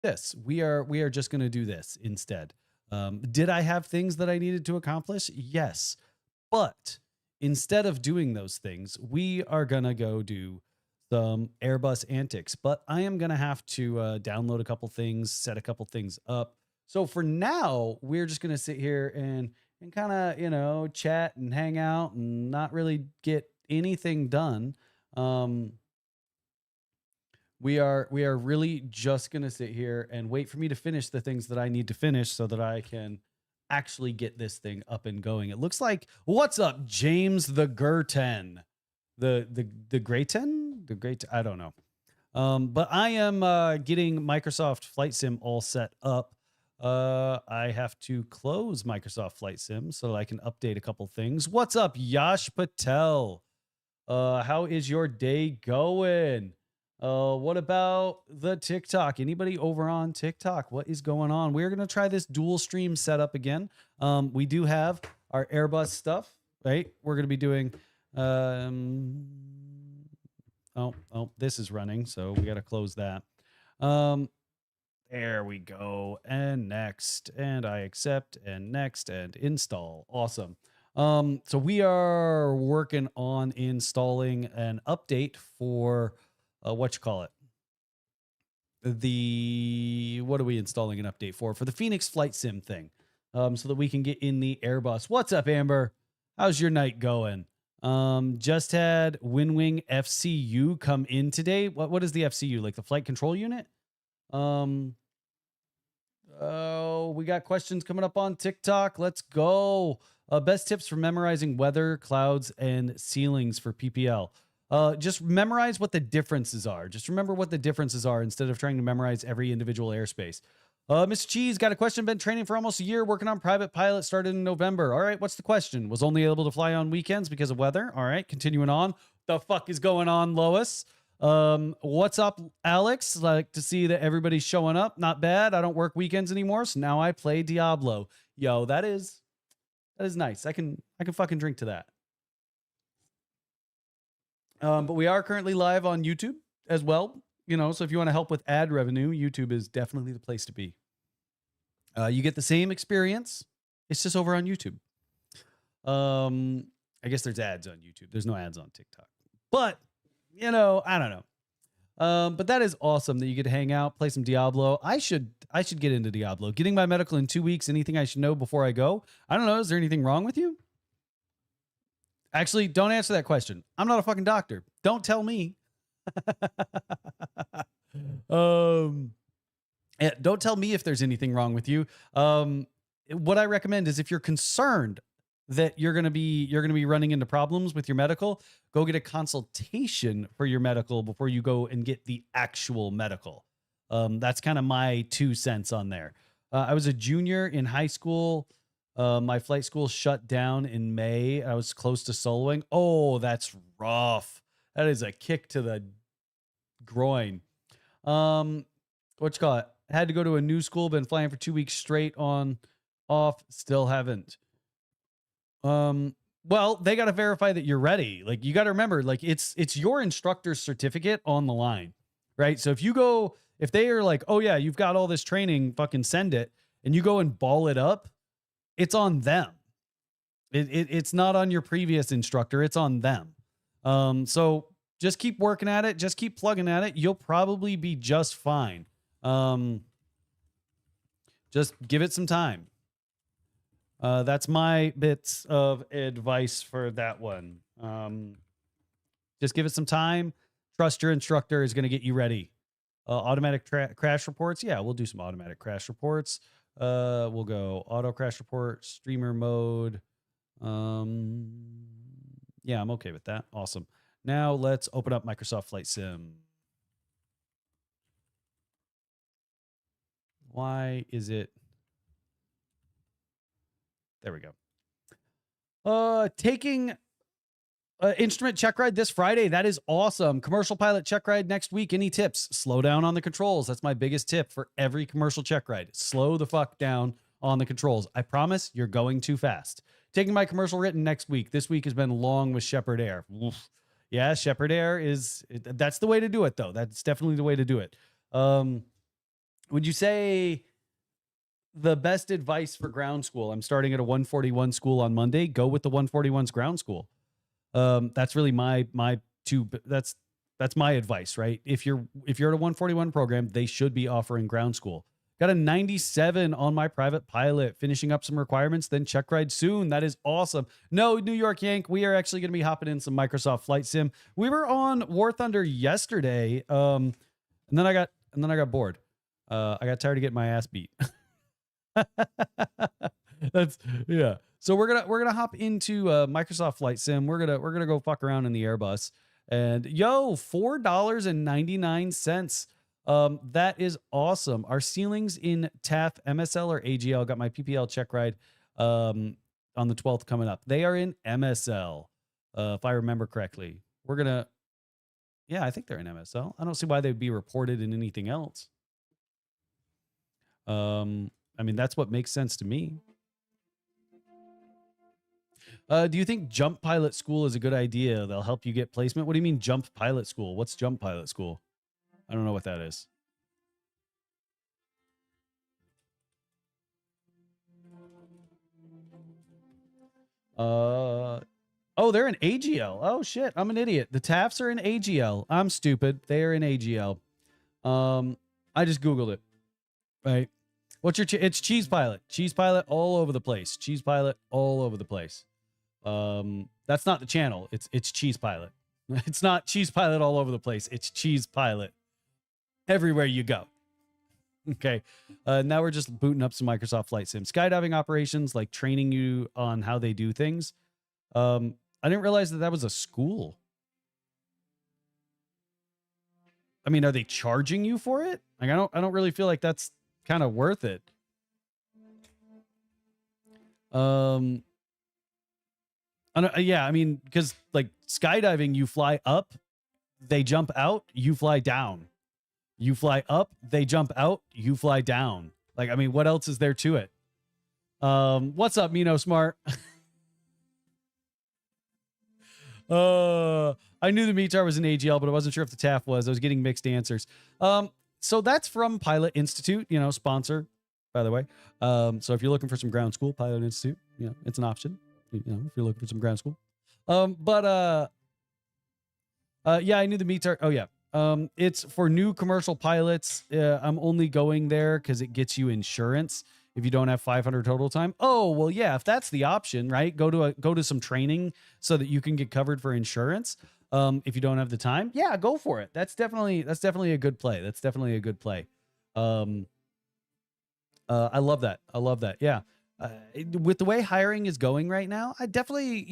this. We are just going to do this instead. Did I have things that I needed to accomplish? Yes. But instead of doing those things, we are going to go do some Airbus Antics. But I am going to have to download a couple things, set a couple things up. So for now, we're just going to sit here and kind of, chat and hang out and not really get anything done. We are really just going to sit here and wait for me to finish the things that I need to finish so that I can actually get this thing up and going. It looks like, what's up, James the Gurten? The Grayton? The Great, I don't know. But I am getting Microsoft Flight Sim all set up. I have to close Microsoft Flight Sim so that I can update a couple things. What's up, Yash Patel? How is your day going? What about the TikTok? Anybody over on TikTok? What is going on? We're going to try this dual stream setup again. We do have our Airbus stuff, right? We're going to be doing, this is running, so we got to close that. There we go. And next, and I accept, and next, and install. Awesome. So we are working on installing an update for what you call it? What are we installing an update for? For the Phoenix Flight Sim thing. So that we can get in the Airbus. What's up, Amber? How's your night going? Just had WinWing FCU come in today. What is the FCU? Like the flight control unit? Oh, we got questions coming up on TikTok. Let's go. Best tips for memorizing weather, clouds, and ceilings for PPL. Just memorize what the differences are. Just remember what the differences are instead of trying to memorize every individual airspace. Mr. Cheese got a question. Been training for almost a year, working on private pilot, started in November. All right, what's the question? Was only able to fly on weekends because of weather. All right, continuing on. The fuck is going on, Lois? What's up, Alex? Like to see that everybody's showing up. Not bad. I don't work weekends anymore, so now I play Diablo. Yo, that is nice. I can fucking drink to that. But we are currently live on YouTube as well. So if you want to help with ad revenue, YouTube is definitely the place to be. You get the same experience. It's just over on YouTube. I guess there's ads on YouTube. There's no ads on TikTok. But, I don't know. But that is awesome that you get to hang out, play some Diablo. I should get into Diablo. Getting my medical in 2 weeks. Anything I should know before I go? I don't know. Is there anything wrong with you? Actually, don't answer that question. I'm not a fucking doctor. Don't tell me. Don't tell me if there's anything wrong with you. What I recommend is if you're concerned that you're going to be running into problems with your medical, go get a consultation for your medical before you go and get the actual medical. That's kind of my 2 cents on there. I was a junior in high school. My flight school shut down in May. I was close to soloing. Oh, that's rough. That is a kick to the groin. What you call it? Had to go to a new school. Been flying for 2 weeks straight on, off. Still haven't. Well, they got to verify that you're ready. Like you got to remember, like it's your instructor's certificate on the line, right? So if they are like, oh yeah, you've got all this training, fucking send it, and you go and ball it up, it's on them. It's not on your previous instructor. It's on them. So just keep working at it. Just keep plugging at it. You'll probably be just fine. Just give it some time. That's my bits of advice for that one. Just give it some time. Trust your instructor is going to get you ready. Automatic crash reports. Yeah, we'll do some automatic crash reports. We'll go auto crash report, streamer mode. Yeah, I'm okay with that. Awesome. Now let's open up Microsoft Flight Sim. Why is it? There we go. Taking instrument check ride this Friday. That is awesome. Commercial pilot check ride next week. Any tips? Slow down on the controls. That's my biggest tip for every commercial check ride. Slow the fuck down on the controls. I promise you're going too fast. Taking my commercial written next week. This week has been long with Shepherd Air. Oof. Yeah, Shepherd Air that's the way to do it though. That's definitely the way to do it. Would you say the best advice for ground school? I'm starting at a 141 school on Monday. Go with the 141's ground school. That's really that's my advice, right? If you're at a 141 program, they should be offering ground school. Got a 97 on my private pilot, finishing up some requirements, then check ride soon. That is awesome. No, New York Yank, we are actually going to be hopping in some Microsoft Flight Sim. We were on War Thunder yesterday, and then I got bored. I got tired of getting my ass beat. That's yeah. So we're gonna hop into Microsoft Flight Sim. We're gonna go fuck around in the Airbus. And yo, $4.99. That is awesome. Our ceilings in TAF, MSL, or AGL. Got my PPL check ride on the 12th coming up. They are in MSL, if I remember correctly. Yeah, I think they're in MSL. I don't see why they'd be reported in anything else. I mean, that's what makes sense to me. Do you think jump pilot school is a good idea? They'll help you get placement. What do you mean jump pilot school? What's jump pilot school? I don't know what that is. Oh, they're in AGL. Oh shit, I'm an idiot. The TAFs are in AGL. I'm stupid. They are in AGL. I just Googled it. Right. What's your it's cheese pilot. Cheese pilot all over the place. Cheese pilot all over the place. That's not the channel. It's cheese pilot. It's not cheese pilot all over the place. It's cheese pilot everywhere you go. Okay. Now we're just booting up some Microsoft Flight Sim. Skydiving operations, like training you on how they do things. I didn't realize that was a school. I mean, are they charging you for it? Like, I don't really feel like that's kind of worth it. Yeah, I mean, because like skydiving, you fly up, they jump out, you fly down. You fly up, they jump out, you fly down. Like, I mean, what else is there to it? What's up, Mino Smart? I knew the METAR was an AGL, but I wasn't sure if the TAF was. I was getting mixed answers. So that's from Pilot Institute, sponsor, by the way. So if you're looking for some ground school, Pilot Institute, it's an option. If you're looking for some ground school. Yeah, I knew the METAR. Oh yeah. It's for new commercial pilots. I'm only going there because it gets you insurance if you don't have 500 total time. Oh, well, yeah, if that's the option, right? Go to some training so that you can get covered for insurance. If you don't have the time, yeah, go for it. That's definitely a good play. That's definitely a good play. I love that. Yeah. With the way hiring is going right now, I definitely,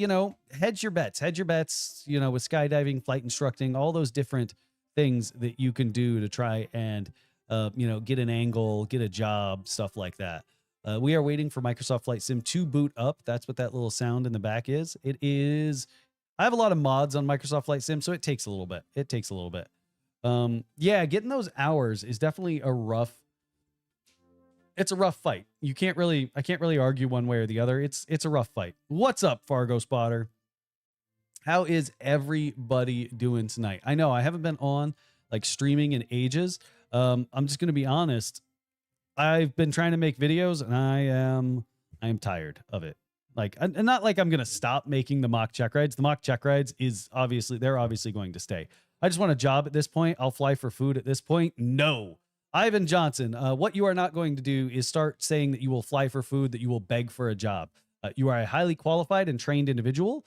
hedge your bets, with skydiving, flight instructing, all those different things that you can do to try and, get an angle, get a job, stuff like that. We are waiting for Microsoft Flight Sim to boot up. That's what that little sound in the back is. I have a lot of mods on Microsoft Flight Sim, so it takes a little bit. Yeah, getting those hours is definitely it's a rough fight. I can't really argue one way or the other. It's a rough fight. What's up, Fargo Spotter? How is everybody doing tonight? I know I haven't been on like streaming in ages. I'm just going to be honest. I've been trying to make videos and I am tired of it. Like, and not like I'm going to stop making the mock check rides. The mock check rides they're obviously going to stay. I just want a job at this point. I'll fly for food at this point. No. Ivan Johnson, what you are not going to do is start saying that you will fly for food, that you will beg for a job. You are a highly qualified and trained individual.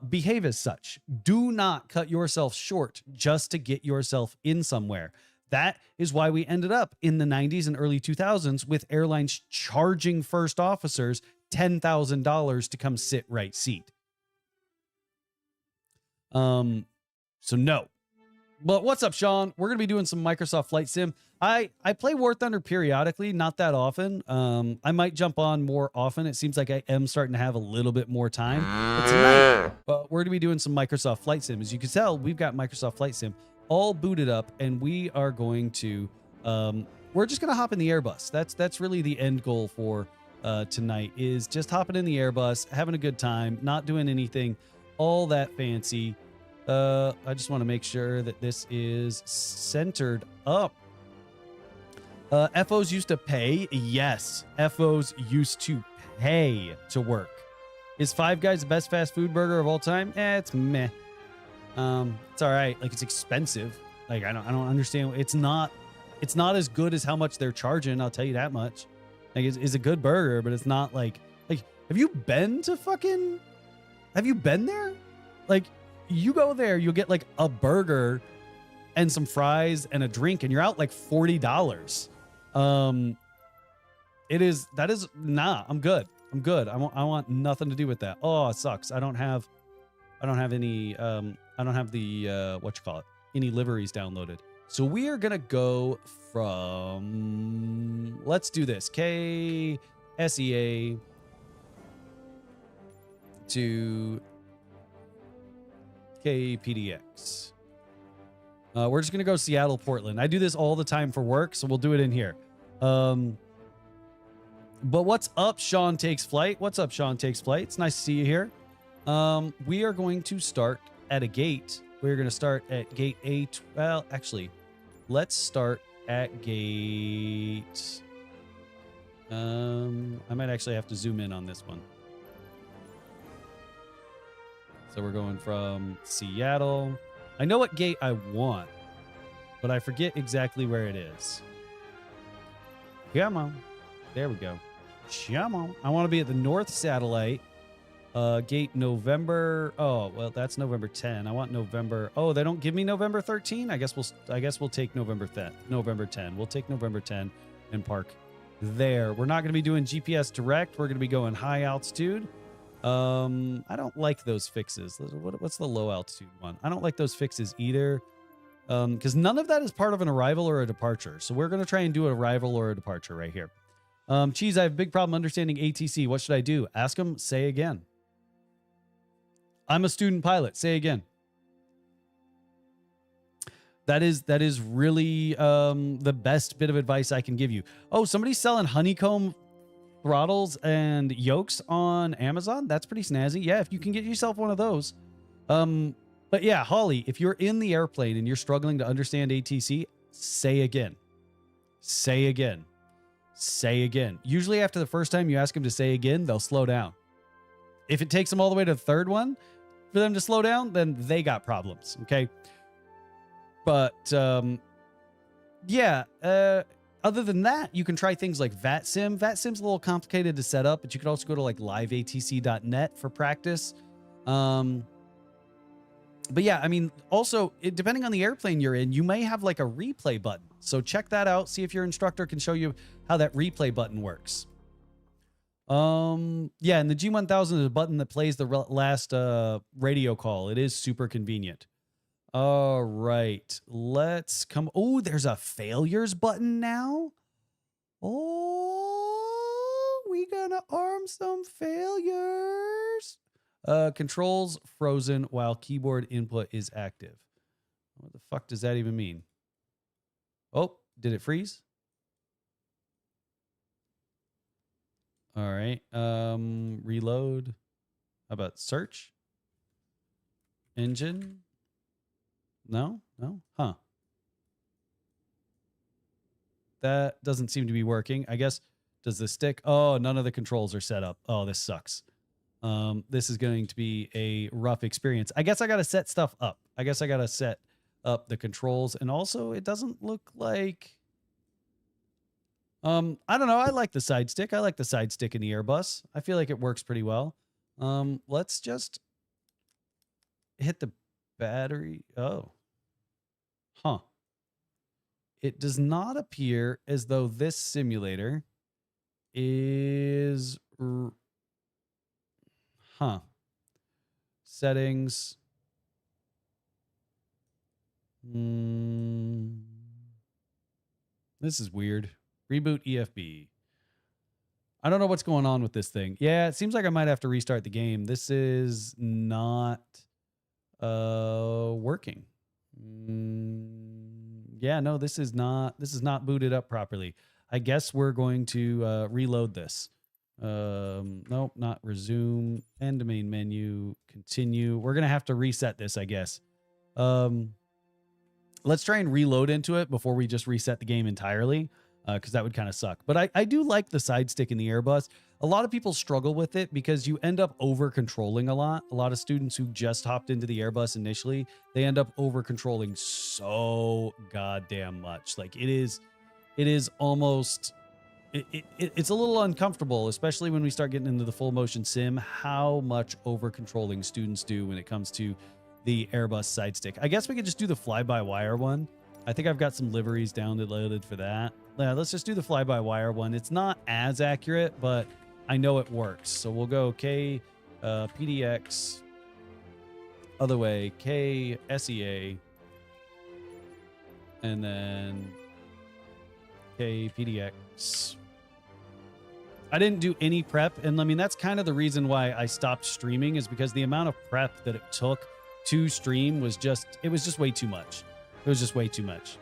Behave as such. Do not cut yourself short just to get yourself in somewhere. That is why we ended up in the 90s and early 2000s with airlines charging first officers $10,000 to come sit right seat. So no. But what's up, Sean? We're going to be doing some Microsoft Flight Sim. I play War Thunder periodically, not that often. I might jump on more often. It seems like I am starting to have a little bit more time. But tonight, we're going to be doing some Microsoft Flight Sim. As you can tell, we've got Microsoft Flight Sim all booted up, and we are going to, we're just going to hop in the Airbus. That's really the end goal for tonight, is just hopping in the Airbus, having a good time, not doing anything all that fancy. I just want to make sure that this is centered up. FOs used to pay. Yes, FOs used to pay to work. Is Five Guys the best fast food burger of all time? It's meh. It's all right. Like, it's expensive. Like, I don't understand. It's not as good as how much they're charging. I'll tell you that much. Like, it's a good burger, but it's not like, have you been there? Like, you go there, you'll get like a burger and some fries and a drink, and you're out like $40. I'm good. I want nothing to do with that. Oh, it sucks. I don't have any, any liveries downloaded. So we are going to go from, let's do this. KSEA to KPDX. We're just going to go Seattle, Portland. I do this all the time for work, so we'll do it in here. But what's up, Sean Takes Flight? What's up, Sean Takes Flight? It's nice to see you here. We are going to start at a gate. We're going to start at gate A. Well, actually, let's start at gate. I might actually have to zoom in on this one. So we're going from Seattle. I know what gate I want, but I forget exactly where it is. Come on. There we go. Come on. I want to be at the North Satellite. Gate November. Oh, well, that's November 10. I want November. Oh, they don't give me November 13. I guess we'll take November 10. November 10. We'll take November 10 and park there. We're not going to be doing GPS direct. We're going to be going high altitude. I don't like those fixes. What's the low altitude one? I don't like those fixes either. Because none of that is part of an arrival or a departure. So we're going to try and do an arrival or a departure right here. Cheese, I have a big problem understanding ATC. What should I do? Ask them. Say again. I'm a student pilot. Say again. That is really the best bit of advice I can give you. Oh, somebody's selling honeycomb throttles and yokes on Amazon. That's pretty snazzy. Yeah, if you can get yourself one of those. But yeah, Holly, if you're in the airplane and you're struggling to understand ATC, say again. Say again. Say again. Usually after the first time you ask them to say again, they'll slow down. If it takes them all the way to the third one for them to slow down, then they got problems. Okay. But yeah, other than that, you can try things like VATSIM. VATSIM's a little complicated to set up, but you could also go to like liveatc.net for practice. But yeah, I mean, also, depending on the airplane you're in, you may have like a replay button. So check that out. See if your instructor can show you how that replay button works. Yeah, and the G1000 is a button that plays the last radio call. It is super convenient. All right, let's come. Oh, there's a failures button now. Oh, we gonna arm some failures. Controls frozen while keyboard input is active. What the fuck does that even mean? Oh, did it freeze? All right. Reload. How about search? Engine? No? Huh. That doesn't seem to be working. I guess, does the stick? Oh, none of the controls are set up. Oh, this sucks. This is going to be a rough experience. I guess I got to set stuff up. I guess I got to set up the controls. And also, it doesn't look like... I don't know. I like the side stick. I like the side stick in the Airbus. I feel like it works pretty well. Let's just hit the battery. Oh. Huh. It does not appear as though this simulator is... Huh. Settings. This is weird. Reboot EFB. I don't know what's going on with this thing. Yeah, it seems like I might have to restart the game. This is not working. Yeah, no, this is not booted up properly. I guess we're going to reload this. Nope, not resume. End main menu. Continue. We're gonna have to reset this, I guess. Let's try and reload into it before we just reset the game entirely. because that would kind of suck. But I do like the side stick in the Airbus. A lot of people struggle with it because you end up over controlling a lot. A lot of students who just hopped into the Airbus initially, they end up over controlling so goddamn much. Like it is almost, it's a little uncomfortable, especially when we start getting into the full motion sim, how much over controlling students do when it comes to the Airbus side stick. I guess we could just do the fly-by-wire one. I think I've got some liveries downloaded for that. Yeah, let's just do the fly-by-wire one. It's not as accurate, but I know it works. So we'll go K PDX, other way, K SEA, and then K PDX. I didn't do any prep, and I mean that's kind of the reason why I stopped streaming, is because the amount of prep that it took to stream was just way too much. It was just way too much.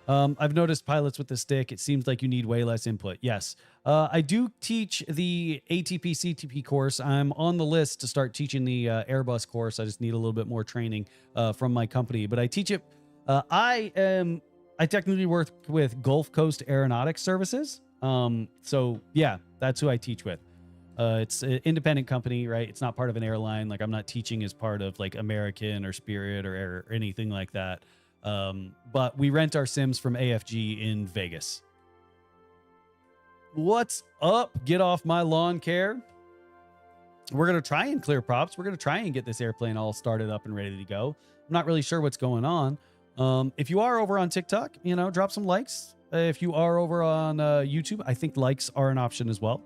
I've noticed pilots with the stick, it seems like you need way less input. Yes. I do teach the ATP CTP course. I'm on the list to start teaching the Airbus course. I just need a little bit more training from my company, but I teach it. I technically work with Gulf Coast Aeronautics Services. So yeah, that's who I teach with. It's an independent company, right? It's not part of an airline. Like I'm not teaching as part of like American or Spirit or anything like that. But we rent our sims from AFG in Vegas. What's up? Get off my lawn care. We're going to try and clear props. We're going to try and get this airplane all started up and ready to go. I'm not really sure what's going on. If you are over on TikTok, drop some likes. If you are over on YouTube, I think likes are an option as well.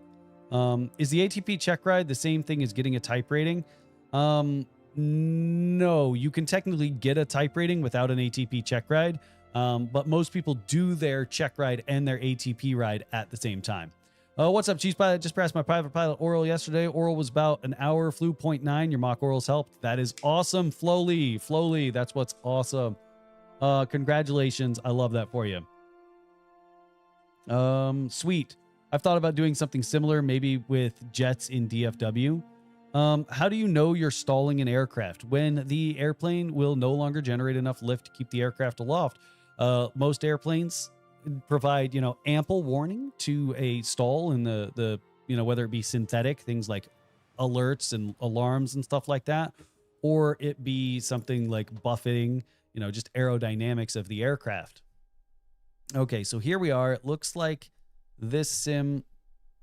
Is the ATP check ride the same thing as getting a type rating? No, you can technically get a type rating without an ATP check ride. But most people do their check ride and their ATP ride at the same time. What's up, Cheese Pilot? Just passed my private pilot oral yesterday. Oral was about an hour, flew 0.9. Your mock orals helped. That is awesome. Flowly. That's what's awesome. Congratulations. I love that for you. Sweet. I've thought about doing something similar, maybe with jets in DFW. How do you know you're stalling an aircraft? When the airplane will no longer generate enough lift to keep the aircraft aloft. Most airplanes provide, ample warning to a stall in the whether it be synthetic, things like alerts and alarms and stuff like that, or it be something like buffeting, just aerodynamics of the aircraft. Okay, so here we are. It looks like this sim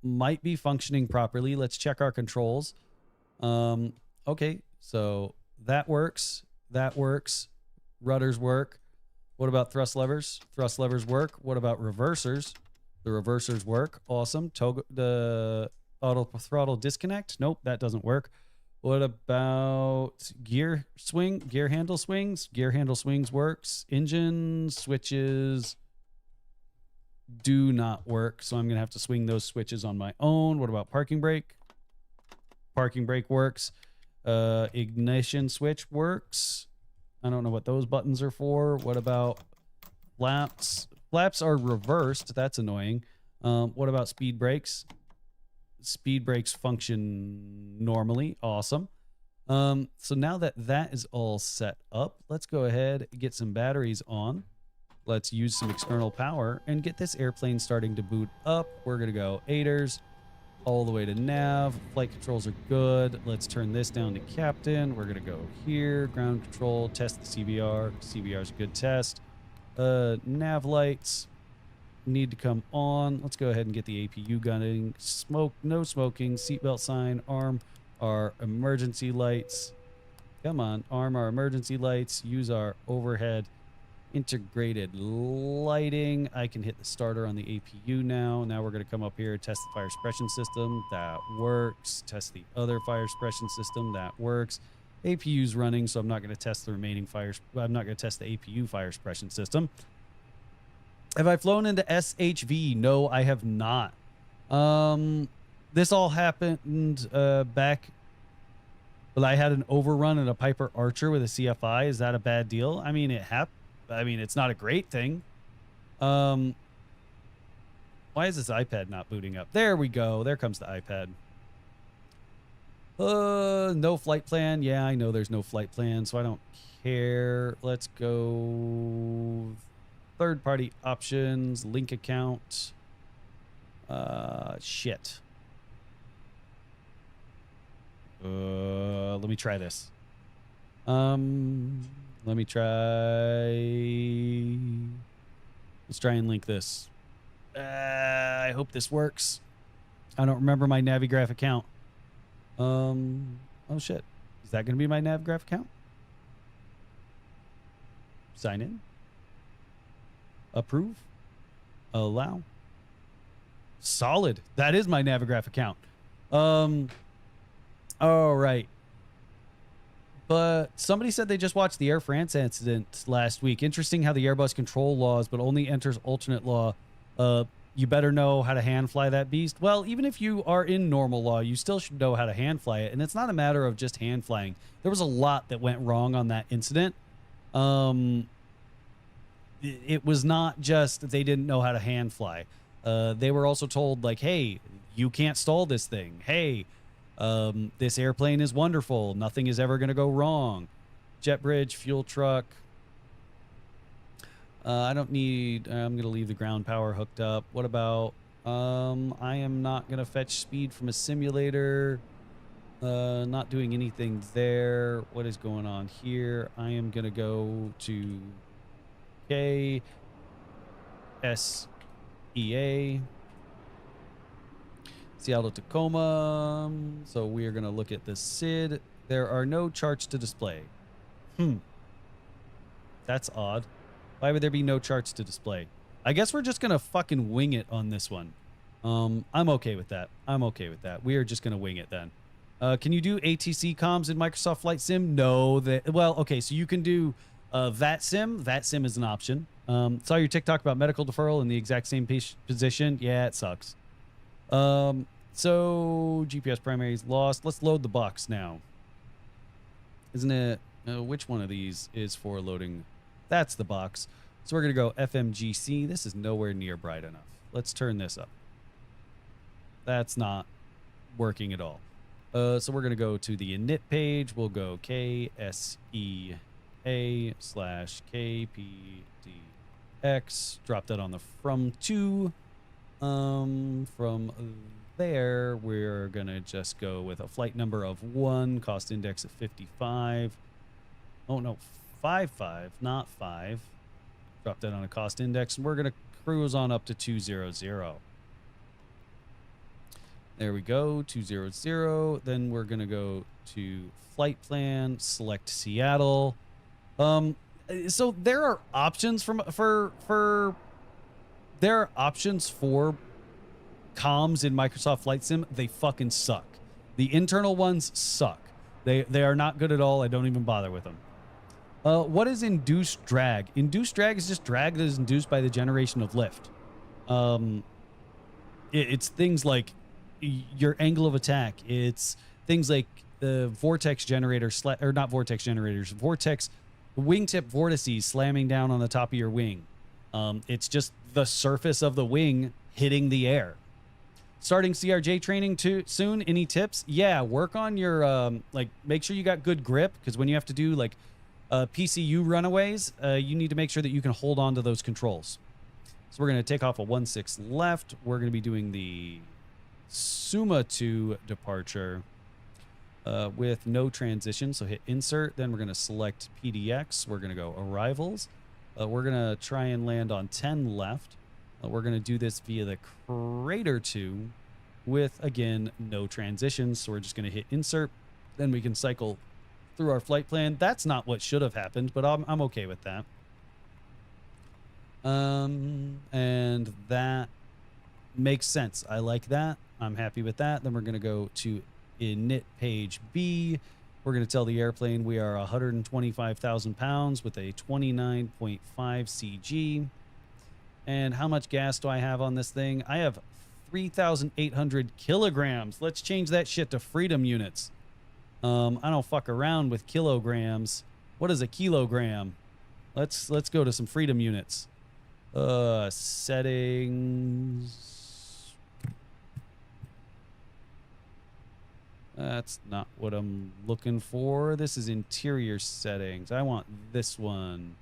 might be functioning properly. Let's check our controls. Okay, so that works. Rudders work. What about thrust levers? Thrust levers work. What about reversers? The reversers work. Awesome. The auto throttle disconnect? Nope, that doesn't work. What about gear handle swings? Gear handle swings works. Engine switches do not work, so I'm gonna have to swing those switches on my own. What about parking brake? Parking brake works. Ignition switch works. I don't know what those buttons are for. What about flaps? Flaps are reversed. That's annoying. What about speed brakes? Speed brakes function normally. Awesome. So now that that is all set up, let's go ahead and get some batteries on. Let's use some external power and get this airplane starting to boot up. We're going to go aiders all the way to nav. Flight controls are good. Let's turn this down to captain. We're going to go here. Ground control. Test the CBR. CBR is a good test. Nav lights need to come on. Let's go ahead and get the APU gunning. No smoking. Seatbelt sign. Arm our emergency lights. Come on. Arm our emergency lights. Use our overhead integrated lighting. I can hit the starter on the APU now. Now we're going to come up here, test the fire suppression system. That works. Test the other fire suppression system. That works. APU's running, so I'm not going to test the remaining fires. I'm not going to test the APU fire suppression system. Have I flown into SHV? No, I have not. This all happened back. Well, I had an overrun in a Piper Archer with a CFI. Is that a bad deal? I mean, it happened. I mean, it's not a great thing. Why is this iPad not booting up? There we go. There comes the iPad. No flight plan. Yeah, I know there's no flight plan, so I don't care. Let's go Third-party options, link account. Shit. Let me try this. Let me try. Let's try and link this. I hope this works. I don't remember my Navigraph account. Oh shit. Is that going to be my Navigraph account? Sign in. Approve. Allow. Solid. That is my Navigraph account. All right. But somebody said they just watched the Air France incident last week. Interesting how the Airbus control laws, but only enters alternate law. You better know how to hand fly that beast. Well, even if you are in normal law, you still should know how to hand fly it. And it's not a matter of just hand flying. There was a lot that went wrong on that incident. It was not just that they didn't know how to hand fly. They were also told, like, hey, you can't stall this thing. Hey, this airplane is wonderful. Nothing is ever going to go wrong. Jet bridge, fuel truck. I don't need... I'm going to leave the ground power hooked up. What about... I am not going to fetch speed from a simulator. Not doing anything there. What is going on here? I am going to go to KSEA. Seattle Tacoma. So we are going to look at the SID. There are no charts to display. That's odd. Why would there be no charts to display? I guess we're just going to fucking wing it on this one. I'm okay with that. I'm okay with that. We are just going to wing it then. Can you do ATC comms in Microsoft Flight Sim? No. Well, okay, so you can do VATSIM. VATSIM is an option. Saw your TikTok about medical deferral in the exact same position. Yeah, it sucks. So GPS primary is lost. Let's load the box now. Isn't it? Which one of these is for loading? That's the box. So we're going to go FMGC. This is nowhere near bright enough. Let's turn this up. That's not working at all. So we're going to go to the init page. We'll go KSEA/KPDX. Drop that on the from to. From there, we're going to just go with a flight number of 1, cost index of 55. Oh, no, 55, not 5. Drop that on a cost index, and we're going to cruise on up to 200. There we go, 200. Then we're going to go to flight plan, select Seattle. So there are options for comms in Microsoft Flight Sim. They fucking suck. The internal ones suck. They are not good at all. I don't even bother with them. What is induced drag? Induced drag is just drag that is induced by the generation of lift. It's things like your angle of attack. It's things like the vortex generator, or not vortex generators, vortex wingtip vortices slamming down on the top of your wing. It's just the surface of the wing hitting the air. Starting CRJ training soon. Any tips? Yeah, work on your like make sure you got good grip, because when you have to do like PCU runaways, you need to make sure that you can hold on to those controls. So we're going to take off a 16 left. We're going to be doing the Suma 2 departure with no transition. So hit insert. Then we're going to select PDX. We're going to go arrivals. We're going to try and land on 10 left. We're going to do this via the Crater 2 with, again, no transitions. So we're just going to hit insert. Then we can cycle through our flight plan. That's not what should have happened, but I'm okay with that. And that makes sense. I like that. I'm happy with that. Then we're going to go to init page B. We're going to tell the airplane we are 125,000 pounds with a 29.5 CG. And how much gas do I have on this thing? I have 3,800 kilograms. Let's change that shit to freedom units. I don't fuck around with kilograms. What is a kilogram? Let's go to some freedom units. Settings. That's not what I'm looking for. This is interior settings. I want this one.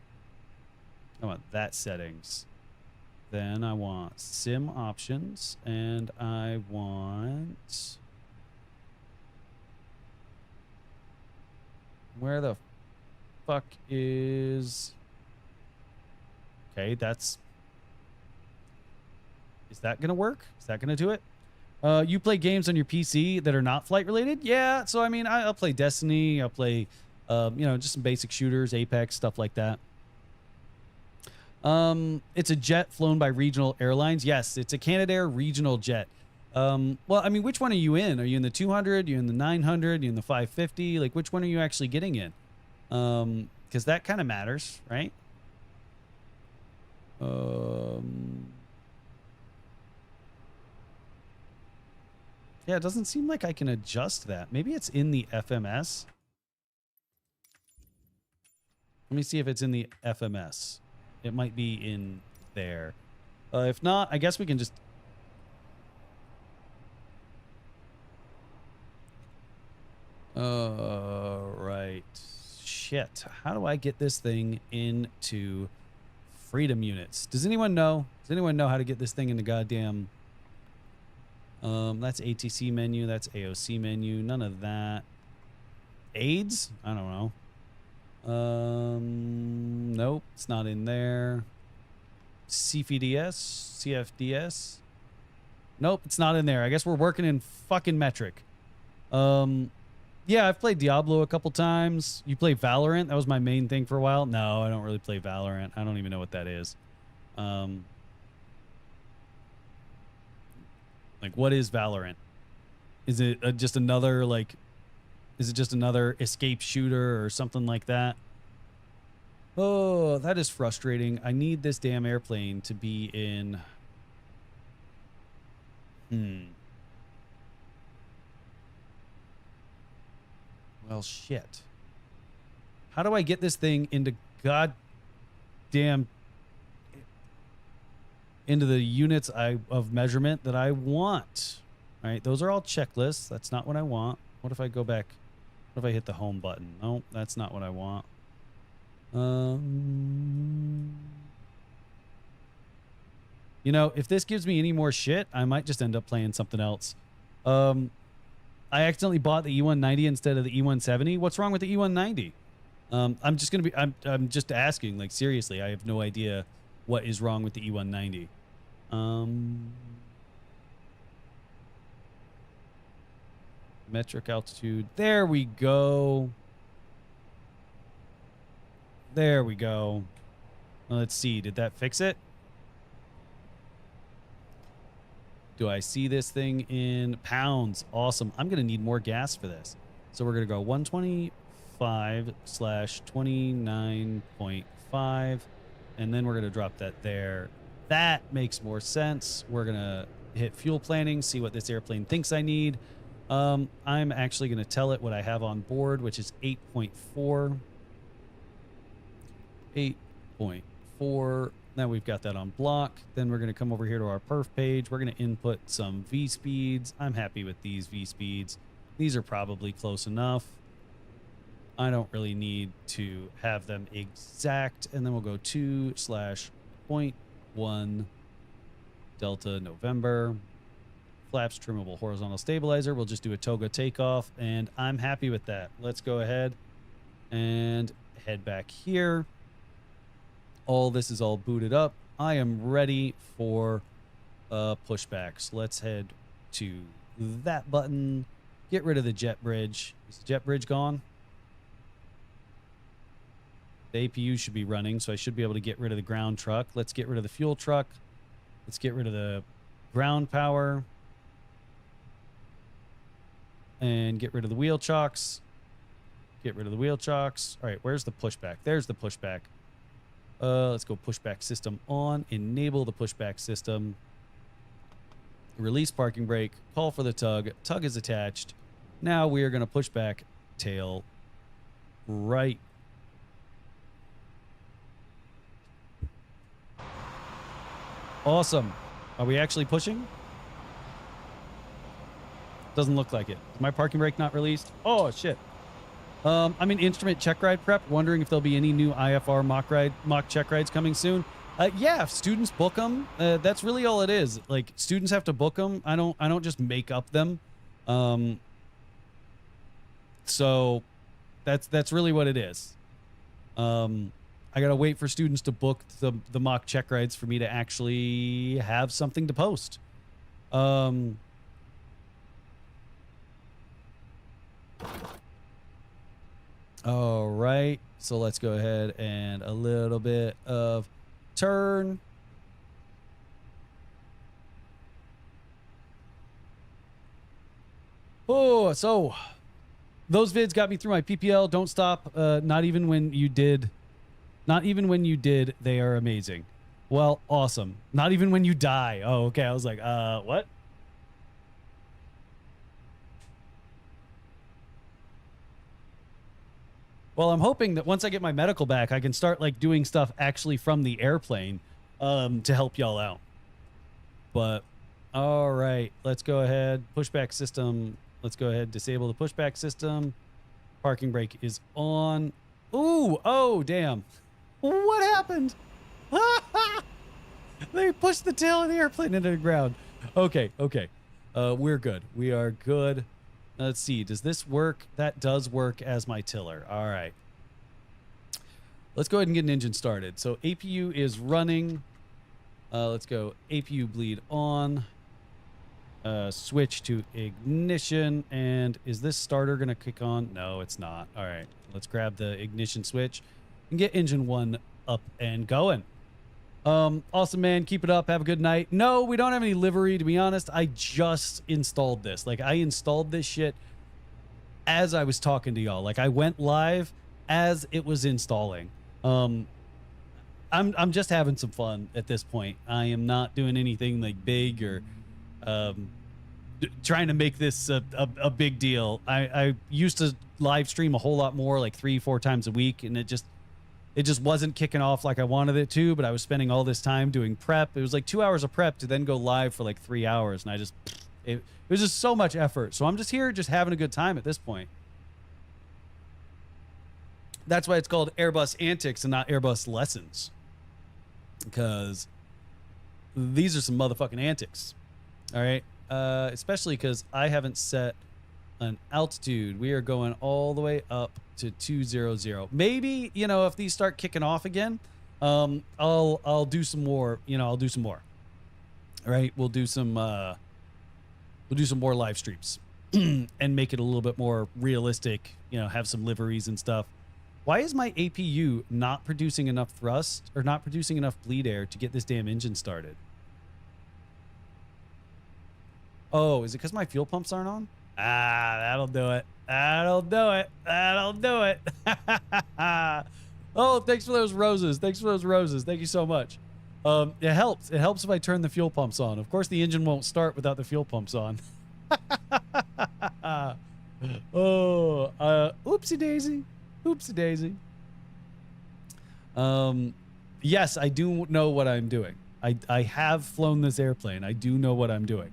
I want that settings. Then I want sim options, and I want... Where the fuck is... Okay, that's... Is that going to work? Is that going to do it? You play games on your PC that are not flight related? Yeah, so I mean, I'll play Destiny, I'll play, you know, just some basic shooters, Apex, stuff like that. It's a jet flown by regional airlines. Yes, it's a Canadair regional jet. Well, I mean, which one are you in? Are you in the 200? Are you in the 900? Are you in the 550? Like, which one are you actually getting in? Because that kind of matters, right? Yeah, it doesn't seem like I can adjust that. Maybe it's in the FMS. Let me see if it's in the FMS. It might be in there. If not, I guess we can just... Right. Shit. How do I get this thing into freedom units? Does anyone know? Does anyone know how to get this thing into goddamn... That's ATC menu. That's AOC menu. None of that. AIDS? I don't know. Nope, it's not in there. CFDS? CFDS? Nope, it's not in there. I guess we're working in fucking metric. Yeah, I've played Diablo a couple times. You play Valorant? That was my main thing for a while. No, I don't really play Valorant. I don't even know what that is. Like, what is Valorant? Is it just another, like... Is it just another escape shooter or something like that? Oh, that is frustrating. I need this damn airplane to be in... Well, shit. How do I get this thing into goddamn... into the units of measurement that I want? All right, those are all checklists. That's not what I want. What if I go back... What if I hit the home button? Nope, that's not what I want. You know, if this gives me any more shit, I might just end up playing something else. I accidentally bought the E190 instead of the E170. What's wrong with the E190? I'm just gonna be... I'm just asking. Like, seriously, I have no idea what is wrong with the E190. Metric altitude. There we go. There we go. Well, let's see. Did that fix it? Do I see this thing in pounds? Awesome. I'm going to need more gas for this. So we're going to go 125/29.5. And then we're going to drop that there. That makes more sense. We're going to hit fuel planning, see what this airplane thinks I need. I'm actually going to tell it what I have on board, which is 8.4. 8.4. Now we've got that on block. Then we're going to come over here to our perf page. We're going to input some V speeds. I'm happy with these V speeds. These are probably close enough. I don't really need to have them exact. And then we'll go 2/0.1 Delta November. Flaps trimmable horizontal stabilizer. We'll just do a toga takeoff, and I'm happy with that. Let's go ahead and head back here. All this is all booted up. I am ready for pushbacks. Let's head to that button. Get rid of the jet bridge. Is the jet bridge gone? The APU should be running, so I should be able to get rid of the ground truck. Let's get rid of the fuel truck. Let's get rid of the ground power. And get rid of the wheel chocks. Get rid of the wheel chocks. All right, where's the pushback? There's the pushback. Let's go pushback system on. Enable the pushback system. Release parking brake. Call for the tug. Tug is attached. Now we are going to push back tail right. Awesome. Are we actually pushing? Doesn't look like it. Is my parking brake not released? Oh, shit. I'm in instrument check ride prep, wondering if there'll be any new IFR mock check rides coming soon. Yeah, if students book them, that's really all it is. Like, students have to book them. I don't just make up them. So that's really what it is. I gotta wait for students to book the mock check rides for me to actually have something to post. All right, so let's go ahead and a little bit of turn. Oh, so those vids got me through my PPL. Don't stop. Not even when you did. Not even when you did. They are amazing. Well, awesome. Not even when you die. Oh, okay. I was like, what? Well, I'm hoping that once I get my medical back, I can start like doing stuff actually from the airplane to help y'all out. But all right, let's go ahead. Pushback system. Let's go ahead. Disable the pushback system. Parking brake is on. Ooh, oh, damn. What happened? They pushed the tail of the airplane into the ground. Okay, okay. We're good. We are good. Let's see. Does this work? That does work as my tiller. All right. Let's go ahead and get an engine started. So APU is running. Let's go APU bleed on. Switch to ignition. And is this starter going to kick on? No, it's not. All right. Let's grab the ignition switch and get engine 1 up and going. Awesome, man. Keep it up. Have a good night. No, we don't have any livery, to be honest. I just installed this. Like, I installed this shit as I was talking to y'all. Like, I went live as it was installing. I'm just having some fun at this point. I am not doing anything like big or trying to make this a big deal. I used to live stream a whole lot more, like 3-4 times a week, and it just wasn't kicking off like I wanted it to, but I was spending all this time doing prep. It was like 2 hours of prep to then go live for like 3 hours. And it was just so much effort. So I'm just here just having a good time at this point. That's why it's called Airbus Antics and not Airbus Lessons. Because these are some motherfucking antics. All right. Especially because I haven't set an altitude. We are going all the way up to 200. Maybe, you know, if these start kicking off again, I'll do some more, you know, I'll do some more. All right, we'll do some more live streams and make it a little bit more realistic, you know, have some liveries and stuff. Why is my APU not producing enough thrust or not producing enough bleed air to get this damn engine started? Oh, is it because my fuel pumps aren't on? Ah, that'll do it. That'll do it. That'll do it. Oh, thanks for those roses. Thanks for those roses. Thank you so much. It helps. It helps if I turn the fuel pumps on. Of course, the engine won't start without the fuel pumps on. Oh, oopsie daisy. Oopsie daisy. Yes, I do know what I'm doing. I have flown this airplane. I do know what I'm doing.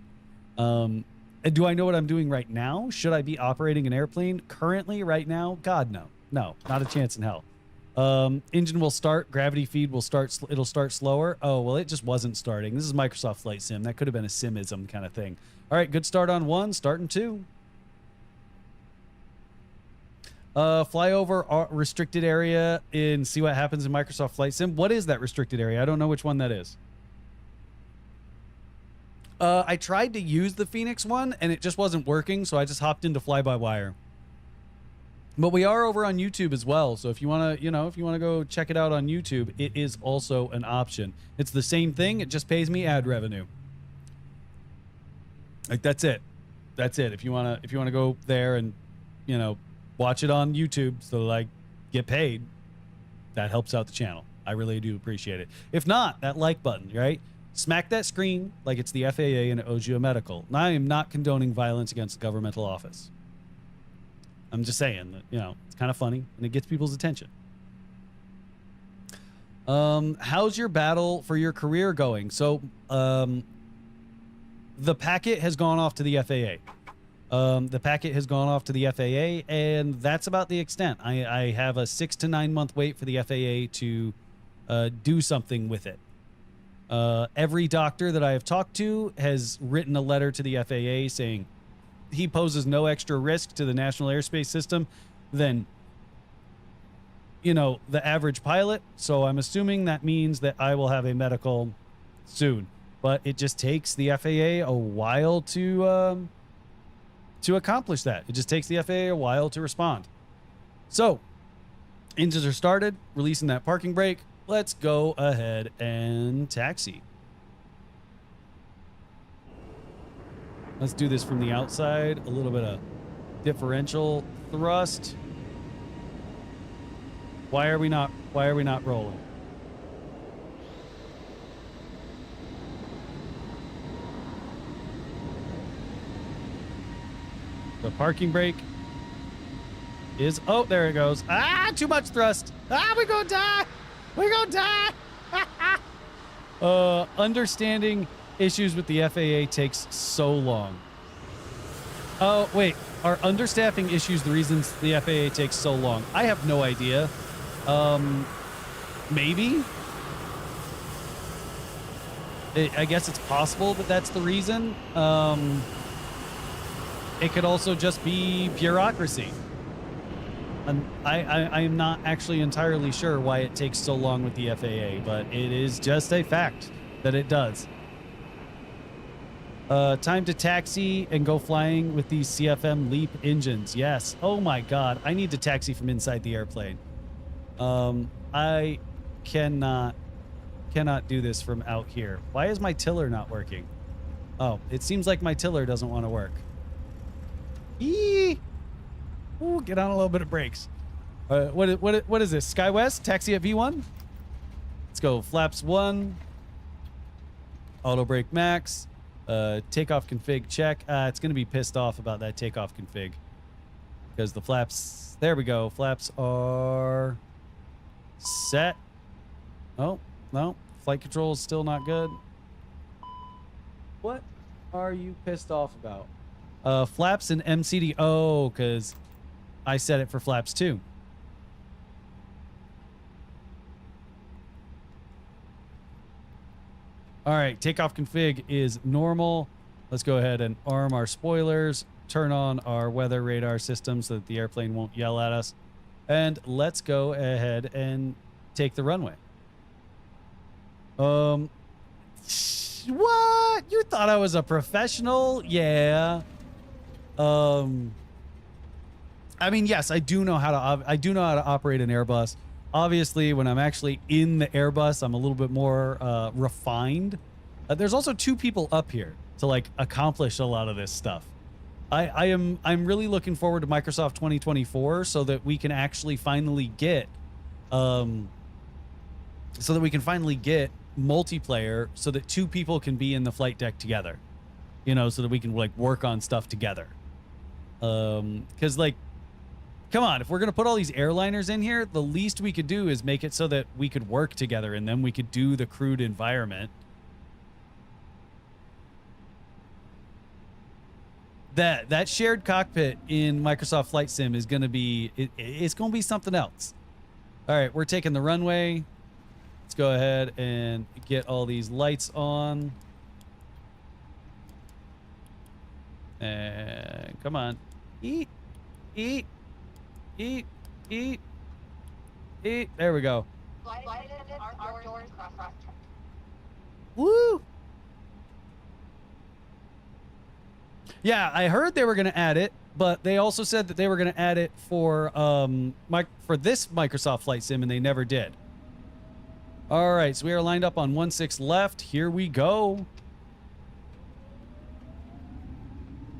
Do I know what I'm doing right now? Should I be operating an airplane currently right now? God, no. No, not a chance in hell. Engine will start. Gravity feed will start. It'll start slower. Oh, well, it just wasn't starting. This is Microsoft Flight Sim. That could have been a simism kind of thing. All right, good start on 1, starting 2. Fly over restricted area and see what happens in Microsoft Flight Sim. What is that restricted area? I don't know which one that is. I tried to use the Phoenix one and it just wasn't working, so I just hopped into fly-by-wire. But we are over on YouTube as well, so if you want to, if you want to go check it out on YouTube, it is also an option. It's the same thing, it just pays me ad revenue. Like, that's it. That's it. If you want to go there and, watch it on YouTube so like get paid, that helps out the channel. I really do appreciate it. If not, that like button, right? Smack that screen like it's the FAA and it owes you a medical. Now, I am not condoning violence against the governmental office. I'm just saying that, it's kind of funny and it gets people's attention. How's your battle for your career going? So, the packet has gone off to the FAA. The packet has gone off to the FAA, and that's about the extent. I have a 6 to 9 month wait for the FAA to do something with it. Every doctor that I have talked to has written a letter to the FAA saying he poses no extra risk to the national airspace system than, you know, the average pilot. So I'm assuming that means that I will have a medical soon. But it just takes the FAA a while to accomplish that. It just takes the FAA a while to respond. So engines are started, releasing that parking brake. Let's go ahead and taxi. Let's do this from the outside. A little bit of differential thrust. Why are we not rolling? The parking brake is, oh, there it goes. Ah, too much thrust. Ah, we're gonna die. We're gonna die. Understanding issues with the FAA takes so long. Oh, wait. Are understaffing issues the reasons the FAA takes so long? I have no idea. Maybe. I guess it's possible that that's the reason. It could also just be bureaucracy. I am not actually entirely sure why it takes so long with the FAA, but it is just a fact that it does. Time to taxi and go flying with these CFM LEAP engines. Yes. Oh my God. I need to taxi from inside the airplane. I cannot do this from out here. Why is my tiller not working? Oh, it seems like my tiller doesn't want to work. Eee! Ooh, get on a little bit of brakes. What is this? SkyWest? Taxi at V1? Let's go. Flaps 1. Auto brake max. Takeoff config check. It's going to be pissed off about that takeoff config. Because the flaps... There we go. Flaps are... set. Oh, no. Flight control is still not good. What are you pissed off about? Flaps and MCD. Oh, because I set it for flaps too. All right, takeoff config is normal. Let's go ahead and arm our spoilers, turn on our weather radar system so that the airplane won't yell at us. And let's go ahead and take the runway. What? You thought I was a professional? Yeah. I mean, yes, I do know how to operate an Airbus. Obviously, when I'm actually in the Airbus, I'm a little bit more refined. There's also 2 people up here to like accomplish a lot of this stuff. I'm really looking forward to Microsoft 2024 so that we can actually finally get multiplayer so that 2 people can be in the flight deck together, you know, so that we can like work on stuff together. Because like, come on, if we're gonna put all these airliners in here, the least we could do is make it so that we could work together and then we could do the crewed environment. That shared cockpit in Microsoft Flight Sim is gonna be it's gonna be something else. All right, we're taking the runway. Let's go ahead and get all these lights on. And come on. Eat. There we go. Woo! Yeah, I heard they were going to add it, but they also said that they were going to add it for this Microsoft Flight Sim, and they never did. All right, so we are lined up on 1-6 left. Here we go.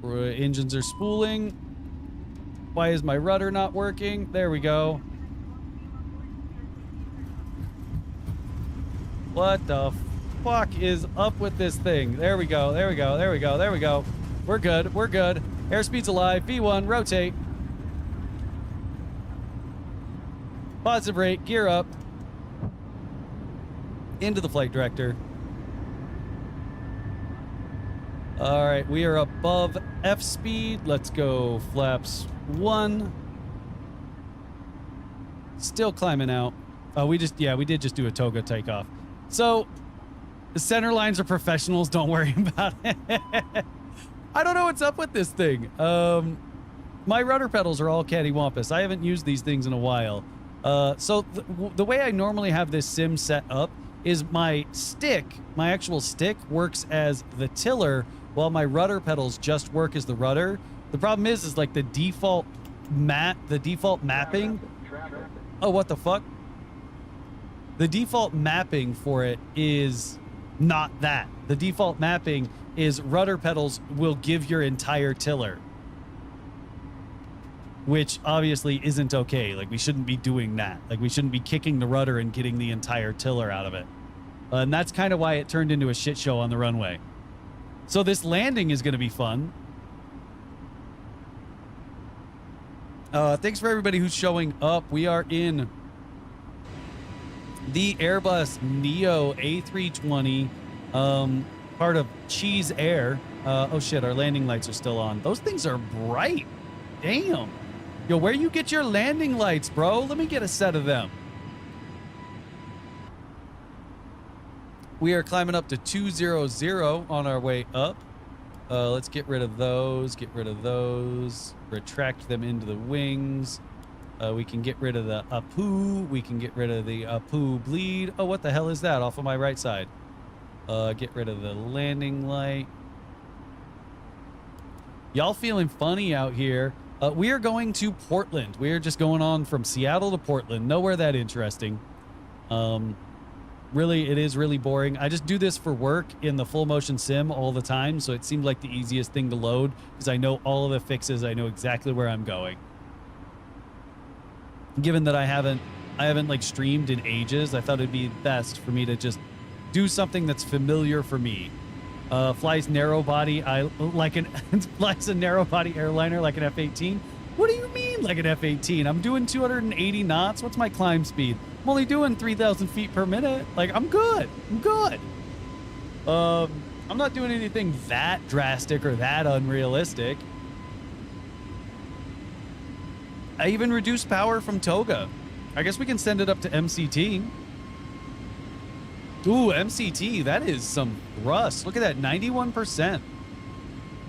Engines are spooling. Why is my rudder not working? There we go. What the fuck is up with this thing? There we go. There we go. There we go. There we go. We're good. We're good. Airspeed's alive. V1, rotate. Positive rate. Gear up. Into the flight director. All right, we are above F speed. Let's go flaps 1. Still climbing out. Oh, we did just do a toga takeoff. So the center lines are professionals. Don't worry about it. I don't know what's up with this thing. My rudder pedals are all cattywampus. I haven't used these things in a while. So the way I normally have this sim set up is my actual stick works as the tiller while my rudder pedals just work as the rudder. The problem is like the default mapping. Oh, what the fuck? The default mapping for it is not that. The default mapping is rudder pedals will give your entire tiller, which obviously isn't okay. Like, we shouldn't be doing that. Like, we shouldn't be kicking the rudder and getting the entire tiller out of it. And that's kind of why it turned into a shit show on the runway. So this landing is going to be fun. Thanks for everybody who's showing up. We are in the Airbus Neo A320, part of Cheese Air. Oh shit, our landing lights are still on. Those things are bright. Damn. Yo, where you get your landing lights, bro? Let me get a set of them. We are climbing up to 200 on our way up. Let's get rid of those. Retract them into the wings. We can get rid of the Apu. We can get rid of the Apu bleed. Oh, what the hell is that off of my right side? Get rid of the landing light. Y'all feeling funny out here. We are going to Portland. We are just going on from Seattle to Portland. Nowhere that interesting. Really, it is really boring. I just do this for work in the full motion sim all the time, so it seemed like the easiest thing to load because I know all of the fixes. I know exactly where I'm going. Given that I haven't like streamed in ages, I thought it'd be best for me to just do something that's familiar for me. Flies narrow body, flies a narrow body airliner like an F-18. What do you mean like an F-18? I'm doing 280 knots. What's my climb speed? I'm only doing 3,000 feet per minute. Like, I'm good. I'm not doing anything that drastic or that unrealistic. I even reduced power from Toga. I guess we can send it up to MCT. Ooh, MCT, that is some thrust. Look at that, 91%.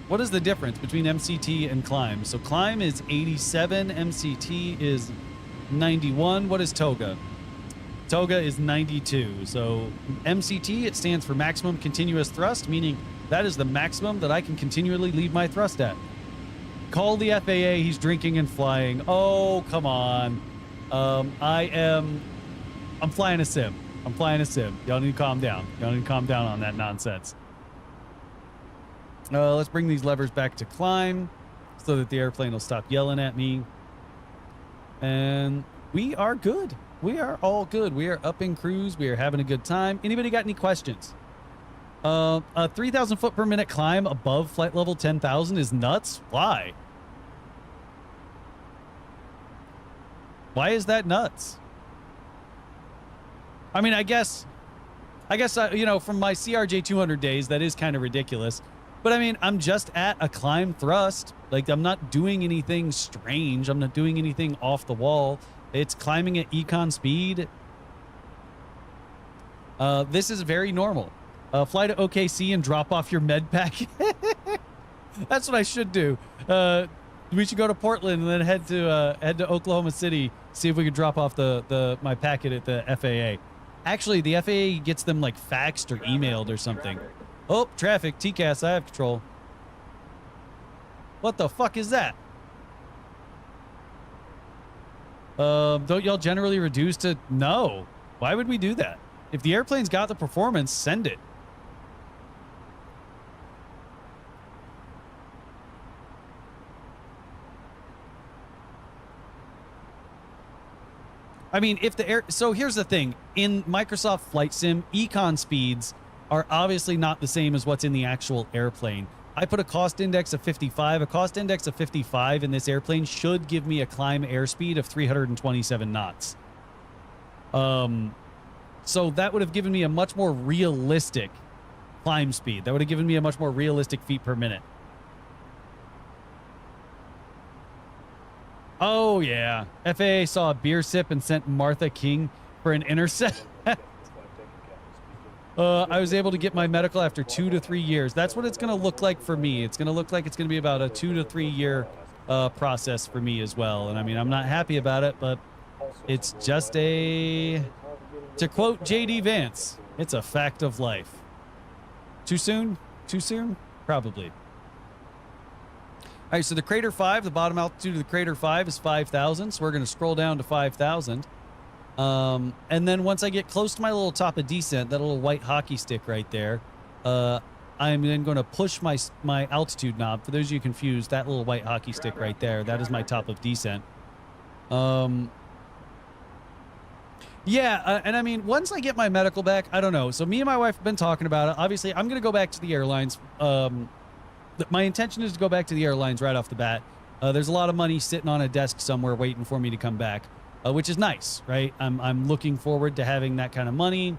What is the difference between MCT and climb? So climb is 87, MCT is 91. What is Toga? Toga is 92. So MCT, it stands for maximum continuous thrust, meaning that is the maximum that I can continually leave my thrust at. Call the FAA, he's drinking and flying. Oh, come on. I'm flying a sim. Y'all need to calm down. On that nonsense. Let's bring these levers back to climb so that the airplane will stop yelling at me. And we are good. We are all good. We are up in cruise. We are having a good time. Anybody got any questions? A 3,000 foot per minute climb above flight level 10,000 is nuts. Why? Why is that nuts? I mean, I guess, you know, from my CRJ 200 days, that is kind of ridiculous. But I mean, I'm just at a climb thrust. Like, I'm not doing anything strange. I'm not doing anything off the wall. It's climbing at econ speed. This is very normal. Fly to OKC and drop off your med pack. That's what I should do. We should go to Portland and then head to Oklahoma City. See if we could drop off my packet at the FAA. Actually, the FAA gets them like faxed or emailed or something. Oh, traffic, TCAS, I have control. What the fuck is that? Don't y'all generally reduce to no? Why would we do that? If the airplane's got the performance, send it. I mean, if the air, so here's the thing, in Microsoft Flight Sim, econ speeds are obviously not the same as what's in the actual airplane. I put a cost index of 55. A cost index of 55 in this airplane should give me a climb airspeed of 327 knots. So that would have given me a much more realistic climb speed. That would have given me a much more realistic feet per minute. Oh, yeah. FAA saw a beer sip and sent Martha King for an intercept. I was able to get my medical after 2 to 3 years. That's what it's going to look like for me. It's going to look like it's going to be about a 2 to 3 year process for me as well. And I mean, I'm not happy about it, but it's just to quote JD Vance, it's a fact of life. Too soon? Too soon? Probably. All right, so the Crater 5, the bottom altitude of the Crater 5 is 5,000. So we're going to scroll down to 5,000. And then once I get close to my little top of descent, that little white hockey stick right there, I'm then going to push my altitude knob. For those of you confused, that little white hockey stick right there, that is my top of descent. Yeah, and I mean, once I get my medical back, I don't know. So me and my wife have been talking about it. Obviously, I'm going to go back to the airlines. My intention is to go back to the airlines right off the bat. There's a lot of money sitting on a desk somewhere waiting for me to come back, which is nice, right? I'm looking forward to having that kind of money.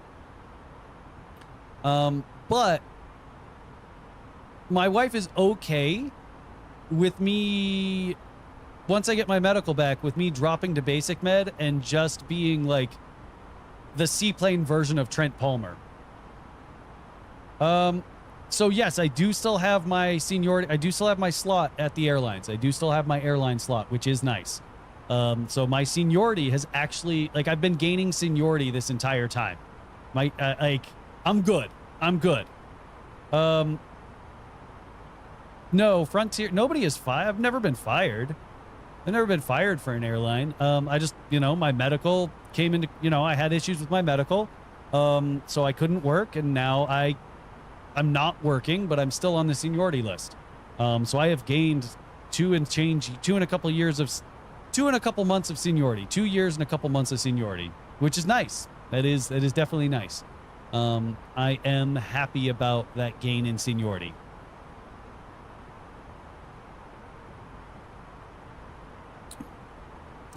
But my wife is okay with me, once I get my medical back, with me dropping to basic med and just being like the seaplane version of Trent Palmer. So yes, I do still have my seniority. I do still have my slot at the airlines. I do still have my airline slot, which is nice. So my seniority has actually, like, I've been gaining seniority this entire time. I'm good. I'm good. No, Frontier, nobody is fired. I've never been fired. I've never been fired for an airline. I just, my medical came into, I had issues with my medical. So I couldn't work, and now I'm not working, but I'm still on the seniority list. So I have gained 2 and a couple months of seniority, 2 years and a couple months of seniority, which is nice. That is definitely nice. I am happy about that gain in seniority.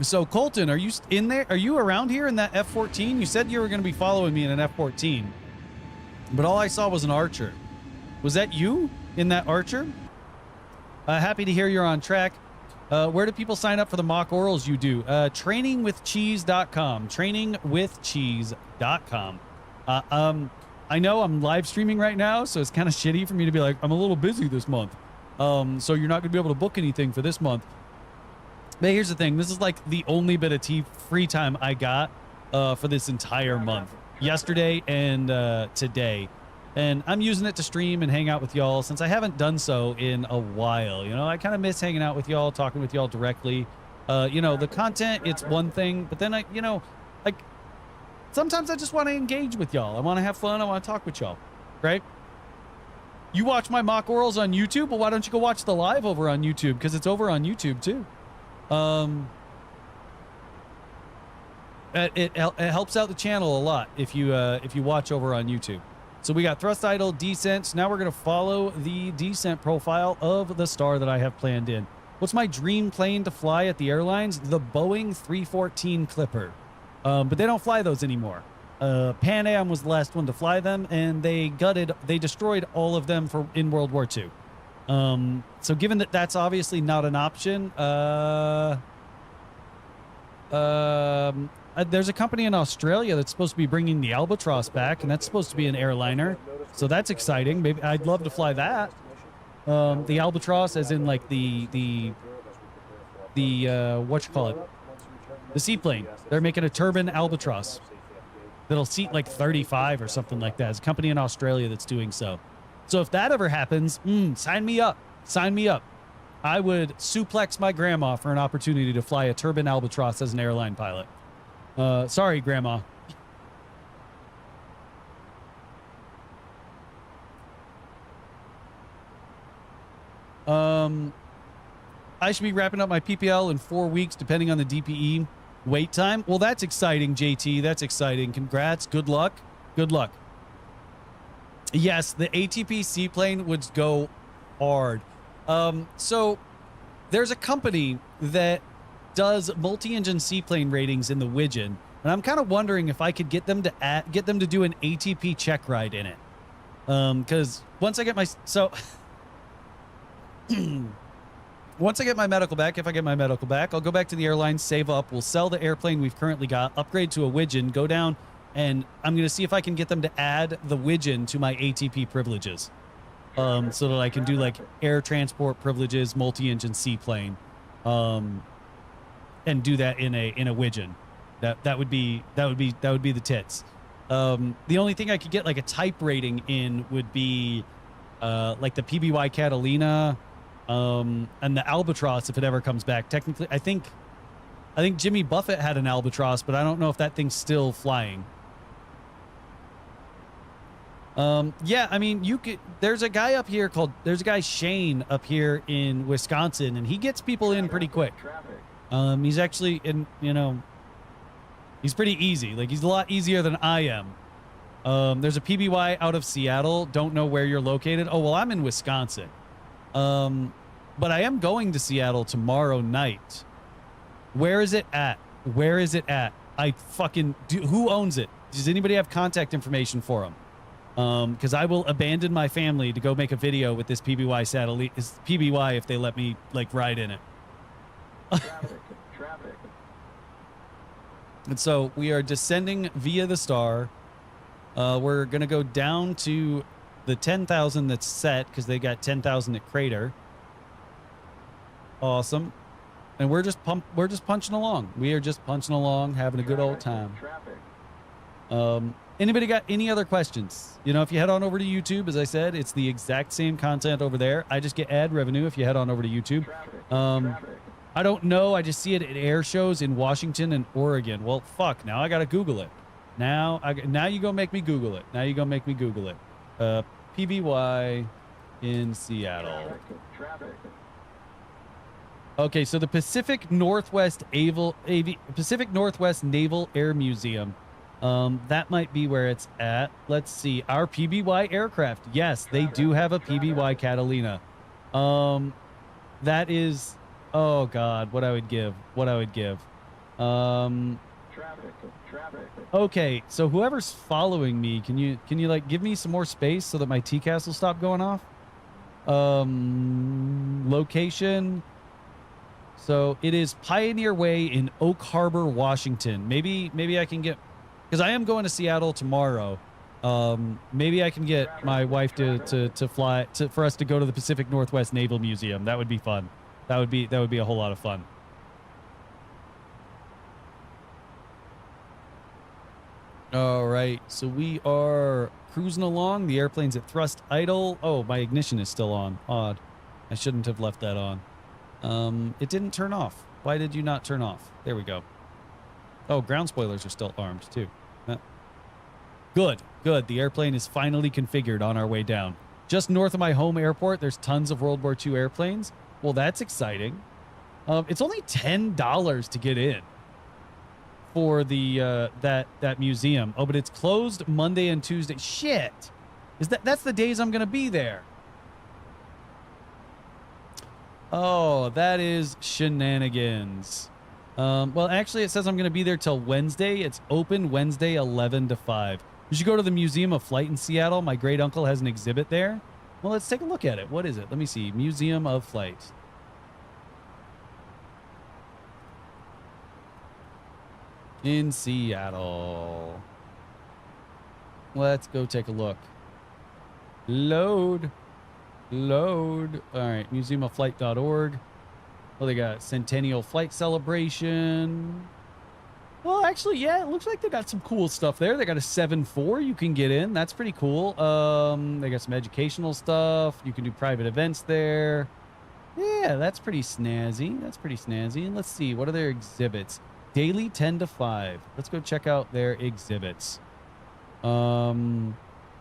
So Colton, are you in there? Are you around here in that F-14? You said you were going to be following me in an F-14. But all I saw was an Archer. Was that you in that Archer? Happy to hear you're on track. Where do people sign up for the mock orals you do? Trainingwithcheese.com. Trainingwithcheese.com. I know I'm live streaming right now, so it's kind of shitty for me to be like, I'm a little busy this month. So you're not going to be able to book anything for this month. But here's the thing. This is like the only bit of free time I got for this entire month. Yesterday and today, and I'm using it to stream and hang out with y'all since I haven't done so in a while. I kind of miss hanging out with y'all, talking with y'all directly. The content, it's one thing, but then sometimes I just want to engage with y'all. I want to have fun. I want to talk with y'all, right? You watch my mock orals on YouTube, but why don't you go watch the live over on YouTube? Because it's over on YouTube too. It helps out the channel a lot if you watch over on YouTube. So we got thrust idle, descent. So now we're going to follow the descent profile of the star that I have planned in. What's my dream plane to fly at the airlines? The Boeing 314 Clipper. But they don't fly those anymore. Pan Am was the last one to fly them, and they destroyed all of them in World War II. So given that that's obviously not an option, there's a company in Australia that's supposed to be bringing the Albatross back, and that's supposed to be an airliner. So that's exciting. Maybe I'd love to fly that. The Albatross, as in like the what you call it, the seaplane. They're making a turbine Albatross that'll seat like 35 or something like that. There's a company in Australia that's doing so. So if that ever happens, sign me up. Sign me up. I would suplex my grandma for an opportunity to fly a turbine Albatross as an airline pilot. Sorry, Grandma. I should be wrapping up my PPL in 4 weeks, depending on the DPE wait time. Well, that's exciting, JT. That's exciting. Congrats. Good luck. Good luck. Yes, the ATP seaplane would go hard. So there's a company that does multi-engine seaplane ratings in the Widgeon, and I'm kind of wondering if I could get them to do an ATP check ride in it. Because once I get my once I get my medical back, if I get my medical back, I'll go back to the airline, save up. We'll sell the airplane we've currently got, upgrade to a Widgeon, go down, and I'm going to see if I can get them to add the Widgeon to my ATP privileges. So that I can do like air transport privileges, multi-engine seaplane, and do that in a Widgeon. That would be the tits. The only thing I could get like a type rating in would be like the PBY Catalina, and the Albatross if it ever comes back. Technically, I think Jimmy Buffett had an Albatross, but I don't know if that thing's still flying. Yeah, I mean, there's a guy Shane up here in Wisconsin, and he gets people in pretty quick. He's actually he's pretty easy. Like, he's a lot easier than I am. There's a PBY out of Seattle. Don't know where you're located. Oh, well, I'm in Wisconsin. But I am going to Seattle tomorrow night. Where is it at? Where is it at? Who owns it? Does anybody have contact information for him? Because I will abandon my family to go make a video with this PBY satellite, PBY, if they let me like ride in it. Traffic. And so we are descending via the star. We're gonna go down to the 10,000 that's set because they got 10,000 at Crater. Awesome. And we're just punching along. We are just punching along, having a good old time. Anybody got any other questions? You know, if you head on over to YouTube, as I said, it's the exact same content over there. I just get ad revenue if you head on over to YouTube. I don't know. I just see it at air shows in Washington and Oregon. Well, fuck. Now I got to Google it. Now you gonna make me Google it. Now you gonna make me Google it. PBY in Seattle. Okay, so the Pacific Northwest Naval Air Museum. That might be where it's at. Let's see. Our PBY aircraft. Yes, they do have a PBY Catalina. That is, oh God, what I would give. Okay, so whoever's following me, can you like give me some more space so that my TCAS will stop going off? Location. So it is Pioneer Way in Oak Harbor, Washington. Maybe I can get, because I am going to Seattle tomorrow. Maybe I can get my wife to fly for us to go to the Pacific Northwest Naval Museum. That would be fun. That would be a whole lot of fun. All right, so we are cruising along. The airplane's at thrust idle. Oh, my ignition is still on. Odd. I shouldn't have left that on. It didn't turn off. Why did you not turn off? There we go. Oh, ground spoilers are still armed too. Good. The airplane is finally configured on our way down. Just north of my home airport, there's tons of World War II airplanes. Well, that's exciting. It's only $10 to get in for the that museum. Oh, but it's closed Monday and Tuesday. Shit. That's the days I'm gonna be there. Oh, that is shenanigans. Well, actually, it says I'm going to be there till Wednesday. It's open Wednesday, 11 to 5. You should go to the Museum of Flight in Seattle. My great uncle has an exhibit there. Well, let's take a look at it. What is it? Let me see. Museum of Flight. In Seattle. Let's go take a look. Load. All right, museumofflight.org. Well, they got Centennial Flight Celebration. Well, actually, yeah, it looks like they got some cool stuff there. They got a 7-4 you can get in. That's pretty cool. They got some educational stuff. You can do private events there. Yeah, that's pretty snazzy. And let's see, what are their exhibits? Daily 10 to 5. Let's go check out their exhibits.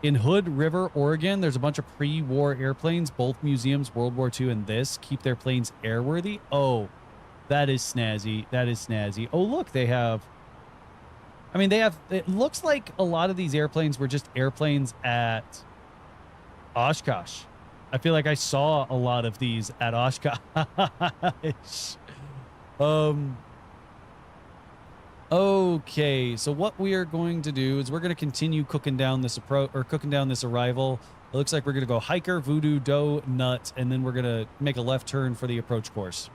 In Hood River, Oregon, there's a bunch of pre-war airplanes, both museums, World War II and this, keep their planes airworthy. Oh, that is snazzy. Oh, look, they have, it looks like a lot of these airplanes were just airplanes at Oshkosh. I feel like I saw a lot of these at Oshkosh. Okay, so what we are going to do is we're going to continue cooking down this arrival. It looks like we're going to go hiker, voodoo, dough, nut, and then we're going to make a left turn for the approach course.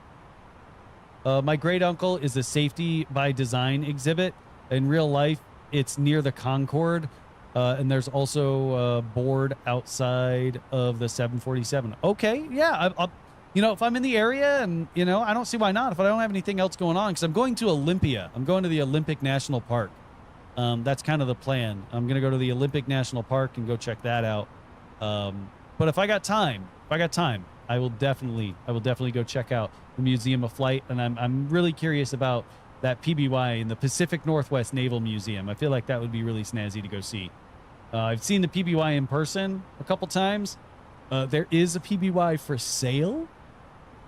My great uncle is a safety by design exhibit. In real life, it's near the Concorde, and there's also a board outside of the 747. Okay, yeah, you know, if I'm in the area, and you know, I don't see why not. If I don't have anything else going on, because I'm going to Olympia. I'm going to the Olympic National Park. That's kind of the plan. I'm gonna go to the Olympic National Park and go check that out. But if I got time, I will definitely go check out the Museum of Flight, and I'm really curious about that PBY in the Pacific Northwest Naval Museum. I feel like that would be really snazzy to go see. I've seen the PBY in person a couple times. There is a PBY for sale.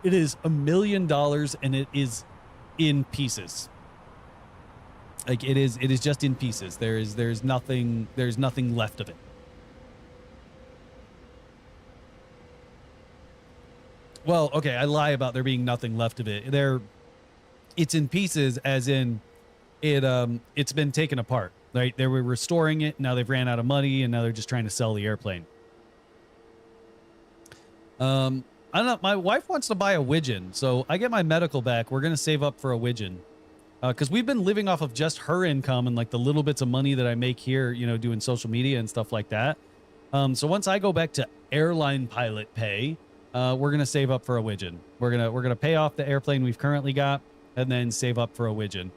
It is $1 million, and it is in pieces. Like it is just in pieces. There's nothing left of it. Well, okay, I lie about there being nothing left of it. It's in pieces, as in it's been taken apart. Right? They were restoring it. Now they've ran out of money, and now they're just trying to sell the airplane. I don't know. My wife wants to buy a widgeon, so I get my medical back. We're gonna save up for a widgeon, because we've been living off of just her income and like the little bits of money that I make here, you know, doing social media and stuff like that. So once I go back to airline pilot pay, we're gonna save up for a widgeon. We're gonna pay off the airplane we've currently got, and then save up for a widgeon.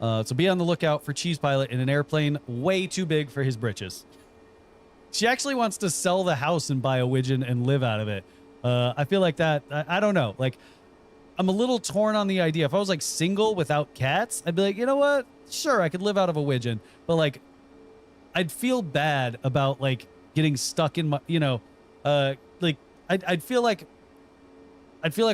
So be on the lookout for cheesepilot in an airplane way too big for his britches. She actually wants to sell the house and buy a widgeon and live out of it. I feel like that. I don't know. Like, I'm a little torn on the idea. If I was like single without cats, I'd be like, you know what? Sure, I could live out of a widgeon. But like, I'd feel bad about like getting stuck in my, you know, like I'd feel like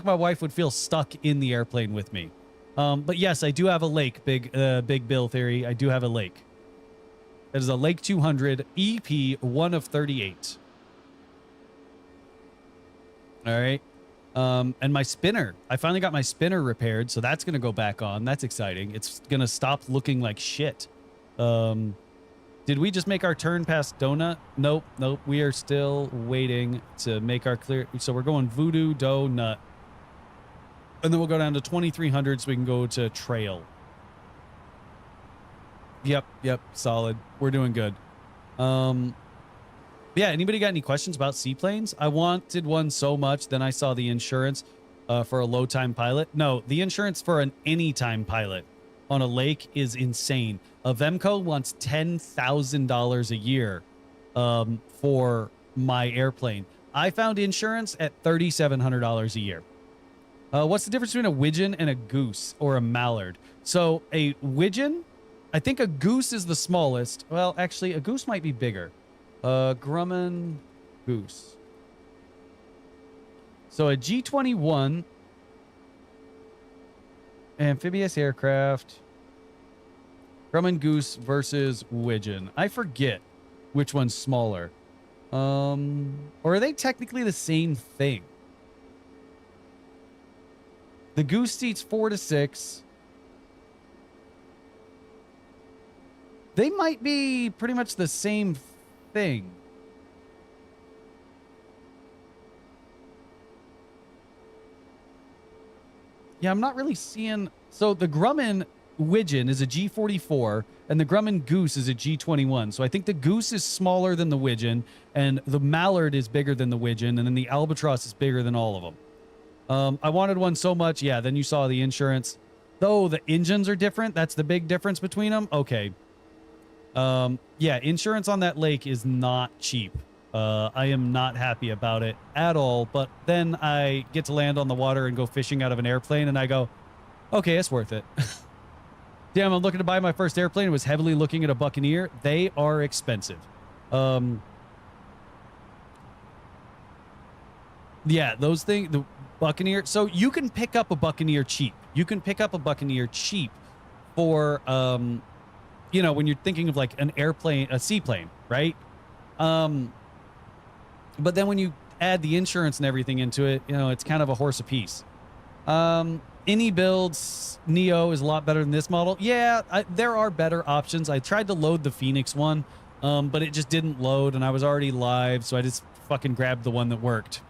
my wife would feel stuck in the airplane with me. But yes, I do have a lake. Big Bill theory. I do have a lake. It is a Lake 200 EP 1 of 38. All right. And my spinner, I finally got my spinner repaired, so that's going to go back on. That's exciting. It's going to stop looking like shit. Did we just make our turn past Donut? Nope. We are still waiting to make our clear. So we're going Voodoo, Dough, Nut. And then we'll go down to 2300 so we can go to Trail. Yep. Solid. We're doing good. Yeah, anybody got any questions about seaplanes? I wanted one so much. Then I saw the insurance for a low-time pilot. No, the insurance for an anytime pilot on a lake is insane. A Vemco wants $10,000 a year for my airplane. I found insurance at $3,700 a year. What's the difference between a widgeon and a goose or a mallard? So a widgeon, I think a goose is the smallest. Well, actually, a goose might be bigger. Grumman goose. So a G-21 amphibious aircraft. Grumman goose versus widgeon. I forget which one's smaller. Or are they technically the same thing? The goose seats 4 to 6. They might be pretty much the same thing. Yeah, I'm not really seeing. So the Grumman widgeon is a G44 and the Grumman goose is a G21. So I think the goose is smaller than the widgeon and the mallard is bigger than the widgeon, and then the albatross is bigger than all of them. I wanted one so much. Yeah, then you saw the insurance. Though the engines are different. That's the big difference between them. Okay. Yeah, insurance on that lake is not cheap. I am not happy about it at all. But then I get to land on the water and go fishing out of an airplane, and I go, okay, it's worth it. Damn, I'm looking to buy my first airplane. I was heavily looking at a Buccaneer. They are expensive. Yeah, those things, the Buccaneer. So you can pick up a Buccaneer cheap. You can pick up a Buccaneer cheap for, you know, when you're thinking of like an airplane, a seaplane, right? But then when you add the insurance and everything into it, you know, it's kind of a horse apiece. Any builds, Neo is a lot better than this model. Yeah, there are better options. I tried to load the Phoenix one. but it just didn't load, and I was already live, so I just fucking grabbed the one that worked.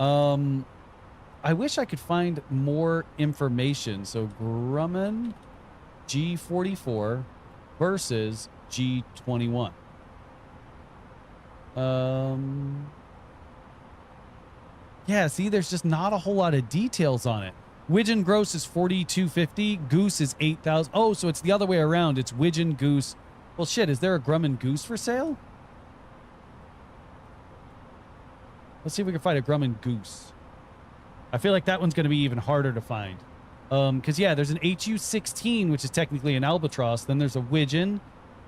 I wish I could find more information. So Grumman G44 versus G21. Yeah, see, there's just not a whole lot of details on it. Widgeon gross is 4,250. Goose is 8,000. Oh, so it's the other way around. It's Widgeon Goose. Well, shit, is there a Grumman Goose for sale? Let's see if we can find a Grumman Goose. I feel like that one's going to be even harder to find. Because, yeah, there's an HU-16, which is technically an albatross. Then there's a Widgeon.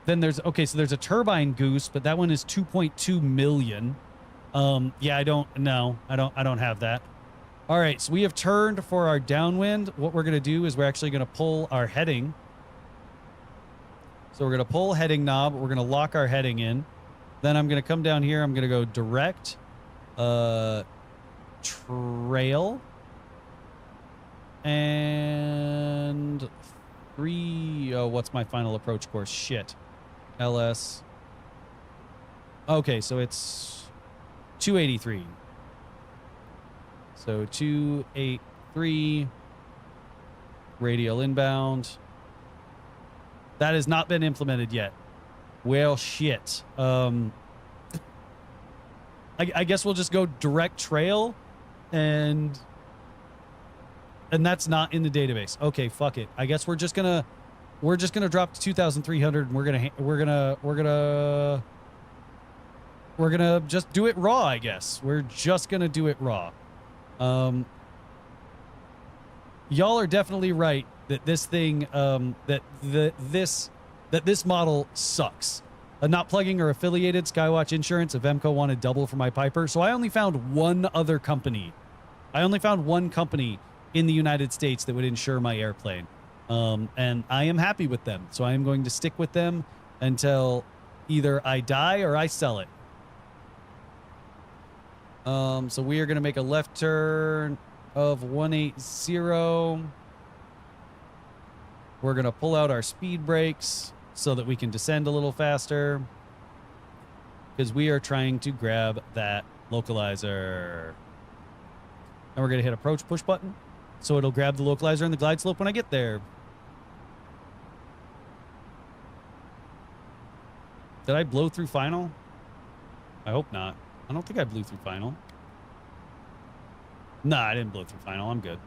Then there's, okay, so there's a turbine Goose, but that one is 2.2 million. Yeah, I don't have that. All right, so we have turned for our downwind. What we're going to do is we're actually going to pull our heading. So we're going to pull heading knob. We're going to lock our heading in. Then I'm going to come down here. I'm going to go direct, trail, and what's my final approach course? Shit. LS. Okay, so it's 283. So 283 radial inbound. That has not been implemented yet. Well, shit. I guess we'll just go direct trail, and that's not in the database. Okay, fuck it. I guess we're just gonna drop to 2,300, and we're gonna just do it raw. I guess we're just gonna do it raw. Y'all are definitely right that this thing, that this model sucks. Not plugging or affiliated. Skywatch Insurance, Avemco wanted double for my Piper. So I only found one other company. I only found one company in the United States that would insure my airplane. And I am happy with them. So I am going to stick with them until either I die or I sell it. So we are going to make a left turn of 180. We're going to pull out our speed brakes so that we can descend a little faster, because we are trying to grab that localizer. And we're going to hit approach push button, so it'll grab the localizer and the glide slope when I get there. Did I blow through final? I hope not. I don't think I blew through final. Nah, I didn't blow through final. I'm good.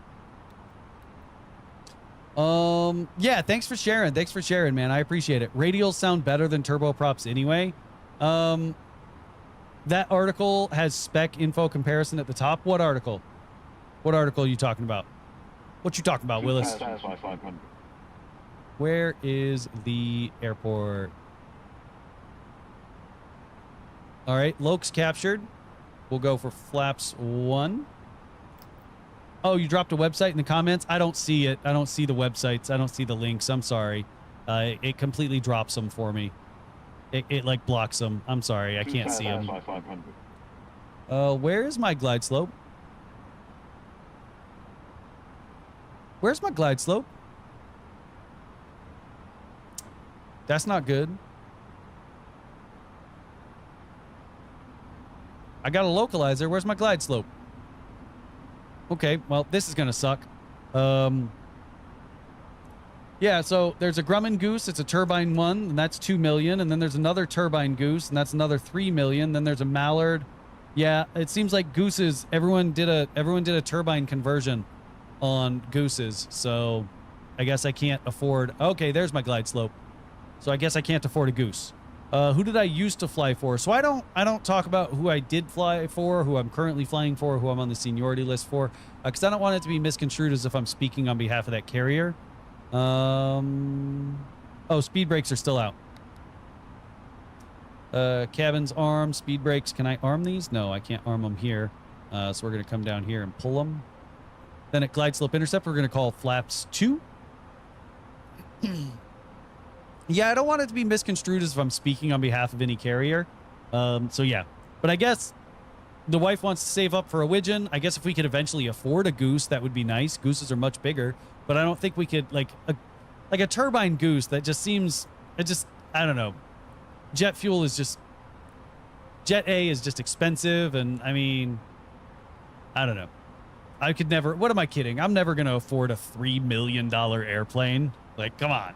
Yeah, thanks for sharing. Thanks for sharing, man. I appreciate it. Radials sound better than turboprops anyway. That article has spec info comparison at the top. What article? What article are you talking about? What you talking about, Willis? Where is the airport? All right, Lokes captured. We'll go for flaps 1. Oh, you dropped a website in the comments? I don't see it. I don't see the websites. I don't see the links. I'm sorry. It completely drops them for me. It like blocks them. I'm sorry. I can't see them. Where is my glide slope? Where's my glide slope? That's not good. I got a localizer. Where's my glide slope? Okay, well, this is going to suck. Yeah, so there's a Grumman Goose. It's a turbine one, and that's 2 million. And then there's another turbine Goose, and that's another 3 million. Then there's a Mallard. Yeah, it seems like gooses, everyone did a turbine conversion on gooses. So I guess I can't afford. Okay, there's my glide slope. So I guess I can't afford a goose. Who did I used to fly for? So I don't talk about who I did fly for, who I'm currently flying for, who I'm on the seniority list for, because I don't want it to be misconstrued as if I'm speaking on behalf of that carrier. Oh, speed brakes are still out. Cabins armed, speed brakes. Can I arm these? No, I can't arm them here. So we're going to come down here and pull them. Then at glide slope intercept, we're going to call flaps 2. Yeah, I don't want it to be misconstrued as if I'm speaking on behalf of any carrier. So yeah, but I guess the wife wants to save up for a Widgeon. I guess if we could eventually afford a goose, that would be nice. Gooses are much bigger, but I don't think we could like a turbine goose. That just seems, I don't know. jet fuel is just, Jet A is just expensive. And I mean, I don't know. I could never, what am I kidding? I'm never going to afford a $3 million airplane. Like, come on.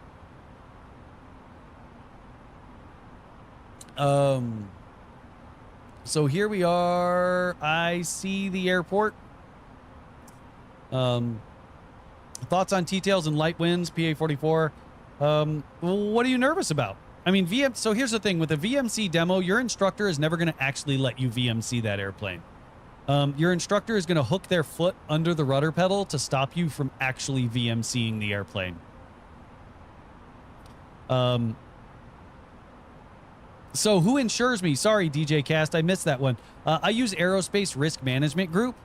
So here we are. I see the airport. Thoughts on T-tails and light winds, PA-44. What are you nervous about? I mean, so here's the thing. With a VMC demo, your instructor is never going to actually let you VMC that airplane. Your instructor is going to hook their foot under the rudder pedal to stop you from actually VMCing the airplane. So who insures me? Sorry, DJ Cast, I missed that one. I use Aerospace Risk Management Group.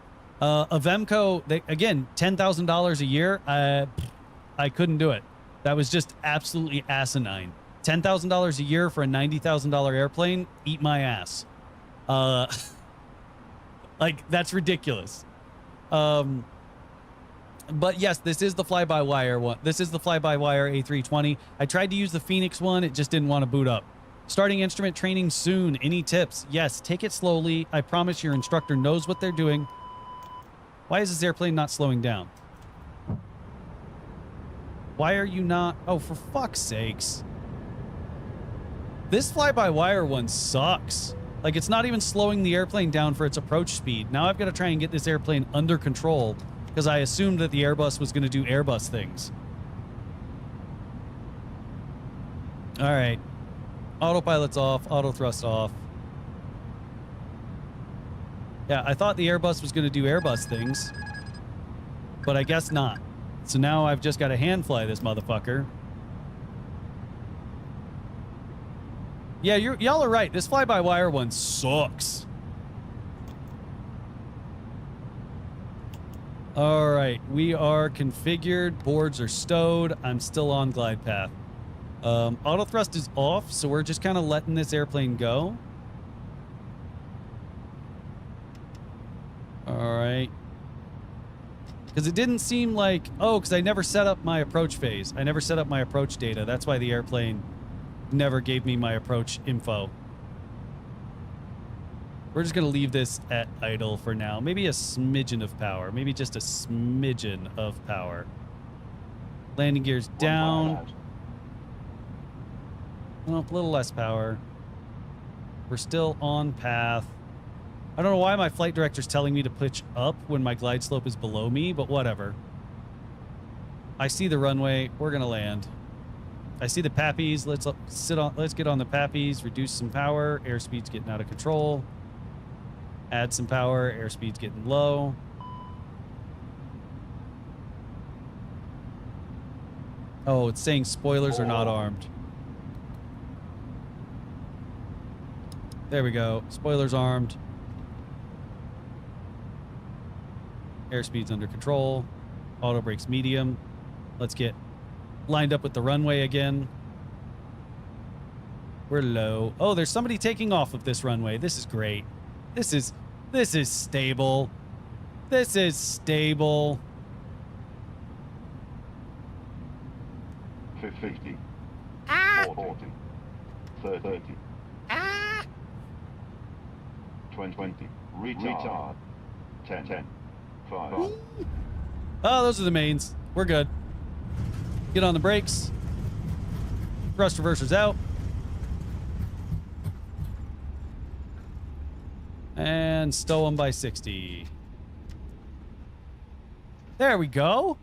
Avemco, again, $10,000 a year. I couldn't do it. That was just absolutely asinine. $10,000 a year for a $90,000 airplane. Eat my ass. Like, that's ridiculous. But yes, this is the fly-by-wire one. This is the fly-by-wire A320. I tried to use the Phoenix one. It just didn't want to boot up. Starting instrument training soon. Any tips? Yes, take it slowly. I promise your instructor knows what they're doing. Why is this airplane not slowing down? Why are you not? Oh, for fuck's sakes. This fly-by-wire one sucks. Like, it's not even slowing the airplane down for its approach speed. Now I've got to try and get this airplane under control because I assumed that the Airbus was going to do Airbus things. All right. Autopilot's off. Auto thrust off. Yeah, I thought the Airbus was going to do Airbus things, but I guess not. So now I've just got to hand fly this motherfucker. Yeah, y'all are right. This fly-by-wire one sucks. All right, we are configured. Boards are stowed. I'm still on glide path. Auto thrust is off, so we're just kind of letting this airplane go. All right. Because it didn't seem like... Oh, because I never set up my approach phase. I never set up my approach data. That's why the airplane never gave me my approach info. We're just going to leave this at idle for now. Maybe a smidgen of power. Maybe just a smidgen of power. Landing gears down. Well, a little less power. We're still on path. I don't know why my flight director's telling me to pitch up when my glide slope is below me, but whatever. I see the runway. We're going to land. I see the pappies. Let's get on the pappies. Reduce some power. Airspeed's getting out of control. Add some power. Airspeed's getting low. Oh, it's saying spoilers are not armed. There we go. Spoilers armed. Airspeed's under control. Auto brakes medium. Let's get lined up with the runway again. We're low. Oh, there's somebody taking off of this runway. This is great. This is stable. This is stable. 50. 40. 30. 20. Retard. 10. 5. Oh, those are the mains. We're good. Get on the brakes. Thrust reversers out. And stow them by 60. There we go.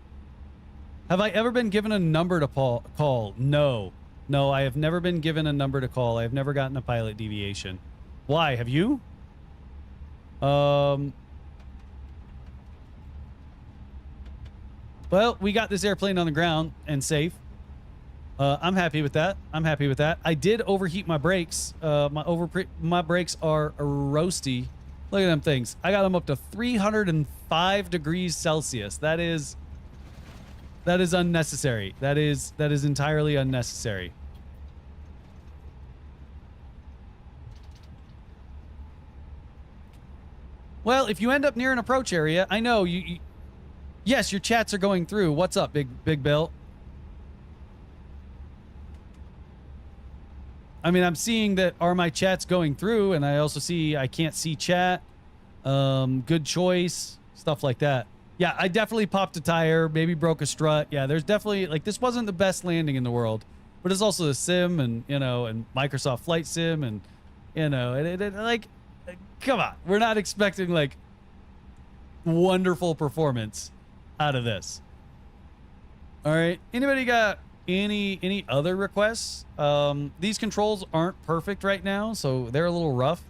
Have I ever been given a number to call? No. No, I have never been given a number to call. I have never gotten a pilot deviation. Why? Have you? Well, we got this airplane on the ground and safe. I'm happy with that. I'm happy with that. I did overheat my brakes. My brakes are roasty. Look at them things. I got them up to 305 degrees Celsius. That is unnecessary. That is entirely unnecessary. Well, if you end up near an approach area, I know you yes, your chats are going through. What's up, Big Bill? I mean, I'm seeing that are my chats going through, and I also see I can't see chat. Good choice, stuff like that. Yeah, I definitely popped a tire, maybe broke a strut. Yeah, there's definitely, like, this wasn't the best landing in the world, but it's also a sim, and, you know, and Microsoft Flight Sim, and, you know, like, come on. We're not expecting, like, wonderful performance out of this. All right. Anybody got any other requests? These controls aren't perfect right now, so they're a little rough.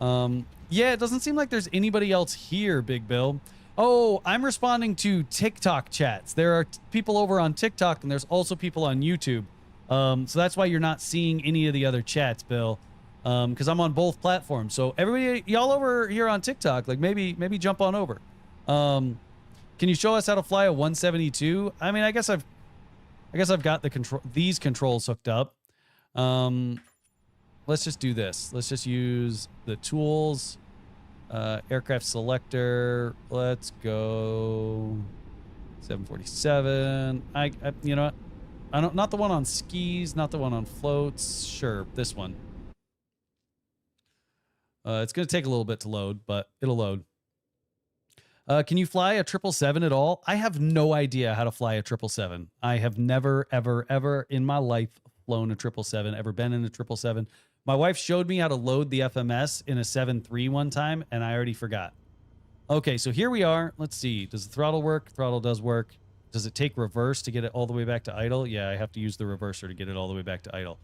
Yeah, it doesn't seem like there's anybody else here, Big Bill. Oh, I'm responding to TikTok chats. There are people over on TikTok, and there's also people on YouTube. So that's why you're not seeing any of the other chats, Bill. Because I'm on both platforms. So everybody, y'all over here on TikTok, like maybe jump on over. Can you show us how to fly a 172? I mean, I guess I've got these controls hooked up. Let's just do this. Let's just use the tools. Aircraft selector. Let's go 747. You know what? Not the one on skis, not the one on floats. Sure, this one. It's going to take a little bit to load, but it'll load. Can you fly a 777 at all? I have no idea how to fly a 777. I have never, ever, ever in my life flown a 777, ever been in a 777. My wife showed me how to load the FMS in a 7.3 one time, and I already forgot. Okay, so here we are. Let's see. Does the throttle work? Throttle does work. Does it take reverse to get it all the way back to idle? Yeah, I have to use the reverser to get it all the way back to idle.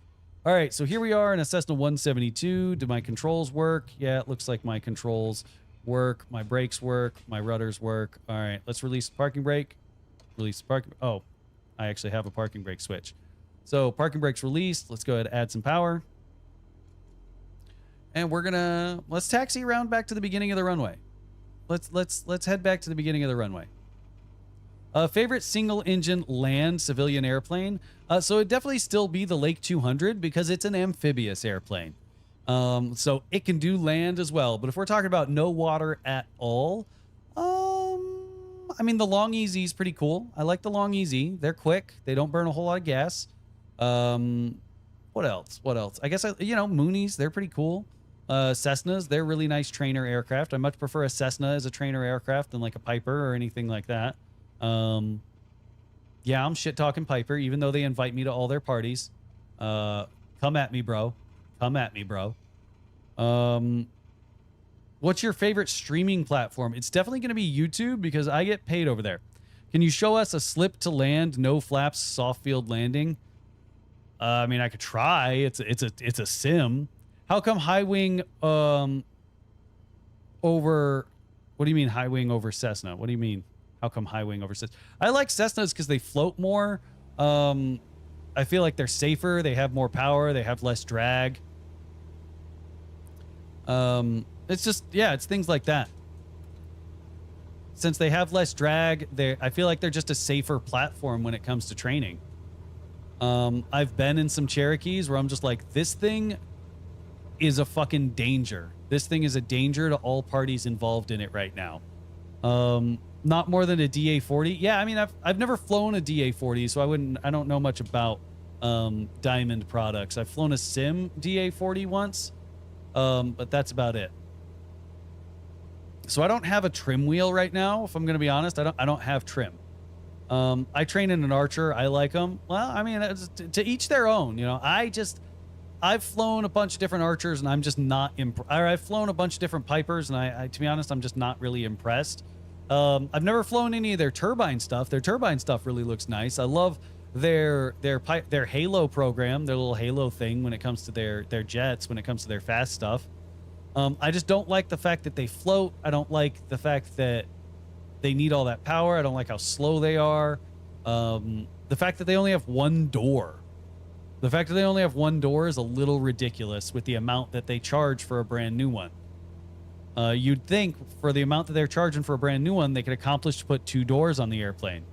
All right, so here we are in a Cessna 172. Do my controls work? Yeah, it looks like my controls work. My brakes work. My rudders work. All right, let's release the parking brake. Release the parking... Oh, I actually have a parking brake switch. So parking brake's released. Let's go ahead and add some power. And we're gonna... Let's taxi around back to the beginning of the runway. Let's head back to the beginning of the runway. Favorite single-engine land civilian airplane? So it'd definitely still be the Lake 200 because it's an amphibious airplane. So it can do land as well. But if we're talking about no water at all, I mean, the Long Easy is pretty cool. I like the Long Easy. They're quick. They don't burn a whole lot of gas. What else? What else? I guess, Moonies, they're pretty cool. Cessnas, they're really nice trainer aircraft. I much prefer a Cessna as a trainer aircraft than like a Piper or anything like that. Yeah, I'm shit talking Piper, even though they invite me to all their parties. Come at me, bro. Come at me, bro. What's your favorite streaming platform? It's definitely going to be YouTube because I get paid over there. Can you show us a slip to land, no flaps, soft field landing? I mean, I could try. It's a sim. How come high wing over? What do you mean high wing over Cessna? What do you mean? How come high wing over Cessna? I like Cessnas because they float more. I feel like they're safer. They have more power. They have less drag. It's just, yeah, it's things like that. Since they have less drag, I feel like they're just a safer platform when it comes to training. I've been in some Cherokees where I'm just like, this thing is a fucking danger. This thing is a danger to all parties involved in it right now. Not more than a DA-40. Yeah, I mean, I've never flown a DA-40, so I don't know much about Diamond products. I've flown a sim DA-40 once, but that's about it. So I don't have a trim wheel right now, if I'm going to be honest. I don't have trim. I train in an Archer. I like them. Well, I mean, to each their own. You know, I've flown a bunch of different Archers, and I'm just not I've flown a bunch of different Pipers, and I to be honest, I'm just not really impressed. I've never flown any of their turbine stuff. Their turbine stuff really looks nice. I love their Halo program, their little Halo thing when it comes to their jets, when it comes to their fast stuff. I just don't like the fact that they float. I don't like the fact that they need all that power. I don't like how slow they are. The fact that they only have one door. The fact that they only have one door is a little ridiculous with the amount that they charge for a brand new one. You'd think for the amount that they're charging for a brand new one, they could accomplish to put 2 doors on the airplane.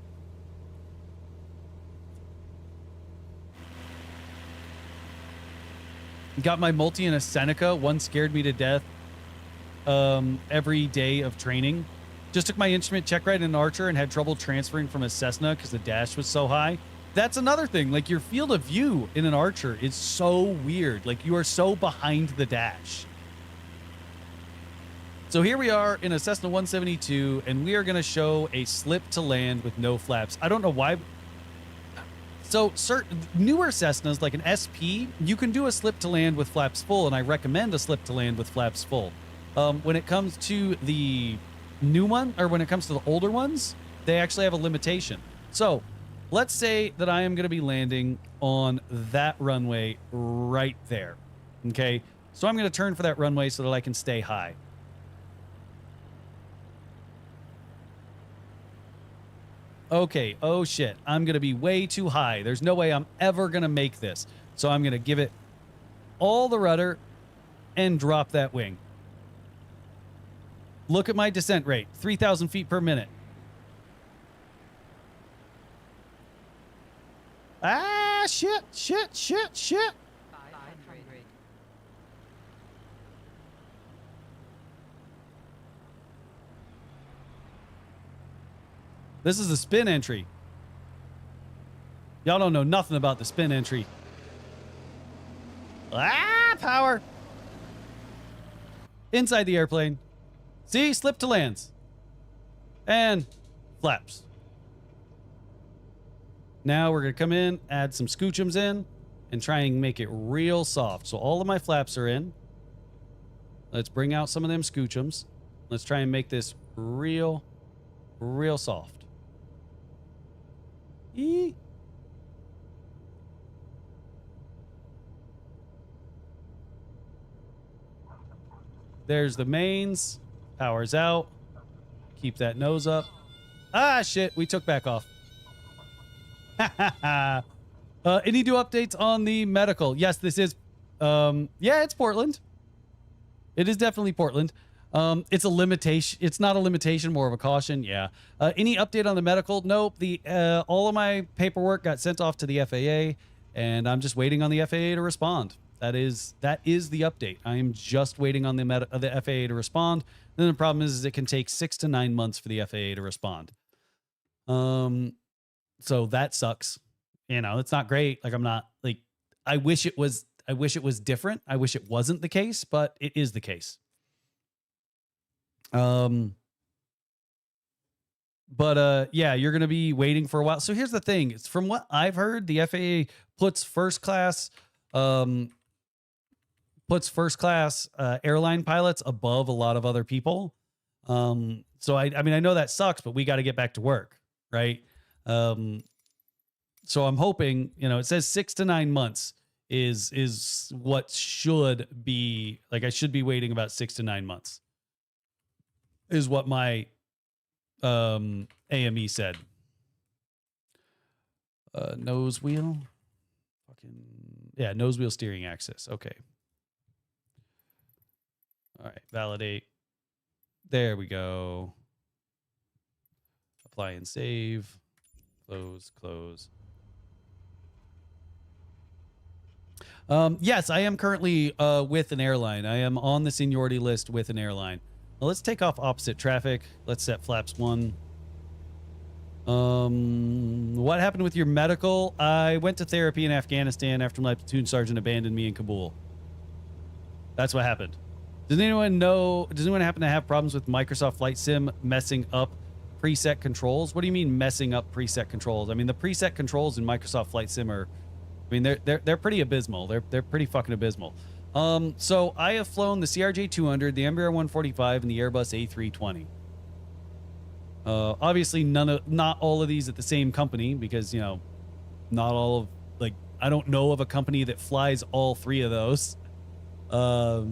Got my multi in a Seneca. One scared me to death every day of training. Just took my instrument check ride in an Archer and had trouble transferring from a Cessna because the dash was so high. that's another thing. Like, your field of view in an Archer is so weird. Like, you are so behind the dash. So here we are in a Cessna 172, and we are going to show a slip to land with no flaps. I don't know why. So certain newer Cessnas, like an SP, you can do a slip to land with flaps full, and I recommend a slip to land with flaps full. When it comes to the new one, or when it comes to the older ones, they actually have a limitation. So let's say that I am going to be landing on that runway right there. Okay, so I'm going to turn for that runway so that I can stay high. Okay, oh shit, I'm going to be way too high. There's no way I'm ever going to make this. So I'm going to give it all the rudder and drop that wing. Look at my descent rate, 3,000 feet per minute. Ah, shit, shit, shit, shit. 500. This is the spin entry. Y'all don't know nothing about the spin entry. Ah, power. Inside the airplane. See, slip to lands. And flaps. Now we're going to come in, add some scoochums in, and try and make it real soft. So all of my flaps are in. Let's bring out some of them scoochums. Let's try and make this real soft. Eee. There's the mains. Power's out. Keep that nose up. Ah, shit. We took back off. Any new updates on the medical? Yes, this is... yeah, it's Portland. It is definitely Portland. It's a limitation. It's not a limitation, more of a caution. Yeah. Any update on the medical? Nope. The all of my paperwork got sent off to the FAA, and I'm just waiting on the FAA to respond. That is the update. I am just waiting on the FAA to respond. Then the problem is it can take 6 to 9 months for the FAA to respond. So that sucks. You know, it's not great. Like, I'm not like, I wish it was different. I wish it wasn't the case, but it is the case. Yeah, you're going to be waiting for a while. So here's the thing. It's from what I've heard, the FAA puts first class airline pilots above a lot of other people. So I mean, I know that sucks, but we got to get back to work. Right. So I'm hoping, you know, it says 6 to 9 months is what should be like. I should be waiting about 6 to 9 months. Is what my AME said. Nose wheel. Yeah, nose wheel steering axis. Okay. All right, validate. There we go. Apply and save. Close, close. Yes, I am currently with an airline. I am on the seniority list with an airline. Well, let's take off opposite traffic. Let's set flaps 1. What happened with your medical? I went to therapy in Afghanistan after my platoon sergeant abandoned me in Kabul. That's what happened. Does anyone happen to have problems with Microsoft Flight Sim messing up preset controls? What do you mean messing up preset controls? I mean, the preset controls in Microsoft Flight Sim are, I mean, they're pretty abysmal. They're pretty fucking abysmal. So I have flown the CRJ-200, the Embraer 145, and the Airbus A320. Obviously, not all of these at the same company because, you know, not all of, like, I don't know of a company that flies all 3 of those. All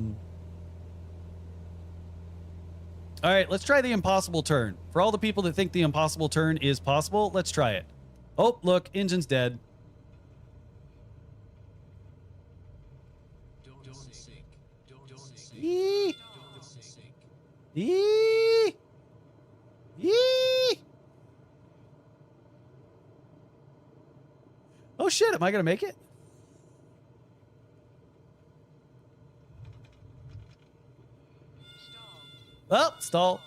right, let's try the impossible turn. For all the people that think the impossible turn is possible, let's try it. Oh, look, engine's dead. Yee! Yee! Yee! Oh shit, am I gonna make it? Oh, stall.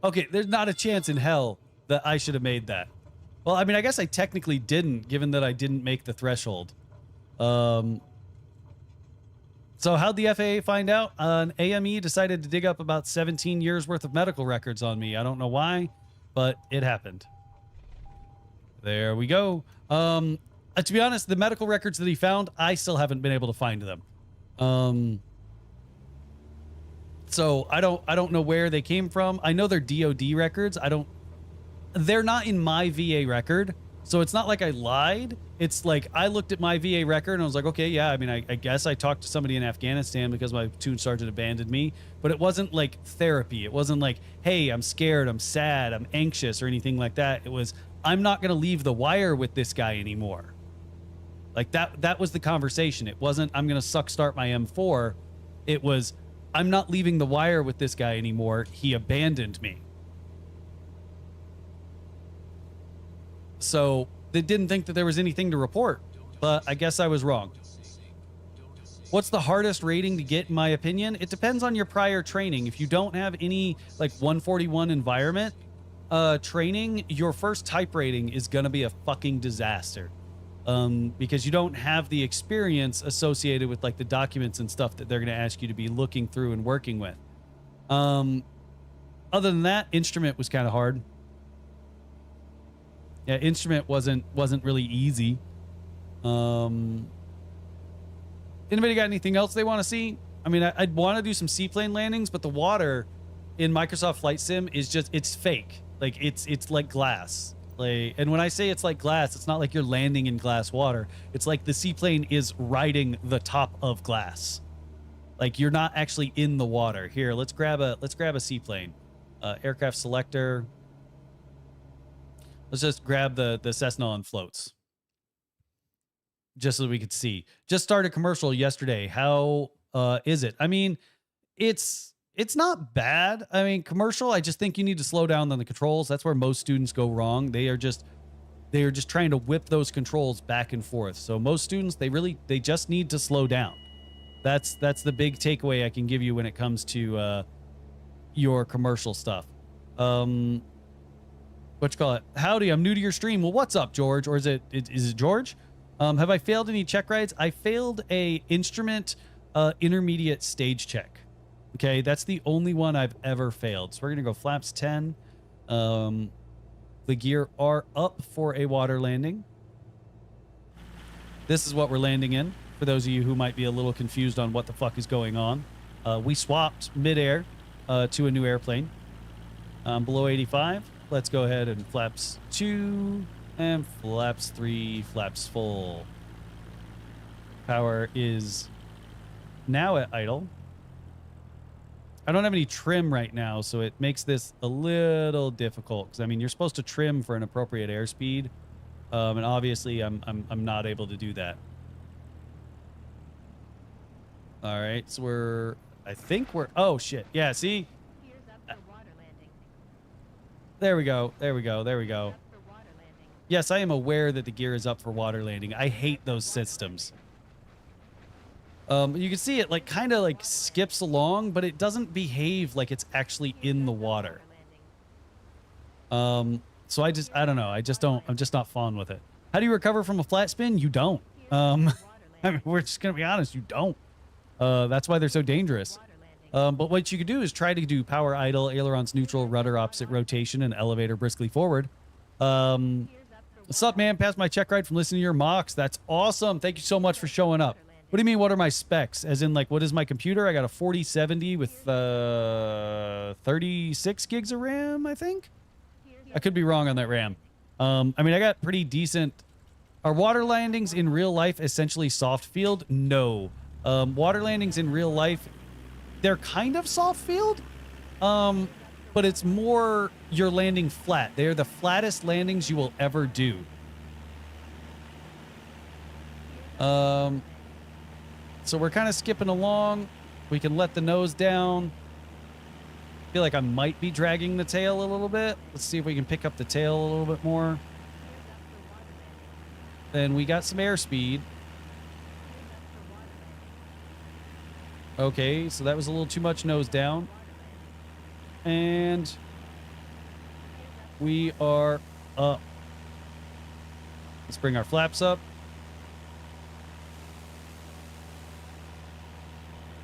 Okay, there's not a chance in hell that I should have made that. Well, I mean, I guess I technically didn't, given that I didn't make the threshold. So how'd the FAA find out? An AME decided to dig up about 17 years worth of medical records on me. I don't know why, but it happened. There we go. To be honest, the medical records that he found, I still haven't been able to find them. So I don't know where they came from. I know they're DOD records. They're not in my VA record. So it's not like I lied. It's like I looked at my VA record and I was like, okay, yeah, I mean, I guess I talked to somebody in Afghanistan because my platoon sergeant abandoned me. But it wasn't like therapy. It wasn't like, hey, I'm scared, I'm sad, I'm anxious or anything like that. It was, I'm not going to leave the wire with this guy anymore. Like that was the conversation. It wasn't, I'm going to suck start my M4. It was, I'm not leaving the wire with this guy anymore. He abandoned me. So they didn't think that there was anything to report, but I guess I was wrong. What's the hardest rating to get, in my opinion? It depends on your prior training. If you don't have any like 141 environment training, your first type rating is going to be a fucking disaster. Because you don't have the experience associated with like the documents and stuff that they're going to ask you to be looking through and working with. Other than that, instrument was kind of hard. Yeah, instrument wasn't really easy. Anybody got anything else they want to see? I mean, I'd want to do some seaplane landings, but the water in Microsoft Flight Sim is just, it's fake. Like it's like glass. Like, and when I say it's like glass, it's not like you're landing in glass water. It's like the seaplane is riding the top of glass. Like you're not actually in the water. Here, let's grab a seaplane. Aircraft selector. Let's just grab the Cessna on floats. Just so we could see. Just started commercial yesterday. How is it? I mean, it's not bad. I mean, commercial, I just think you need to slow down on the controls. That's where most students go wrong. They are just trying to whip those controls back and forth. So most students, they just need to slow down. That's the big takeaway I can give you when it comes to your commercial stuff. What you call it? Howdy, I'm new to your stream. Well, what's up, George? Or is it George? Have I failed any check rides? I failed a instrument intermediate stage check. Okay, that's the only one I've ever failed. So we're gonna go flaps 10. The gear are up for a water landing. This is what we're landing in. For those of you who might be a little confused on what the fuck is going on, we swapped midair to a new airplane. Below 85. Let's go ahead and flaps 2 and flaps 3, flaps full. Power is now at idle. I don't have any trim right now, so it makes this a little difficult. Because I mean, you're supposed to trim for an appropriate airspeed, and obviously, I'm not able to do that. All right, so I think we're. Oh shit! Yeah, see. There we go. There we go. There we go. Yes, I am aware that the gear is up for water landing. I hate those systems. You can see it like kind of like skips along, but it doesn't behave like it's actually in the water. So I don't know. I'm just not fond with it. How do you recover from a flat spin? You don't. I mean, we're just going to be honest. You don't. That's why they're so dangerous. But what you could do is try to do power idle, ailerons neutral, rudder opposite rotation, and elevator briskly forward. What's up, man? Passed my check ride from listening to your mocks. That's awesome. Thank you so much for showing up. What do you mean, what are my specs? As in, like, what is my computer? I got a 4070 with 36 gigs of RAM, I think? I could be wrong on that RAM. I mean, I got pretty decent... Are water landings in real life essentially soft field? No. Water landings in real life... They're kind of soft field, but it's more you're landing flat. They're the flattest landings you will ever do. So we're kind of skipping along. We can let the nose down. I feel like I might be dragging the tail a little bit. Let's see if we can pick up the tail a little bit more. Then we got some airspeed. Okay, so that was a little too much nose down. And we are up. Let's bring our flaps up.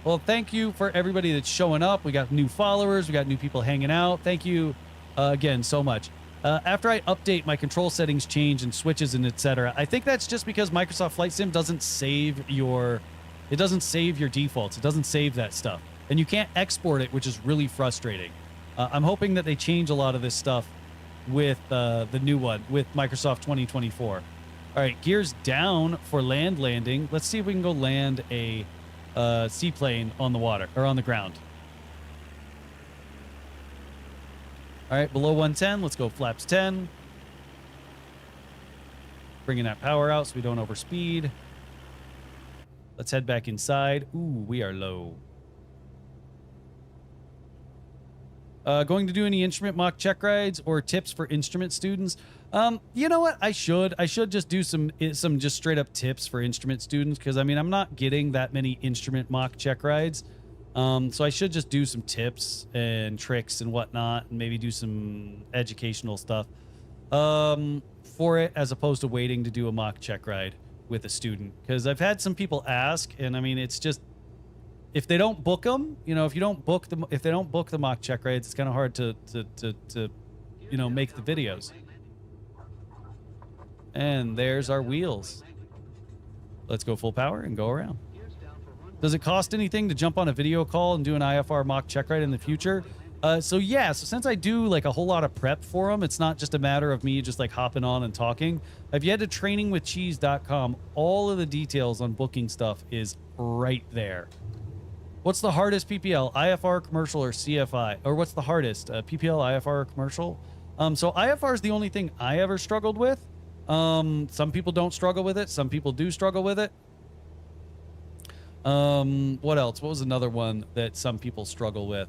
Well, thank you for everybody that's showing up. We got new followers. We got new people hanging out. Thank you again so much. After I update, my control settings change and switches and etc. I think that's just because Microsoft Flight Sim doesn't save your defaults. It doesn't save that stuff. And you can't export it, which is really frustrating. I'm hoping that they change a lot of this stuff with the new one, with Microsoft 2024. All right, gears down for land landing. Let's see if we can go land a seaplane on the water, or on the ground. All right, below 110, let's go flaps 10. Bringing that power out so we don't overspeed. Let's head back inside. Ooh, we are low. Going to do any instrument mock check rides or tips for instrument students? You know what? I should just do some just straight up tips for instrument students, because I mean, I'm not getting that many instrument mock check rides. So I should just do some tips and tricks and whatnot, and maybe do some educational stuff for it, as opposed to waiting to do a mock check ride with a student. Because I've had some people ask, and I mean, it's just, if they don't book them, you know, if they don't book the mock check rides, it's kind of hard to you know, make the videos. And there's our wheels. Let's go full power and go around. Does it cost anything to jump on a video call and do an IFR mock check ride in the future? So yeah, so since I do like a whole lot of prep for them, it's not just a matter of me just like hopping on and talking. If you head to trainingwithcheese.com, all of the details on booking stuff is right there. What's the hardest PPL, IFR, commercial, or CFI? Or what's the hardest, PPL, IFR, or commercial? So IFR is the only thing I ever struggled with. Some people don't struggle with it. Some people do struggle with it. What else? What was another one that some people struggle with?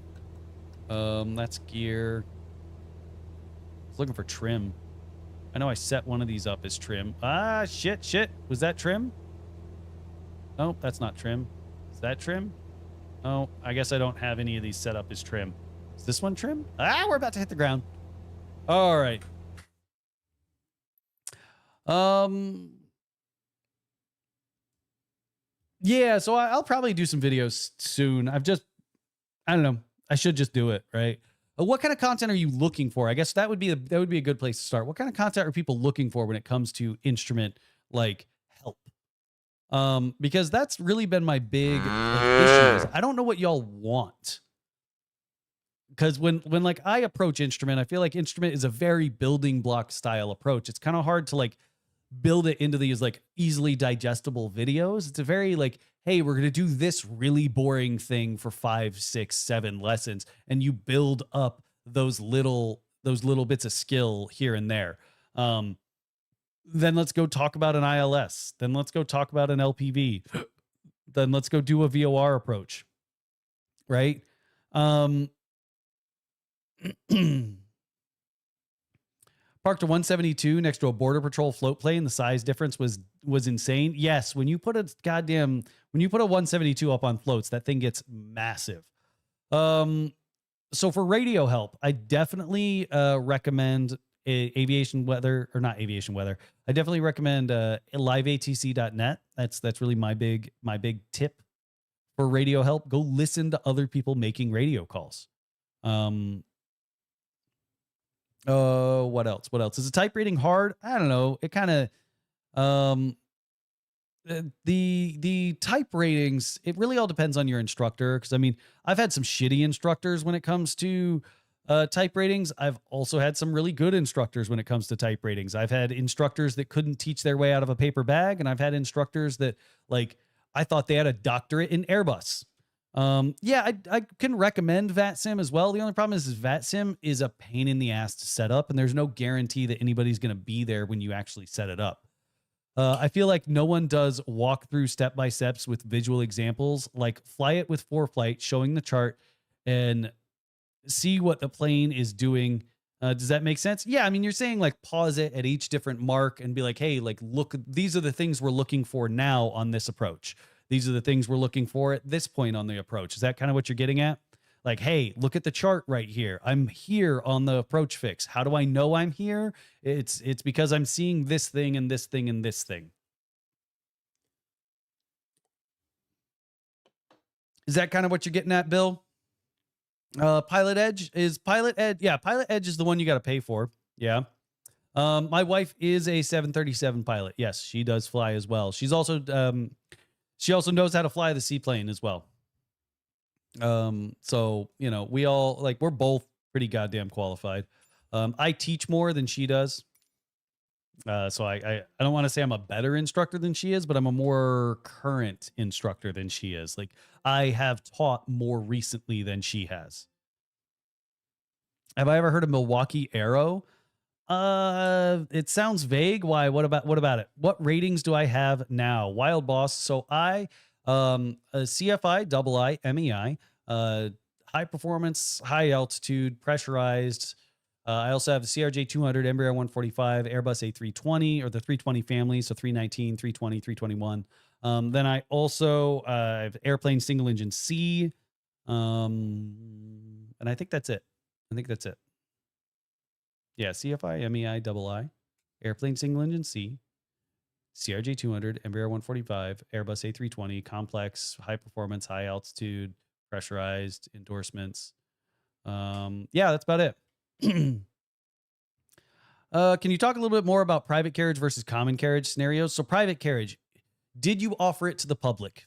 That's gear. I was looking for trim. I know I set one of these up as trim. Ah, shit. Was that trim? No, that's not trim. Is that trim? Oh, I guess I don't have any of these set up as trim. Is this one trim? Ah, we're about to hit the ground. All right. Yeah, so I'll probably do some videos soon. I don't know. I should just do it, right? What kind of content are you looking for? I guess that would be a good place to start. What kind of content are people looking for when it comes to instrument like help? Because that's really been my big issue. Is I don't know what y'all want. Because when like I approach instrument, I feel like instrument is a very building block style approach. It's kind of hard to like build it into these like easily digestible videos. It's a very like, hey, we're going to do this really boring thing for 5, 6, 7 lessons. And you build up those little bits of skill here and there. Then let's go talk about an ILS. Then let's go talk about an LPV. Then let's go do a VOR approach. Right? Parked a 172 next to a border patrol float plane. The size difference was insane. Yes, when you put a 172 up on floats, that thing gets massive. So for radio help, I definitely recommend aviation weather, or not aviation weather. I definitely recommend liveatc.net. That's really my big tip for radio help. Go listen to other people making radio calls. What else? Is the type rating hard? I don't know. It kind of, the type ratings, it really all depends on your instructor. Cause I mean, I've had some shitty instructors when it comes to, type ratings. I've also had some really good instructors when it comes to type ratings. I've had instructors that couldn't teach their way out of a paper bag. And I've had instructors that like, I thought they had a doctorate in Airbus. Yeah, I can recommend VATSIM as well. The only problem is VATSIM is a pain in the ass to set up, and there's no guarantee that anybody's going to be there when you actually set it up. I feel like no one does walkthrough step-by-steps with visual examples, like fly it with ForeFlight, showing the chart and see what the plane is doing. Does that make sense? Yeah, I mean, you're saying like pause it at each different mark and be like, hey, like look, these are the things we're looking for now on this approach. These are the things we're looking for at this point on the approach. Is that kind of what you're getting at? Like, hey, look at the chart right here. I'm here on the approach fix. How do I know I'm here? It's because I'm seeing this thing and this thing and this thing. Is that kind of what you're getting at, Bill? Pilot Edge is Pilot Edge. Yeah, Pilot Edge is the one you got to pay for. Yeah. My wife is a 737 pilot. Yes, she does fly as well. She's also she also knows how to fly the seaplane as well. So, you know, we all like, we're both pretty goddamn qualified. I teach more than she does. So I don't want to say I'm a better instructor than she is, but I'm a more current instructor than she is. Like, I have taught more recently than she has. Have I ever heard of Milwaukee Aero? It sounds vague. Why? What about it? What ratings do I have now? Wild Boss. So I a CFI, double I, MEI, high performance, high altitude, pressurized. I also have the CRJ 200, Embraer 145, Airbus A320, or the 320 family, so 319, 320, 321. Then I also have airplane single engine C, and I think that's it. Yeah, CFI, MEI, double I, airplane single engine C, CRJ 200, Embraer 145, Airbus A320, complex, high performance, high altitude, pressurized, endorsements. Yeah, that's about it. Can you talk a little bit more about private carriage versus common carriage scenarios? So private carriage, did you offer it to the public?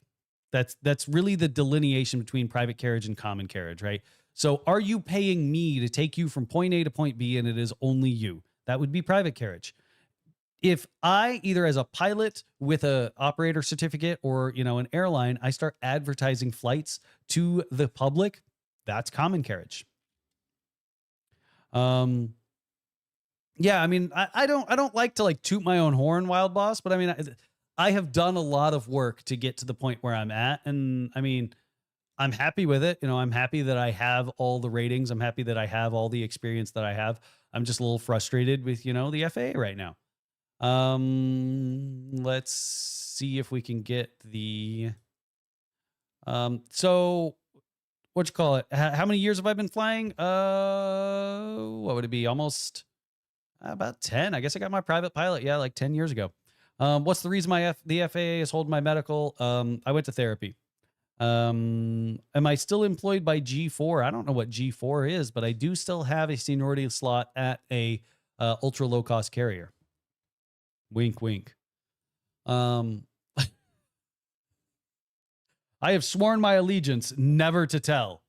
That's really the delineation between private carriage and common carriage, right? So are you paying me to take you from point A to point B and it is only you? That would be private carriage. If I, either as a pilot with a operator certificate or, you know, an airline, I start advertising flights to the public, that's common carriage. Yeah, I mean, I don't like to like toot my own horn, Wild Boss, but I mean, I have done a lot of work to get to the point where I'm at. And I mean, I'm happy with it. You know, I'm happy that I have all the ratings. I'm happy that I have all the experience that I have. I'm just a little frustrated with, you know, the FAA right now. Let's see if we can get the, so what you call it? How many years have I been flying? What would it be? Almost about 10. I guess I got my private pilot. Yeah. Like 10 years ago. What's the reason the FAA is holding my medical? I went to therapy. Am I still employed by G4? I don't know what G4 is, but I do still have a seniority slot at a ultra low cost carrier. Wink, wink. I have sworn my allegiance never to tell.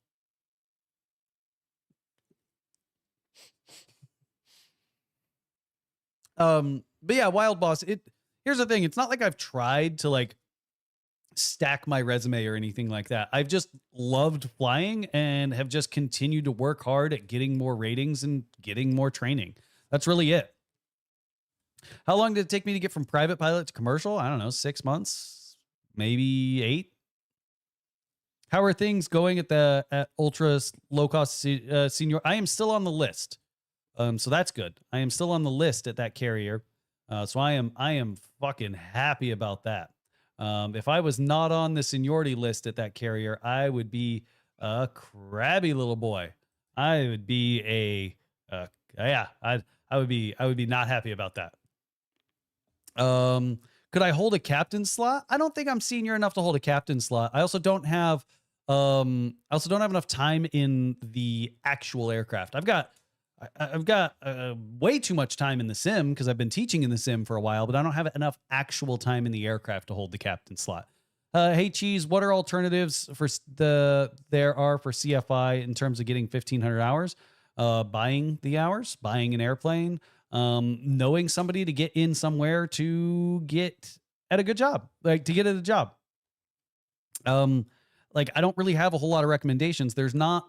But yeah, Wild Boss, here's the thing. It's not like I've tried to like stack my resume or anything like that. I've just loved flying and have just continued to work hard at getting more ratings and getting more training. That's really it. How long did it take me to get from private pilot to commercial? I don't know, 6 months, maybe 8. How are things going at ultra low cost senior? I am still on the list. So that's good. I am still on the list at that carrier. So I am fucking happy about that. If I was not on the seniority list at that carrier, I would be a crabby little boy. I would be I would be not happy about that. Could I hold a captain slot? I don't think I'm senior enough to hold a captain slot. I also don't have enough time in the actual aircraft. I've got way too much time in the sim because I've been teaching in the sim for a while, but I don't have enough actual time in the aircraft to hold the captain slot. Hey Cheese, what are alternatives there are for CFI in terms of getting 1,500 hours? Buying the hours, buying an airplane, knowing somebody to get in somewhere to get at a good job, like to get at a job. Like I don't really have a whole lot of recommendations. There's not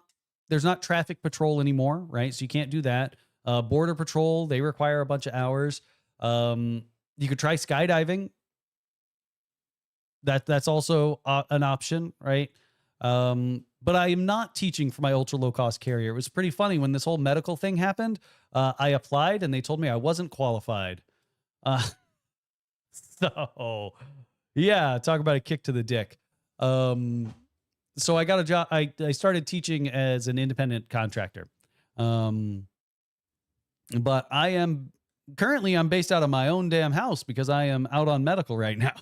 traffic patrol anymore, right? So you can't do that. Border patrol, they require a bunch of hours. You could try skydiving. That's also an option, right? But I am not teaching for my ultra low cost carrier. It was pretty funny when this whole medical thing happened. I applied and they told me I wasn't qualified. So yeah, talk about a kick to the dick. So I got a job. I started teaching as an independent contractor. Um, but I am currently I'm based out of my own damn house because I am out on medical right now.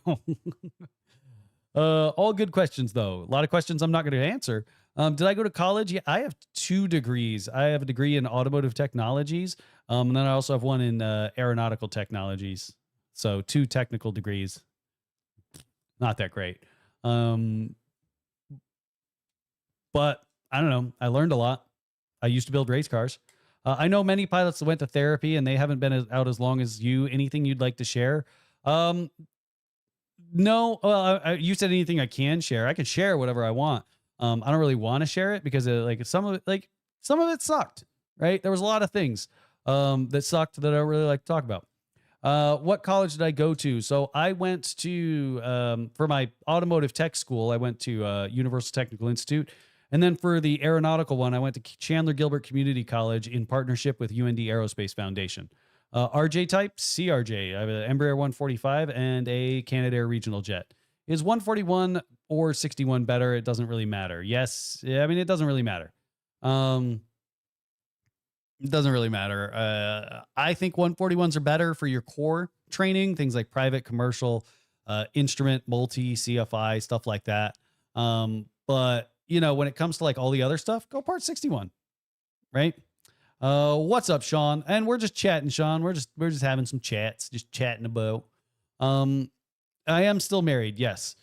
All good questions though. A lot of questions I'm not going to answer. Did I go to college? Yeah, I have 2 degrees. I have a degree in automotive technologies. And then I also have one in aeronautical technologies. So 2 technical degrees. Not that great. But I don't know. I learned a lot. I used to build race cars. I know many pilots that went to therapy and they haven't been out as long as you. Anything you'd like to share? No. Well, you said anything I can share. I can share whatever I want. I don't really want to share it because some of it sucked. Right? There was a lot of things that sucked that I don't really like to talk about. What college did I go to? So I went to for my automotive tech school. I went to Universal Technical Institute. And then for the aeronautical one, I went to Chandler Gilbert Community College in partnership with UND Aerospace Foundation. RJ type, CRJ. I have an Embraer 145 and a Canadair regional jet. Is 141 or 61 better? It doesn't really matter. Yes. I mean, it doesn't really matter. It doesn't really matter. I think 141s are better for your core training, things like private, commercial, instrument, multi, CFI, stuff like that. But when it comes to like all the other stuff, go part 61, right? What's up, Sean? And we're just chatting, Sean. We're just having some chats, just chatting about. I am still married. Yes.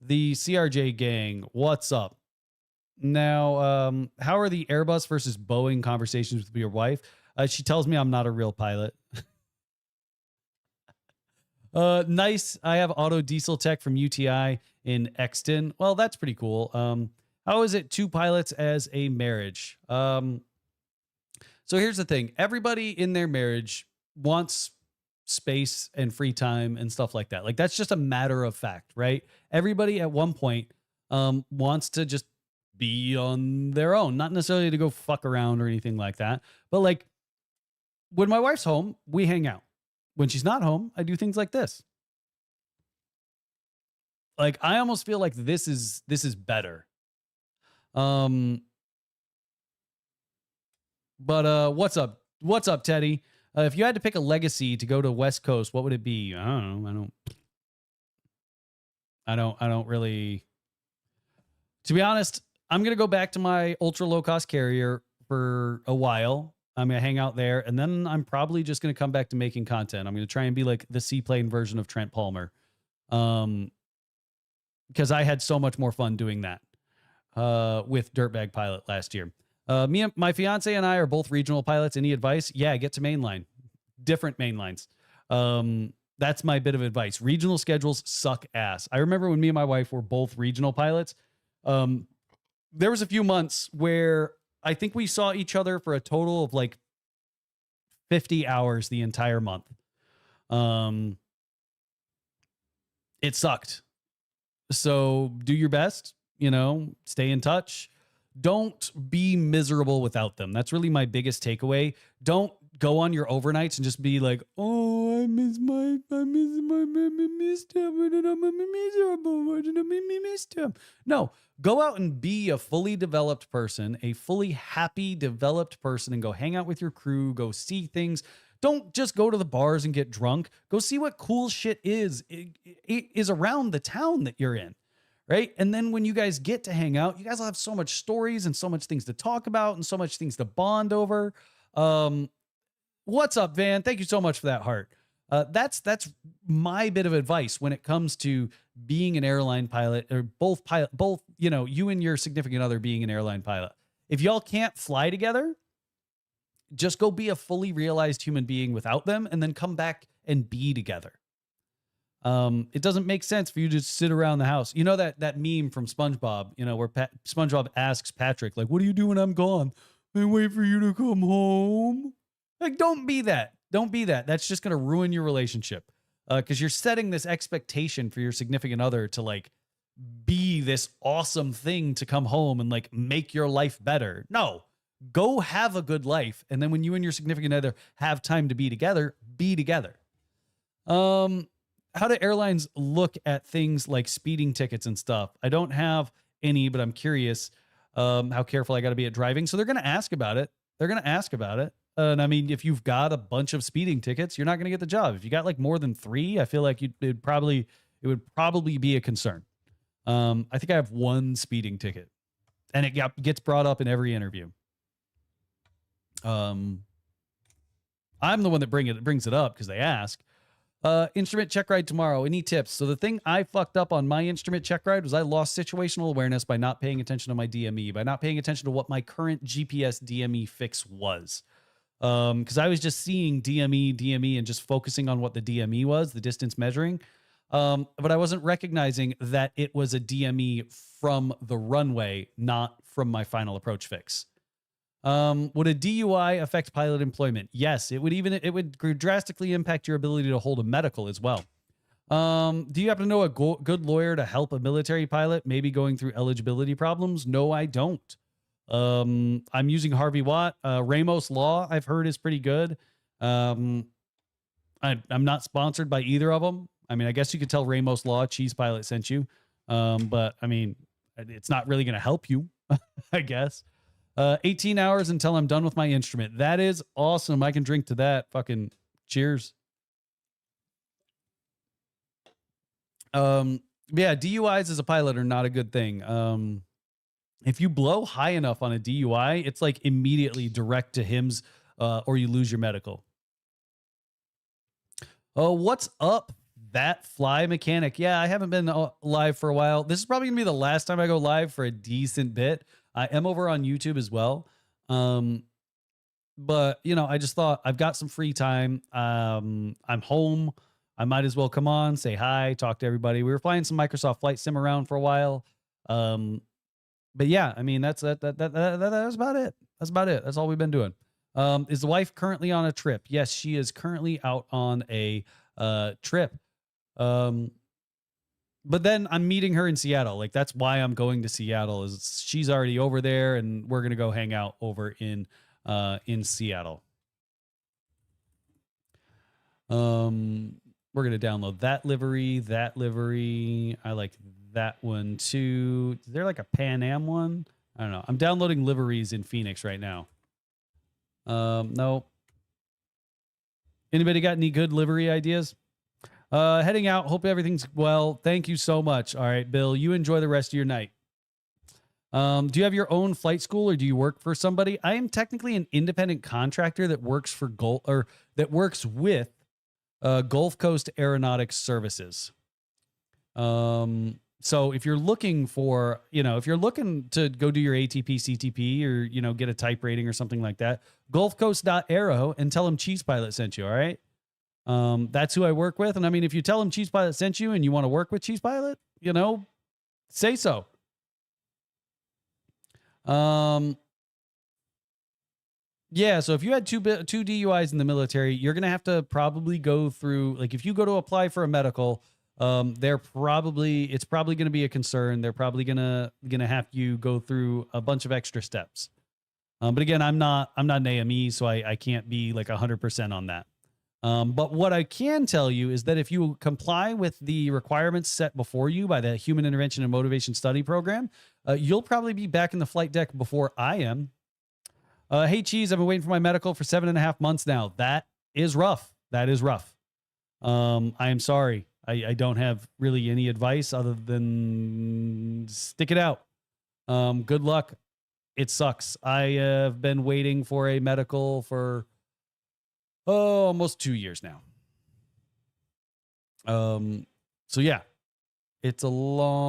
The CRJ gang. What's up? Now, how are the Airbus versus Boeing conversations with your wife? She tells me I'm not a real pilot. Nice. I have auto diesel tech from UTI in Exton. Well, that's pretty cool. How is it 2 pilots as a marriage? So here's the thing. Everybody in their marriage wants space and free time and stuff like that. Like that's just a matter of fact, right? Everybody at one point wants to just be on their own, not necessarily to go fuck around or anything like that. But like when my wife's home, we hang out. When she's not home, I do things like this. Like I almost feel like this is better. But what's up? What's up, Teddy? If you had to pick a legacy to go to West Coast, what would it be? I don't know. I don't really, to be honest, I'm going to go back to my ultra low cost carrier for a while. I'm going to hang out there and then I'm probably just going to come back to making content. I'm going to try and be like the seaplane version of Trent Palmer. Because I had so much more fun doing that. With Dirtbag Pilot last year. My fiance and I are both regional pilots. Any advice? Yeah, get to mainline. Different mainlines. That's my bit of advice. Regional schedules suck ass. I remember when me and my wife were both regional pilots. There was a few months where I think we saw each other for a total of like 50 hours the entire month. It sucked. So do your best. Stay in touch. Don't be miserable without them. That's really my biggest takeaway. Don't go on your overnights and just be like, oh, I missed him. I'm missed him. No, go out and be a fully developed person, a fully happy, developed person, and go hang out with your crew, go see things. Don't just go to the bars and get drunk. Go see what cool shit is around the town that you're in. Right. And then when you guys get to hang out, you guys will have so much stories and so much things to talk about and so much things to bond over. What's up, Van? Thank you so much for that heart. That's my bit of advice when it comes to being an airline pilot or both, you and your significant other being an airline pilot. If y'all can't fly together, just go be a fully realized human being without them and then come back and be together. It doesn't make sense for you to sit around the house. You know that meme from SpongeBob, where SpongeBob asks Patrick, like, what do you do when I'm gone? I wait for you to come home. Like, don't be that. Don't be that. That's just going to ruin your relationship. Because you're setting this expectation for your significant other to like be this awesome thing to come home and like make your life better. No, go have a good life. And then when you and your significant other have time to be together, be together. How do airlines look at things like speeding tickets and stuff? I don't have any, but I'm curious how careful I got to be at driving. So they're going to ask about it. They're going to ask about it. And I mean, if you've got a bunch of speeding tickets, you're not going to get the job. If you got like more than 3, I feel like it would probably be a concern. I think I have 1 speeding ticket, and it gets brought up in every interview. I'm the one that brings it up because they ask. Instrument check ride tomorrow. Any tips? So the thing I fucked up on my instrument check ride was I lost situational awareness by not paying attention to my DME, by not paying attention to what my current GPS DME fix was. Because I was just seeing DME, and just focusing on what the DME was, the distance measuring. But I wasn't recognizing that it was a DME from the runway, not from my final approach fix. Would a DUI affect pilot employment? Yes, it would drastically impact your ability to hold a medical as well. Do you happen to know a good lawyer to help a military pilot maybe going through eligibility problems? No, I don't. I'm using Harvey Watt. Ramos Law, I've heard, is pretty good. I'm not sponsored by either of them. I mean, I guess you could tell Ramos Law cheesepilot sent you. But I mean, it's not really going to help you, I guess. 18 hours until I'm done with my instrument. That is awesome. I can drink to that. Fucking cheers. Yeah, DUIs as a pilot are not a good thing. If you blow high enough on a DUI, it's like immediately direct to HIMS, or you lose your medical. Oh, what's up, that fly mechanic? Yeah, I haven't been live for a while. This is probably gonna be the last time I go live for a decent bit. I am over on YouTube as well. But you know, I just thought I've got some free time. I'm home. I might as well come on, say hi, talk to everybody. We were flying some Microsoft Flight Sim around for a while. But yeah, I mean, that's about it. That's about it. That's all we've been doing. Is the wife currently on a trip? Yes, she is currently out on a trip. But then I'm meeting her in Seattle. Like, that's why I'm going to Seattle, is she's already over there, and we're gonna go hang out over in Seattle. We're gonna download that livery. I like that one too. Is there like a Pan Am one? I don't know. I'm downloading liveries in Phoenix right now. No. Anybody got any good livery ideas? Heading out. Hope everything's well. Thank you so much. All right, Bill, you enjoy the rest of your night. Do you have your own flight school, or do you work for somebody? I am technically an independent contractor that works for with Gulf Coast Aeronautics Services. So if you're looking for, if you're looking to go do your ATP, CTP, or, get a type rating or something like that, gulfcoast.aero, and tell them cheesepilot sent you. All right. That's who I work with. And I mean, if you tell them cheesepilot sent you and you want to work with cheesepilot, say so. Yeah, so if you had two DUIs in the military, you're going to have to probably go through, like, if you go to apply for a medical, it's probably going to be a concern. They're probably going to have you go through a bunch of extra steps. But again, I'm not an AME, so I can't be like 100% on that. But what I can tell you is that if you comply with the requirements set before you by the Human Intervention and Motivation Study Program, you'll probably be back in the flight deck before I am. Hey, Cheese, I've been waiting for my medical for 7.5 months now. That is rough. I am sorry. I don't have really any advice other than stick it out. Good luck. It sucks. I have been waiting for a medical for almost 2 years now. So yeah, it's a long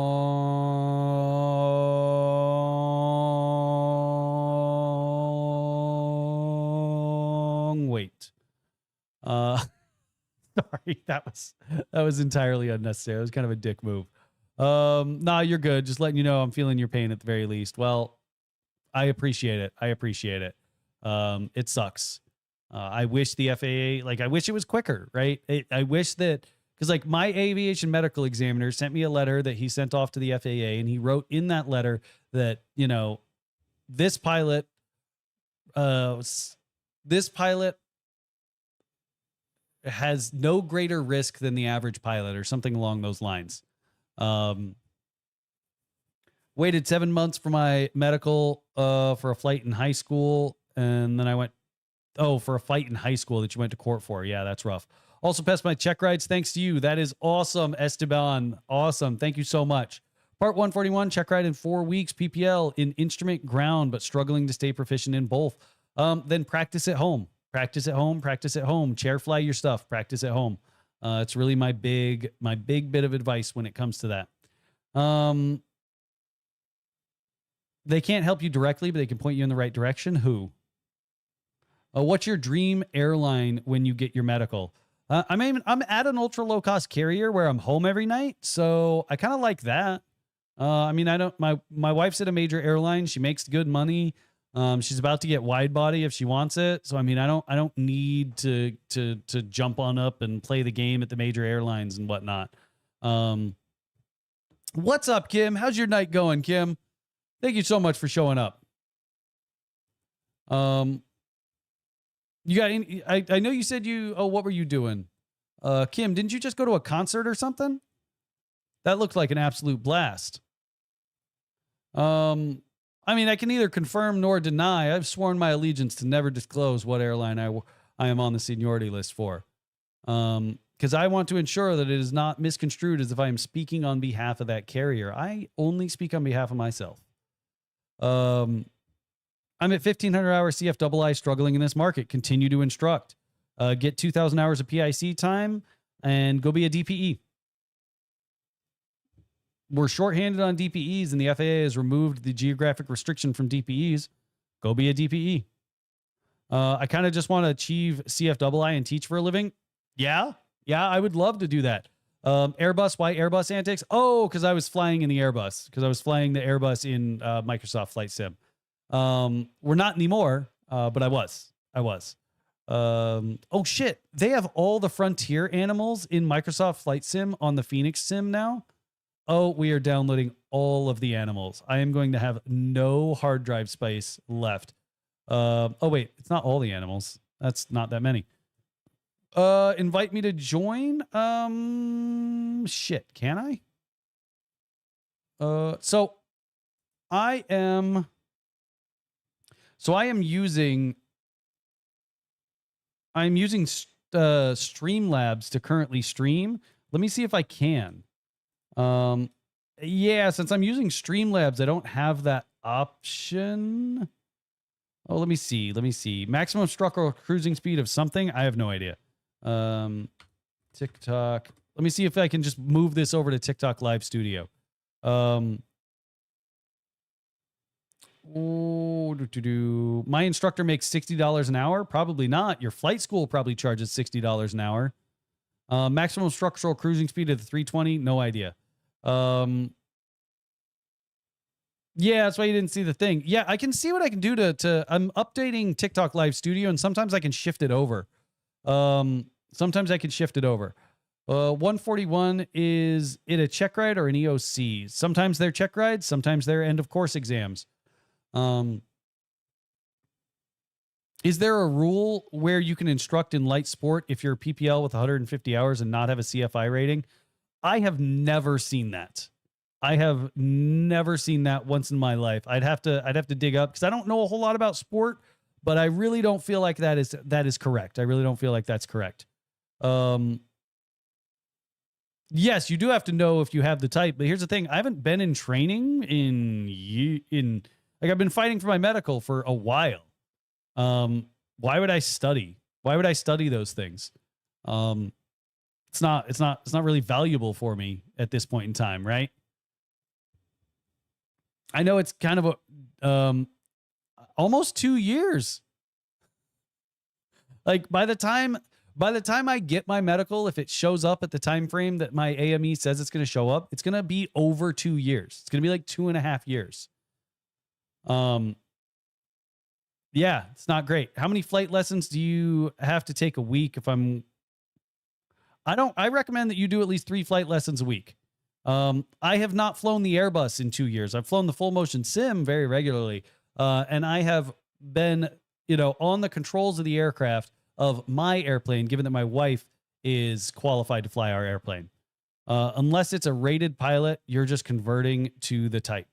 wait. Sorry, that was entirely unnecessary. It was kind of a dick move. Nah, you're good. Just letting you know I'm feeling your pain at the very least. Well, I appreciate it. It sucks. I wish the FAA, I wish it was quicker, right? I wish that, because like my aviation medical examiner sent me a letter that he sent off to the FAA, and he wrote in that letter that, this pilot has no greater risk than the average pilot, or something along those lines. Waited 7 months for my medical for a flight in high school. And then I went, for a fight in high school that you went to court for. Yeah, that's rough. Also passed my check rides thanks to you. That is awesome, Esteban. Awesome. Thank you so much. Part 141, check ride in 4 weeks, PPL in instrument ground, but struggling to stay proficient in both. Then practice at home. Practice at home. Practice at home. Chair fly your stuff. Practice at home. It's really my big bit of advice when it comes to that. They can't help you directly, but they can point you in the right direction. Who? What's your dream airline when you get your medical? I'm at an ultra low cost carrier where I'm home every night, so I kind of like that. My wife's at a major airline. She makes good money. She's about to get wide body if she wants it. So I don't need to jump on up and play the game at the major airlines and whatnot. What's up, Kim? How's your night going, Kim? Thank you so much for showing up. You got any, I know you said what were you doing? Kim, didn't you just go to a concert or something? That looked like an absolute blast. I can neither confirm nor deny. I've sworn my allegiance to never disclose what airline I am on the seniority list for. Because I want to ensure that it is not misconstrued as if I am speaking on behalf of that carrier. I only speak on behalf of myself. I'm at 1,500 hours CFII, struggling in this market. Continue to instruct. Get 2,000 hours of PIC time and go be a DPE. We're shorthanded on DPEs, and the FAA has removed the geographic restriction from DPEs. Go be a DPE. I kind of just want to achieve CFII and teach for a living. Yeah, I would love to do that. Airbus, why Airbus Antics? Oh, because I was flying in the Airbus. Because I was flying the Airbus in Microsoft Flight Sim. We're not anymore, but I was. Oh shit. They have all the Frontier animals in Microsoft Flight Sim on the Phoenix Sim now. Oh, we are downloading all of the animals. I am going to have no hard drive space left. Oh wait, it's not all the animals. That's not that many. Invite me to join. Shit, can I? So I am using Streamlabs to currently stream. Let me see if I can. Yeah, since I'm using Streamlabs, I don't have that option. Oh, let me see. Maximum structural cruising speed of something. I have no idea. TikTok. Let me see if I can just move this over to TikTok Live Studio. My instructor makes $60 an hour. Probably not. Your flight school probably charges $60 an hour. Maximum structural cruising speed of the 320. No idea. Yeah, that's why you didn't see the thing. Yeah, I can see what I can do to I'm updating TikTok Live Studio, and sometimes I can shift it over. 141, is it a check ride or an EOC? Sometimes they're check rides, sometimes they're end of course exams. Is there a rule where you can instruct in light sport if you're a PPL with 150 hours and not have a CFI rating? I have never seen that. I have never seen that once in my life. I'd have to dig up because I don't know a whole lot about sport, but I really don't feel like that is correct. I really don't feel like that's correct. Yes, you do have to know if you have the type, but here's the thing. I haven't been in training like I've been fighting for my medical for a while. Why would I study? Why would I study those things? It's not really valuable for me at this point in time, right? I know it's kind of almost 2 years. Like by the time I get my medical, if it shows up at the time frame that my AME says it's going to show up, it's going to be over 2 years. It's going to be like 2.5 years. Yeah, it's not great. How many flight lessons do you have to take a week? I recommend that you do at least 3 flight lessons a week. I have not flown the Airbus in 2 years. I've flown the full motion sim very regularly. And I have been, on the controls of the aircraft of my airplane, given that my wife is qualified to fly our airplane. Unless it's a rated pilot, you're just converting to the type.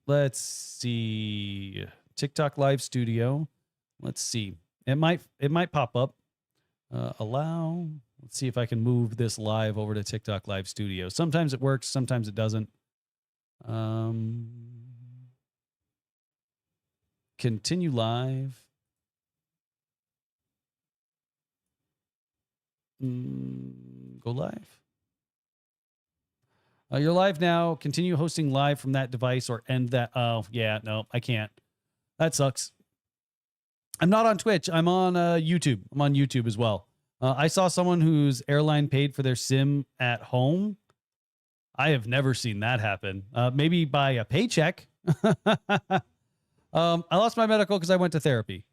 Let's see. TikTok Live Studio. Let's see. It might pop up. Allow. Let's see if I can move this live over to TikTok Live Studio. Sometimes it works, sometimes it doesn't. Continue live. Go live. You're live now. Continue hosting live from that device or end that. Oh, yeah, no, I can't. That sucks. I'm not on Twitch. I'm on YouTube. I'm on YouTube as well. I saw someone whose airline paid for their sim at home. I have never seen that happen. Maybe by a paycheck. I lost my medical because I went to therapy.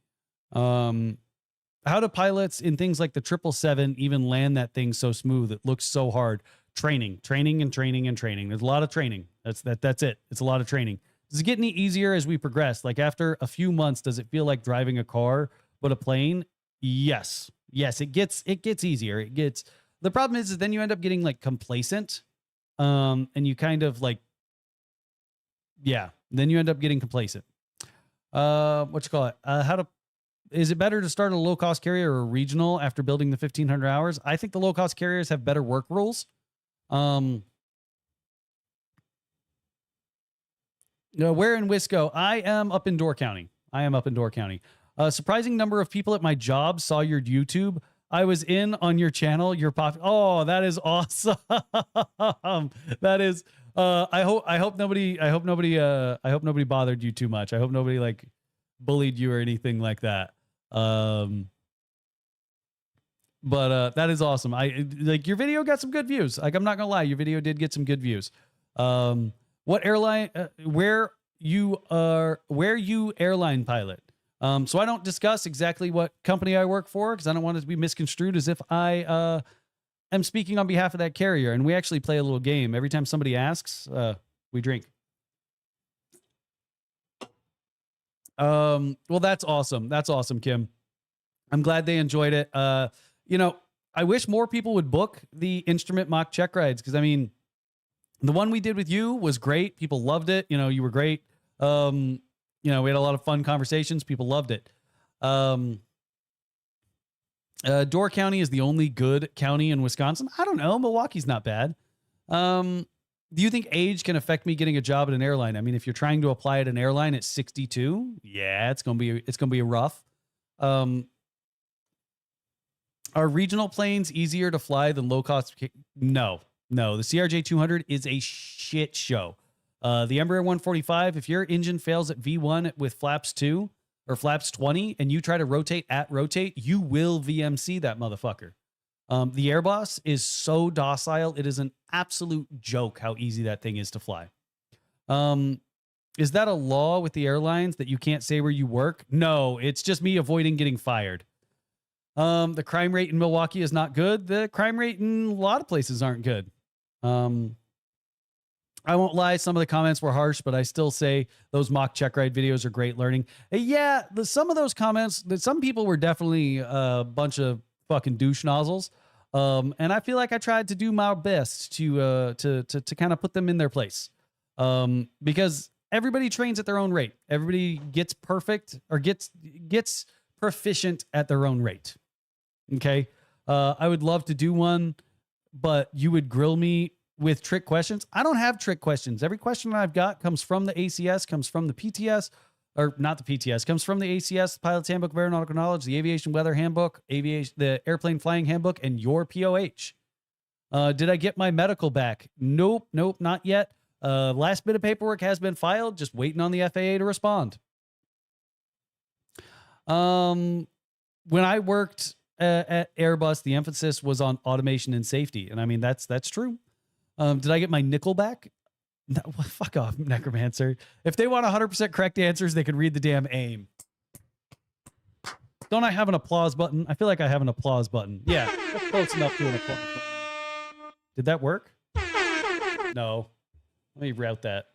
How do pilots in things like the 777 even land that thing so smooth? It looks so hard. Training. There's a lot of training. That's it. It's a lot of training. Does it get any easier as we progress? Like after a few months, does it feel like driving a car, but a plane? Yes, it gets easier. The problem is then you end up getting like complacent. And you kind of like, then you end up getting complacent. Is it better to start a low-cost carrier or a regional after building the 1,500 hours? I think the low-cost carriers have better work rules. Where in Wisco? I am up in Door County. A surprising number of people at my job saw your YouTube. I was in on your channel. Oh, that is awesome. That is. I hope nobody bothered you too much. I hope nobody like bullied you or anything like that. But that is awesome. I like your video got some good views. Like I'm not gonna lie, your video did get some good views. What airline? Where you airline pilot? So I don't discuss exactly what company I work for because I don't want it to be misconstrued as if I am speaking on behalf of that carrier. And we actually play a little game every time somebody asks. We drink. Well, that's awesome. That's awesome, Kim. I'm glad they enjoyed it. I wish more people would book the instrument mock check rides because I mean, the one we did with you was great. People loved it. You were great. We had a lot of fun conversations. People loved it. Door County is the only good county in Wisconsin. I don't know. Milwaukee's not bad. Do you think age can affect me getting a job at an airline? I mean, if you're trying to apply at an airline at 62, yeah, it's gonna be rough. Are regional planes easier to fly than low cost? No. The CRJ 200 is a shit show. The Embraer 145, if your engine fails at V1 with flaps 2 or flaps 20 and you try to rotate at rotate, you will VMC that motherfucker. The Airbus is so docile. It is an absolute joke how easy that thing is to fly. Is that a law with the airlines that you can't say where you work? No, it's just me avoiding getting fired. The crime rate in Milwaukee is not good. The crime rate in a lot of places aren't good. I won't lie. Some of the comments were harsh, but I still say those mock check ride videos are great learning. Yeah. Some of those comments that some people were definitely a bunch of fucking douche nozzles. And I feel like I tried to do my best to kind of put them in their place. Because everybody trains at their own rate. Everybody gets perfect or gets proficient at their own rate. Okay. I would love to do one, but you would grill me with trick questions. I don't have trick questions. Every question I've got comes from the ACS, comes from the PTS, or not the PTS, comes from the ACS, the Pilot's Handbook of Aeronautical Knowledge, the Aviation Weather Handbook, the Airplane Flying Handbook, and your POH. Did I get my medical back? Nope, not yet. Last bit of paperwork has been filed, just waiting on the FAA to respond. When I worked at Airbus, the emphasis was on automation and safety. And I mean, that's true. Did I get my nickel back? No, fuck off, Necromancer. If they want 100% correct answers, they could read the damn AIM. Don't I have an applause button? I feel like I have an applause button. Yeah, that's close enough to an applause button. Did that work? No. Let me route that.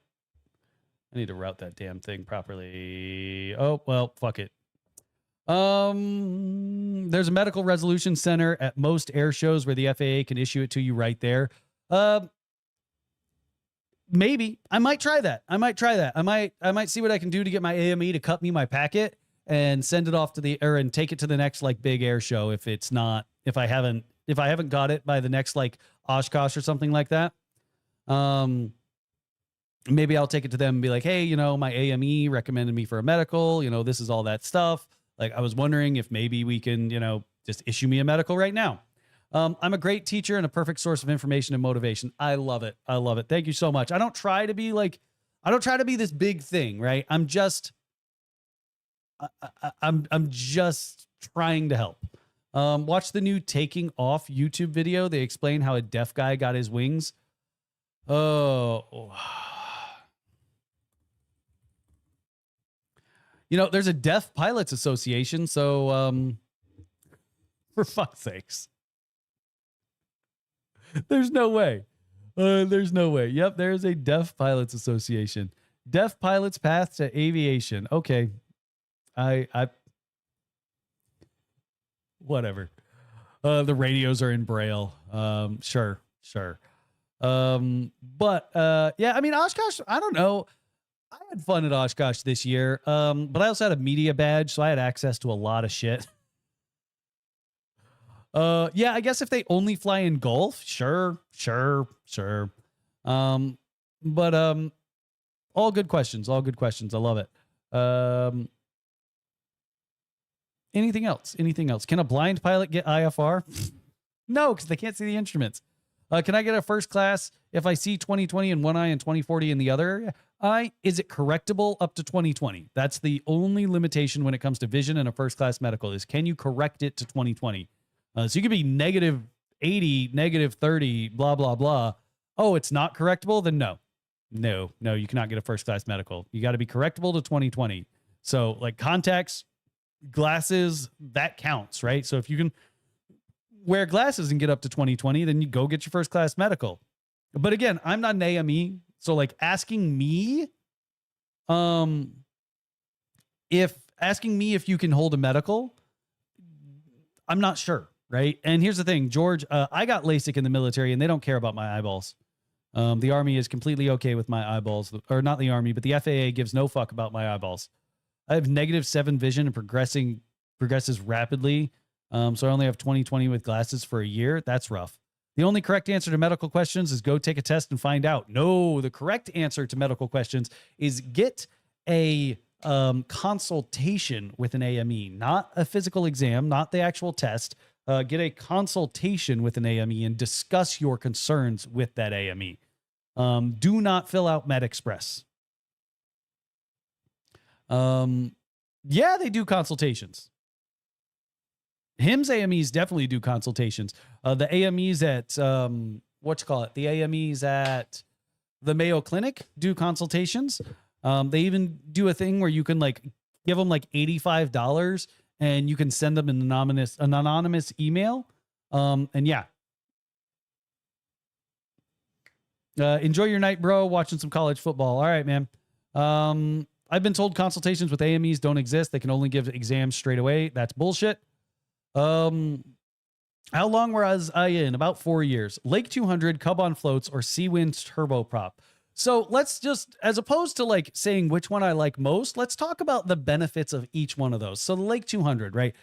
I need to route that damn thing properly. Oh, well, fuck it. There's a medical resolution center at most air shows where the FAA can issue it to you right there. Maybe I might try that. I might see what I can do to get my AME to cut me my packet and send it off to the and take it to the next like big air show. If I haven't got it by the next like Oshkosh or something like that. Maybe I'll take it to them and be like, hey, my AME recommended me for a medical, this is all that stuff. Like, I was wondering if maybe we can, just issue me a medical right now. I'm a great teacher and a perfect source of information and motivation. I love it. I love it. Thank you so much. I don't try to be this big thing, right? I'm just trying to help. Watch the new Taking Off YouTube video. They explain how a deaf guy got his wings. Oh, there's a Deaf Pilots Association. So, for fuck's sakes. There's no way. There's no way. Yep, there's a Deaf Pilots Association. Deaf Pilots Path to Aviation. Okay. I whatever. The radios are in Braille. Sure. But yeah, I mean, Oshkosh, I don't know. I had fun at Oshkosh this year. But I also had a media badge, so I had access to a lot of shit. Yeah, I guess if they only fly in Gulf, sure. But all good questions. I love it. Anything else? Can a blind pilot get IFR? No, because they can't see the instruments. Can I get a first class if I see 20/20 in one eye and 20/40 in the other eye? Is it correctable up to 20/20? That's the only limitation when it comes to vision in a first class medical is can you correct it to 20/20? So you could be -80, -30, blah, blah, blah. Oh, it's not correctable? Then no, you cannot get a first class medical. You got to be correctable to 20/20. So like contacts, glasses, that counts, right? So if you can wear glasses and get up to 20/20, then you go get your first class medical. But again, I'm not an AME. So like asking me if you can hold a medical, I'm not sure. Right. And here's the thing, George, I got LASIK in the military and they don't care about my eyeballs. The Army is completely okay with my eyeballs, or not the Army, but the FAA gives no fuck about my eyeballs. I have -7 vision and progresses rapidly. So I only have 20/20 with glasses for a year. That's rough. The only correct answer to medical questions is go take a test and find out. No, the correct answer to medical questions is get a consultation with an AME, not a physical exam, not the actual test. Get a consultation with an AME and discuss your concerns with that AME. Do not fill out MedExpress. Yeah, they do consultations. HIMSS AMEs definitely do consultations. The AMEs at, the AMEs at the Mayo Clinic do consultations. They even do a thing where you can like give them like $85 and you can send them an anonymous email. And yeah. Enjoy your night, bro. Watching some college football. All right, man. I've been told consultations with AMEs don't exist. They can only give exams straight away. That's bullshit. How long was I in? About 4 years. Lake 200, Cub on floats, or Seawind turboprop. So let's just, as opposed to like saying which one I like most, let's talk about the benefits of each one of those. So the Lake 200, right?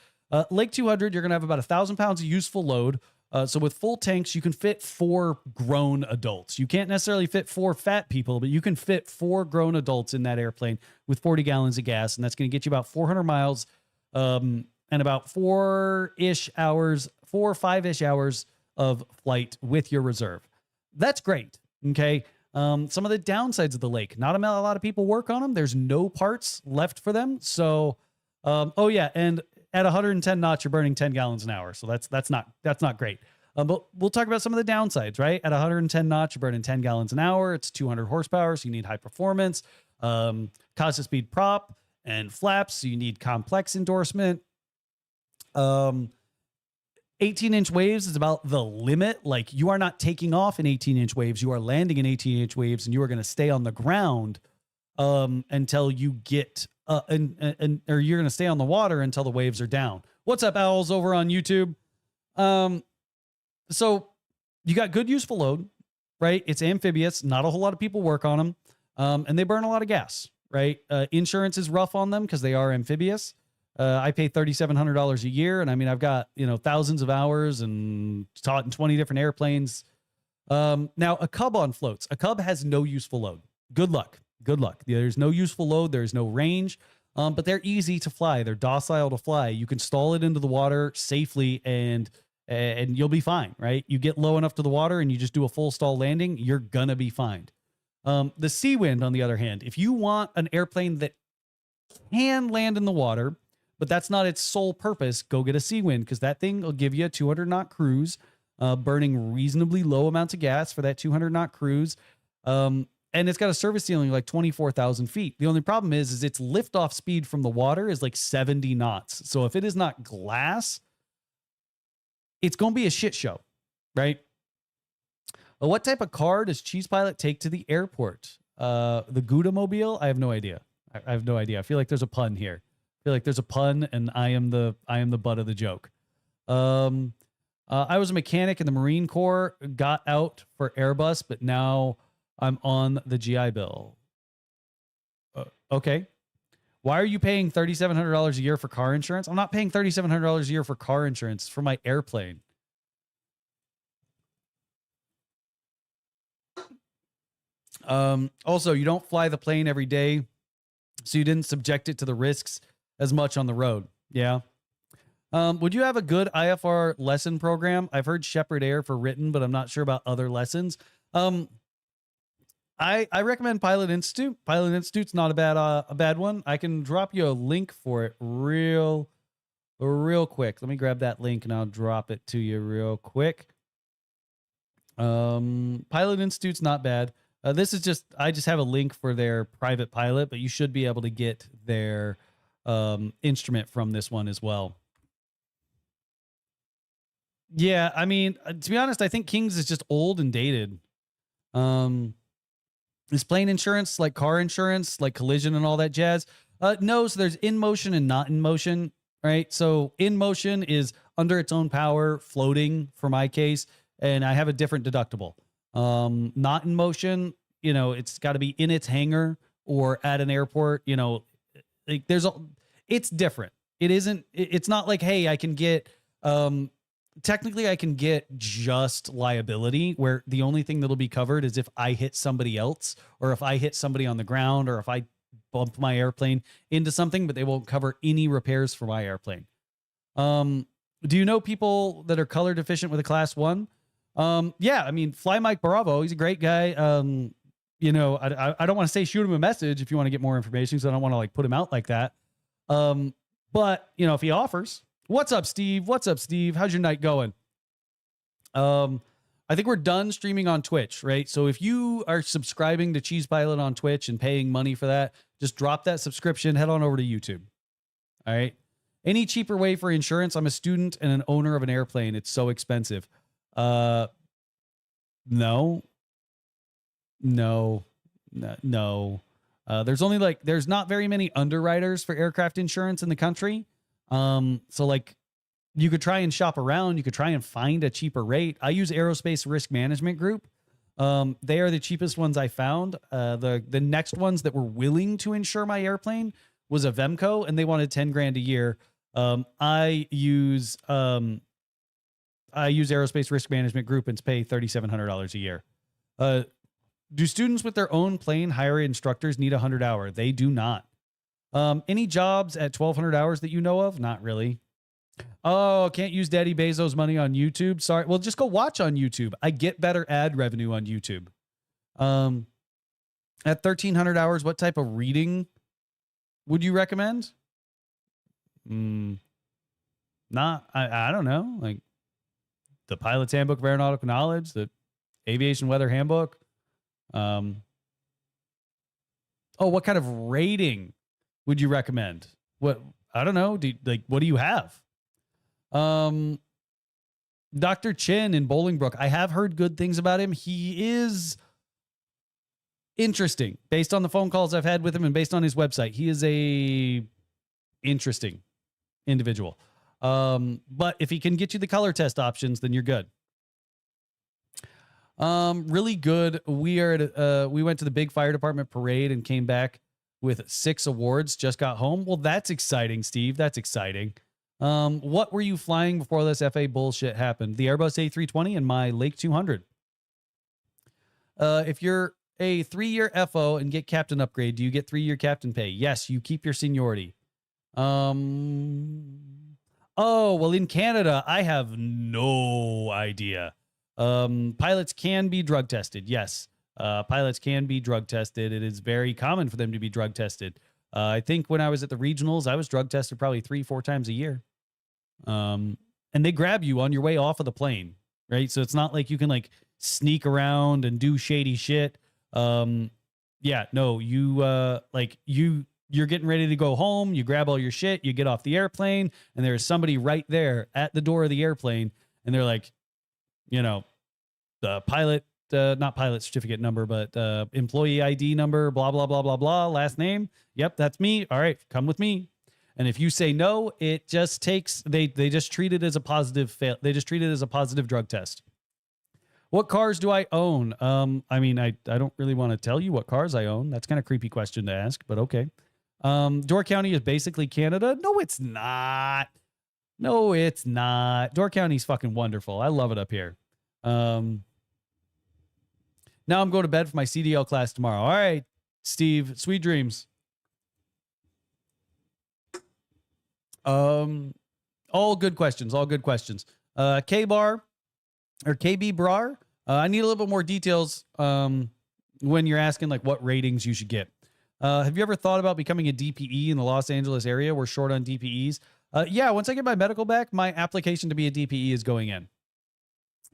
Lake 200, you're going to have about 1,000 pounds of useful load. So with full tanks, you can fit 4 grown adults. You can't necessarily fit 4 fat people, but you can fit 4 grown adults in that airplane with 40 gallons of gas. And that's going to get you about 400 miles and about 4-ish hours, 4 or 5-ish hours of flight with your reserve. That's great. Okay. Some of the downsides of the lake, not a lot of people work on them. There's no parts left for them. So, oh yeah. And at 110 knots, you're burning 10 gallons an hour. So that's not great. But we'll talk about some of the downsides, right? At 110 knots, you're burning 10 gallons an hour. It's 200 horsepower. So you need high performance, constant speed prop and flaps. So you need complex endorsement. 18-inch waves is about the limit. Like you are not taking off in 18-inch waves. You are landing in 18-inch waves and you are going to stay on the ground until you get or you're going to stay on the water until the waves are down. What's up, owls over on YouTube? So you got good useful load. right? It's amphibious. Not a whole lot of people work on them. And they burn a lot of gas, right? Insurance is rough on them because they are amphibious. I pay $3,700 a year. And I mean, I've got, thousands of hours and taught in 20 different airplanes. Now a Cub on floats. A Cub has no useful load. Good luck. Good luck. There's no useful load. There's no range. But they're easy to fly. They're docile to fly. You can stall it into the water safely and you'll be fine, right? You get low enough to the water and you just do a full stall landing, you're gonna be fine. The Sea Wind, on the other hand, if you want an airplane that can land in the water, but that's not its sole purpose, go get a Sea Wind, because that thing will give you a 200 knot cruise, burning reasonably low amounts of gas for that 200 knot cruise. And it's got a service ceiling like 24,000 feet. The only problem is its liftoff speed from the water is like 70 knots. So if it is not glass, it's going to be a shit show, right? Well, what type of car does cheesepilot take to the airport? The Gouda Mobile? I have no idea. I have no idea. I feel like there's a pun here. I feel like there's a pun, and I am the butt of the joke. I was a mechanic in the Marine Corps, got out for Airbus, but now I'm on the GI Bill. Okay. Why are you paying $3,700 a year for car insurance? I'm not paying $3,700 a year for car insurance for my airplane. Also, you don't fly the plane every day, so you didn't subject it to the risks as much on the road. Yeah. Would you have a good IFR lesson program? I've heard Shepherd Air for written, but I'm not sure about other lessons. I recommend Pilot Institute. Pilot Institute's not a bad one. I can drop you a link for it real quick. Let me grab that link and I'll drop it to you real quick. Pilot Institute's not bad. This is just, I just have a link for their private pilot, but you should be able to get their instrument from this one as well. Yeah, I mean, to be honest, I think King's is just old and dated. Is plane insurance like car insurance, like collision and all that jazz? No, so there's in motion and not in motion, right? So in motion is under its own power, floating for my case, and I have a different deductible. Not in motion, it's got to be in its hangar or at an airport, like it's different. It's not like, hey, I can get, technically I can get just liability where the only thing that'll be covered is if I hit somebody else or if I hit somebody on the ground or if I bump my airplane into something, but they won't cover any repairs for my airplane. Do you know people that are color deficient with a class 1? Yeah, I mean, Fly Mike Bravo, he's a great guy. I don't want to say shoot him a message if you want to get more information, because I don't want to like put him out like that. But if he offers. What's up, Steve? What's up, Steve? How's your night going? I think we're done streaming on Twitch, right? So if you are subscribing to cheesepilot on Twitch and paying money for that, just drop that subscription, head on over to YouTube. All right. Any cheaper way for insurance? I'm a student and an owner of an airplane. It's so expensive. No. There's not very many underwriters for aircraft insurance in the country. So like you could try and shop around, you could try and find a cheaper rate. I use Aerospace Risk Management Group. They are the cheapest ones I found. The next ones that were willing to insure my airplane was a Vemco, and they wanted 10 grand a year. I use Aerospace Risk Management Group and pay $3,700 a year. Do students with their own plane hire instructors need 100 hour? They do not. Any jobs at 1,200 hours that you know of? Not really. Oh, can't use Daddy Bezos' money on YouTube. Sorry. Well, just go watch on YouTube. I get better ad revenue on YouTube. At 1,300 hours, what type of reading would you recommend? I don't know. Like the Pilot's Handbook of Aeronautical Knowledge, the Aviation Weather Handbook. What kind of rating would you recommend? What? I don't know. What do you have? Dr. Chin in Bolingbrook. I have heard good things about him. He is interesting based on the phone calls I've had with him and based on his website. He is a interesting individual. But if he can get you the color test options, then you're good. Really good. We went to the big fire department parade and came back with 6 awards. Just got home. Well, that's exciting, Steve. That's exciting. What were you flying before this FA bullshit happened? The Airbus A320 and my Lake 200. If you're a 3-year FO and get captain upgrade, do you get 3-year captain pay? Yes, you keep your seniority. Oh, well, in Canada, I have no idea. Pilots can be drug tested. Yes. Pilots can be drug tested. It is very common for them to be drug tested. I think when I was at the regionals, I was drug tested probably 3-4 times a year. And they grab you on your way off of the plane, right? So it's not like you can like sneak around and do shady shit. Yeah, no, you're getting ready to go home. You grab all your shit, you get off the airplane, and there's somebody right there at the door of the airplane. And they're like, you know, the pilot, not pilot certificate number, but employee ID number, blah, blah, blah, blah, blah, last name. Yep, that's me. All right, come with me. And if you say no, it just takes, they just treat it as a positive fail. They just treat it as a positive drug test. What cars do I own? I mean, I don't really want to tell you what cars I own. That's kind of a creepy question to ask, but okay. Door County is basically Canada. No, it's not. No, it's not. Door County's fucking wonderful. I love it up here. Now I'm going to bed for my CDL class tomorrow. All right, Steve, sweet dreams. All good questions. All good questions. K-Bar or KB Brar. I need a little bit more details when you're asking like what ratings you should get. Have you ever thought about becoming a DPE in the Los Angeles area? We're short on DPEs. Yeah, once I get my medical back, my application to be a DPE is going in.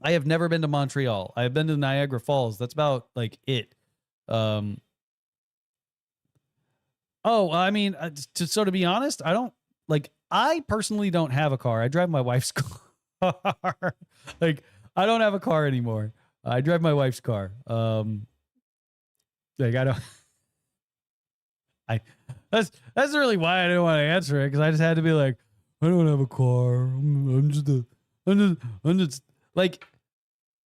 I have never been to Montreal. I have been to Niagara Falls. That's about like it. Oh, I mean, so to be honest, I personally don't have a car. I drive my wife's car. Like, I don't have a car anymore. I drive my wife's car. That's really why I didn't want to answer it, because I just had to be like, I don't have a car. I'm just like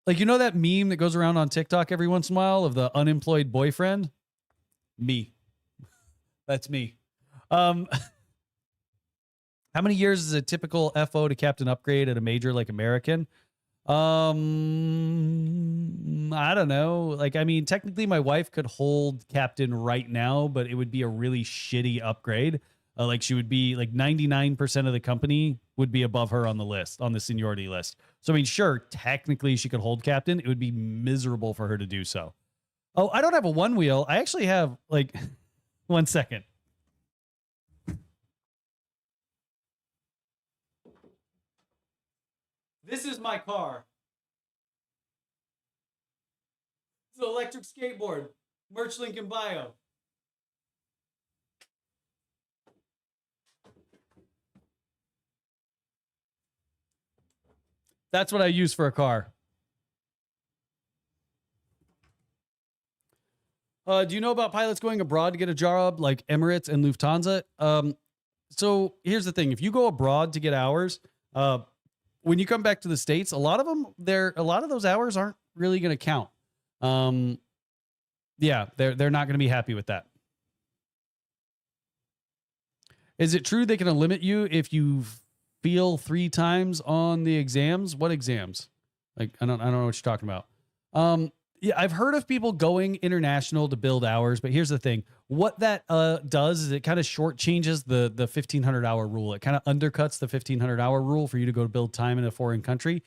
you know that meme that goes around on TikTok every once in a while of the unemployed boyfriend? Me. That's me. How many years is a typical FO to captain upgrade at a major like American? I don't know. Like, I mean, technically my wife could hold captain right now, but it would be a really shitty upgrade. Like, she would be like 99% of the company would be above her on the list, on the seniority list. So, I mean, sure, technically she could hold captain. It would be miserable for her to do so. Oh, I don't have a one wheel. I actually have like, 1 second. This is my car. It's an electric skateboard. Merch link in bio. That's what I use for a car. Do you know about pilots going abroad to get a job like Emirates and Lufthansa? So here's the thing. If you go abroad to get hours, when you come back to the States, a lot of those hours aren't really going to count. Yeah, they're not going to be happy with that. Is it true they can limit you if you fail 3 times on the exams? What exams? Like, I don't know what you're talking about. Yeah, I've heard of people going international to build hours, but here's the thing. What that does is it kind of shortchanges the 1,500-hour rule. It kind of undercuts the 1,500-hour rule for you to go build time in a foreign country.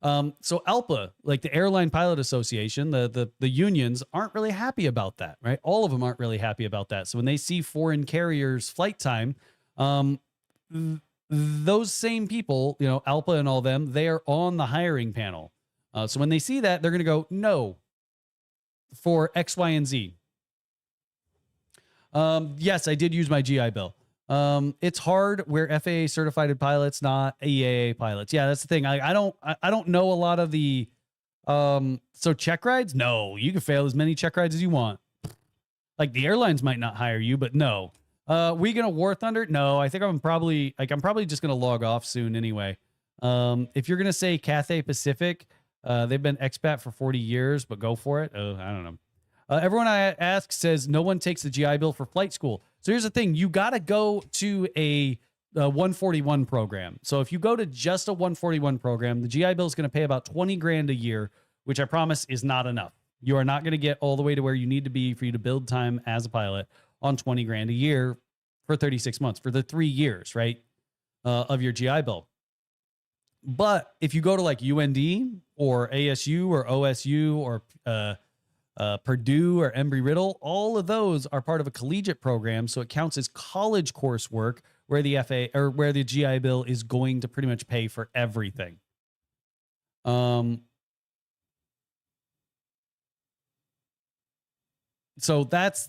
So ALPA, like the Airline Pilot Association, the unions aren't really happy about that, right? All of them aren't really happy about that. So when they see foreign carriers' flight time, those same people, you know, ALPA and all them, they are on the hiring panel. So when they see that, they're going to go, no, for X, Y, and Z. Yes, I did use my GI Bill. It's hard. We're FAA certified pilots, not EAA pilots. Yeah, that's the thing. I don't know a lot of the, so check rides. No, you can fail as many check rides as you want. Like the airlines might not hire you, but no. We gonna War Thunder? No, I think I'm probably just gonna log off soon anyway. If you're gonna say Cathay Pacific, They've been expat for 40 years, but go for it. Oh, I don't know. Everyone I ask says no one takes the GI Bill for flight school. So here's the thing. You got to go to a 141 program. So if you go to just a 141 program, the GI Bill is going to pay about 20 grand a year, which I promise is not enough. You are not going to get all the way to where you need to be for you to build time as a pilot on 20 grand a year for 36 months, for the 3 years, right, of your GI Bill. But if you go to like UND or ASU or OSU or Purdue or Embry-Riddle, all of those are part of a collegiate program, so it counts as college coursework where the FA or where the GI Bill is going to pretty much pay for everything. So that's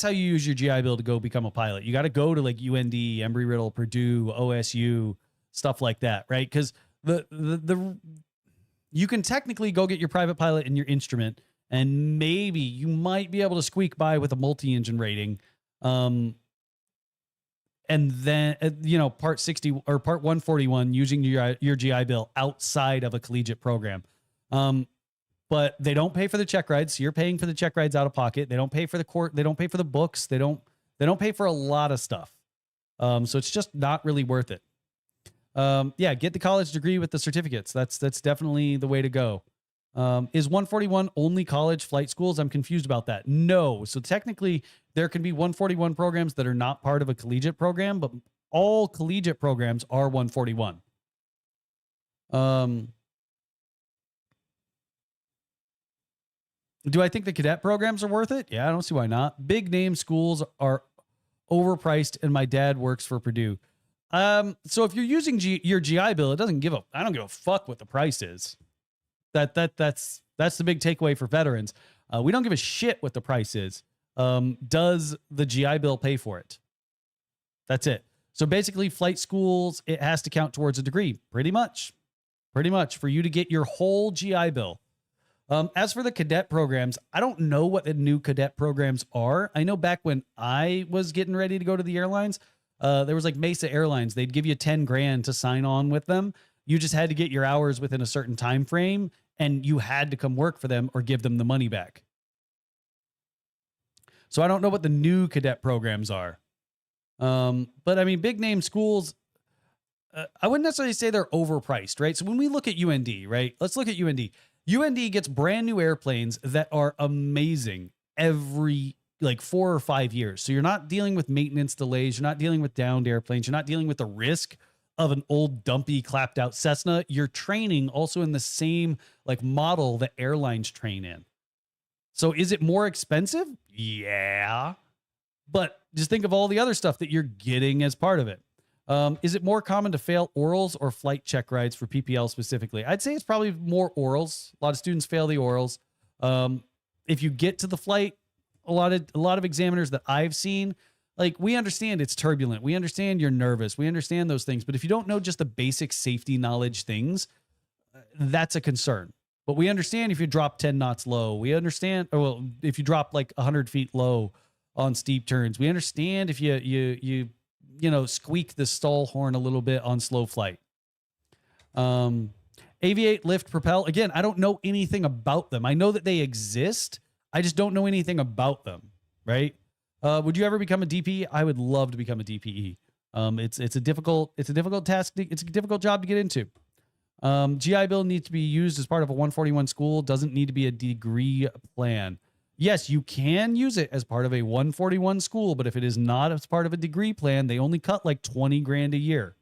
how you use your GI Bill to go become a pilot. You got to go to like UND, Embry-Riddle, Purdue, OSU, stuff like that, right? Because the you can technically go get your private pilot in your instrument, and maybe you might be able to squeak by with a multi-engine rating. And then, part 60 or part 141 using your GI Bill outside of a collegiate program. But they don't pay for the check rides. So you're paying for the check rides out of pocket. They don't pay for the court. They don't pay for the books. They don't pay for a lot of stuff. So it's just not really worth it. Get the college degree with the certificates. That's definitely the way to go. Is 141 only college flight schools? I'm confused about that. No. So technically there can be 141 programs that are not part of a collegiate program, but all collegiate programs are 141. Do I think the cadet programs are worth it? Yeah, I don't see why not. Big name schools are overpriced, and my dad works for Purdue. So if you're using your GI Bill, I don't give a fuck what the price is. That's the big takeaway for veterans. We don't give a shit what the price is. Does the GI Bill pay for it? That's it. So basically, flight schools, it has to count towards a degree, pretty much for you to get your whole GI Bill. As for the cadet programs, I don't know what the new cadet programs are. I know back when I was getting ready to go to the airlines, there was like Mesa Airlines. They'd give you 10 grand to sign on with them. You just had to get your hours within a certain time frame, and you had to come work for them or give them the money back. So I don't know what the new cadet programs are. But I mean, big name schools, I wouldn't necessarily say they're overpriced, right? So when we look at UND, right? Let's look at UND. UND gets brand new airplanes that are amazing every like 4 or 5 years. So you're not dealing with maintenance delays. You're not dealing with downed airplanes. You're not dealing with the risk of an old dumpy clapped out Cessna. You're training also in the same like model that airlines train in. So is it more expensive? Yeah. But just think of all the other stuff that you're getting as part of it. Is it more common to fail orals or flight check rides for PPL specifically? I'd say it's probably more orals. A lot of students fail the orals. If you get to the flight, a lot of examiners that I've seen, like, we understand it's turbulent. We understand you're nervous. We understand those things. But if you don't know just the basic safety knowledge things, that's a concern. But we understand if you drop 10 knots low. We understand, if you drop like 100 feet low on steep turns. We understand if you squeak the stall horn a little bit on slow flight. Aviate, lift, propel. Again, I don't know anything about them. I know that they exist. I just don't know anything about them, right? Would you ever become a DPE? I would love to become a DPE. It's a difficult task. It's a difficult job to get into. GI Bill needs to be used as part of a 141 school. Doesn't need to be a degree plan. Yes, you can use it as part of a 141 school, but if it is not as part of a degree plan, they only cut like 20 grand a year.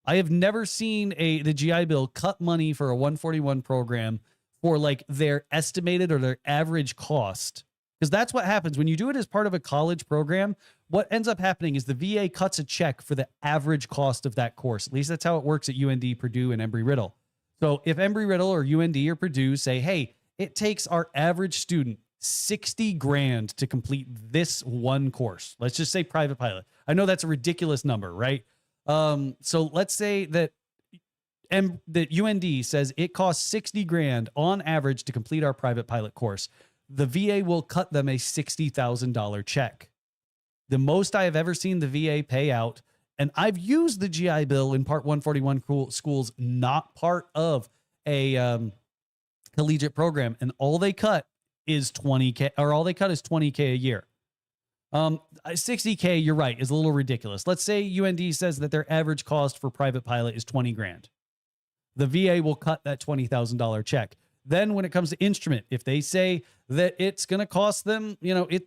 I have never seen the GI Bill cut money for a 141 program for like their estimated or their average cost. Because that's what happens when you do it as part of a college program. What ends up happening is the VA cuts a check for the average cost of that course. At least that's how it works at UND, Purdue, and Embry-Riddle. So if Embry-Riddle or UND or Purdue say, hey, it takes our average student 60 grand to complete this one course. Let's just say private pilot. I know that's a ridiculous number, right? So let's say that UND says it costs 60 grand on average to complete our private pilot course. The VA will cut them a $60,000 check. The most I have ever seen the VA pay out And I've used the GI Bill in Part 141 schools, not part of a collegiate program, and all they cut is 20K, or all they cut is 20K a year. 60K, you're right, is a little ridiculous. Let's say UND says that their average cost for private pilot is 20 grand. The VA will cut that $20,000 check. Then when it comes to instrument, if they say that it's going to cost them,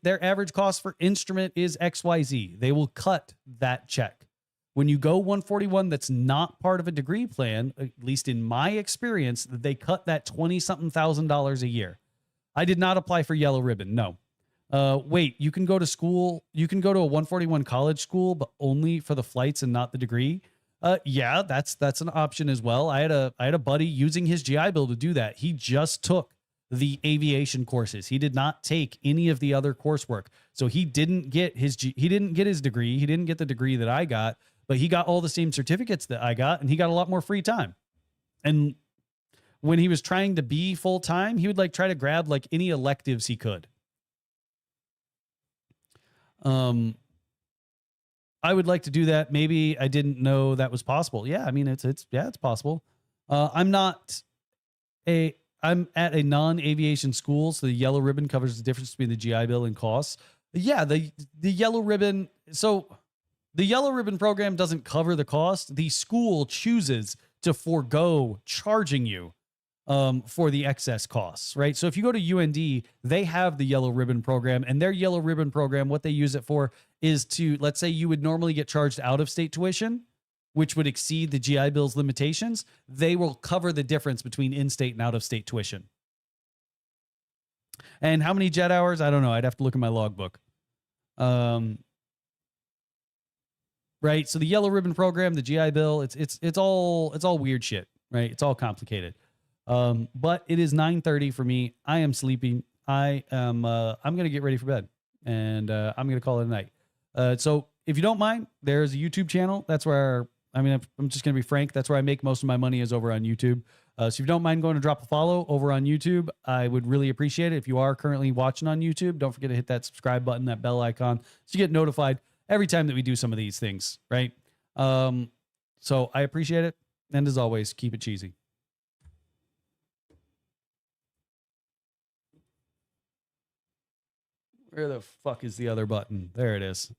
their average cost for instrument is XYZ, they will cut that check. When you go 141, that's not part of a degree plan, at least in my experience, they cut that 20-something thousand dollars a year. I did not apply for yellow ribbon. No. Wait, you can go to school. You can go to a 141 college school, but only for the flights and not the degree. Yeah, that's an option as well. I had a buddy using his GI Bill to do that. He just took the aviation courses. He did not take any of the other coursework. So he didn't get his degree. He didn't get the degree that I got, but he got all the same certificates that I got, and he got a lot more free time. And when he was trying to be full time, he would try to grab any electives he could. I would like to do that. Maybe I didn't know that was possible. Yeah, I mean it's possible. I'm at a non-aviation school, so the yellow ribbon covers the difference between the GI Bill and costs. Yeah, the yellow ribbon. So the yellow ribbon program doesn't cover the cost. The school chooses to forego charging you for the excess costs, right? So if you go to UND, they have the yellow ribbon program, and their yellow ribbon program, what they use it for is to, let's say you would normally get charged out of state tuition, which would exceed the GI Bill's limitations. They will cover the difference between in-state and out-of-state tuition. And how many jet hours? I don't know. I'd have to look at my logbook. Right. So the yellow ribbon program, the GI Bill, it's all weird shit, right? It's all complicated. But it is 9:30 for me. I am sleeping. I'm going to get ready for bed, and I'm going to call it a night. So if you don't mind, there's a YouTube channel. That's where, I'm just going to be frank. That's where I make most of my money, is over on YouTube. So if you don't mind going to drop a follow over on YouTube, I would really appreciate it. If you are currently watching on YouTube, don't forget to hit that subscribe button, that bell icon, so you get notified every time that we do some of these things, right? So I appreciate it. And as always, keep it cheesy. Where the fuck is the other button? There it is.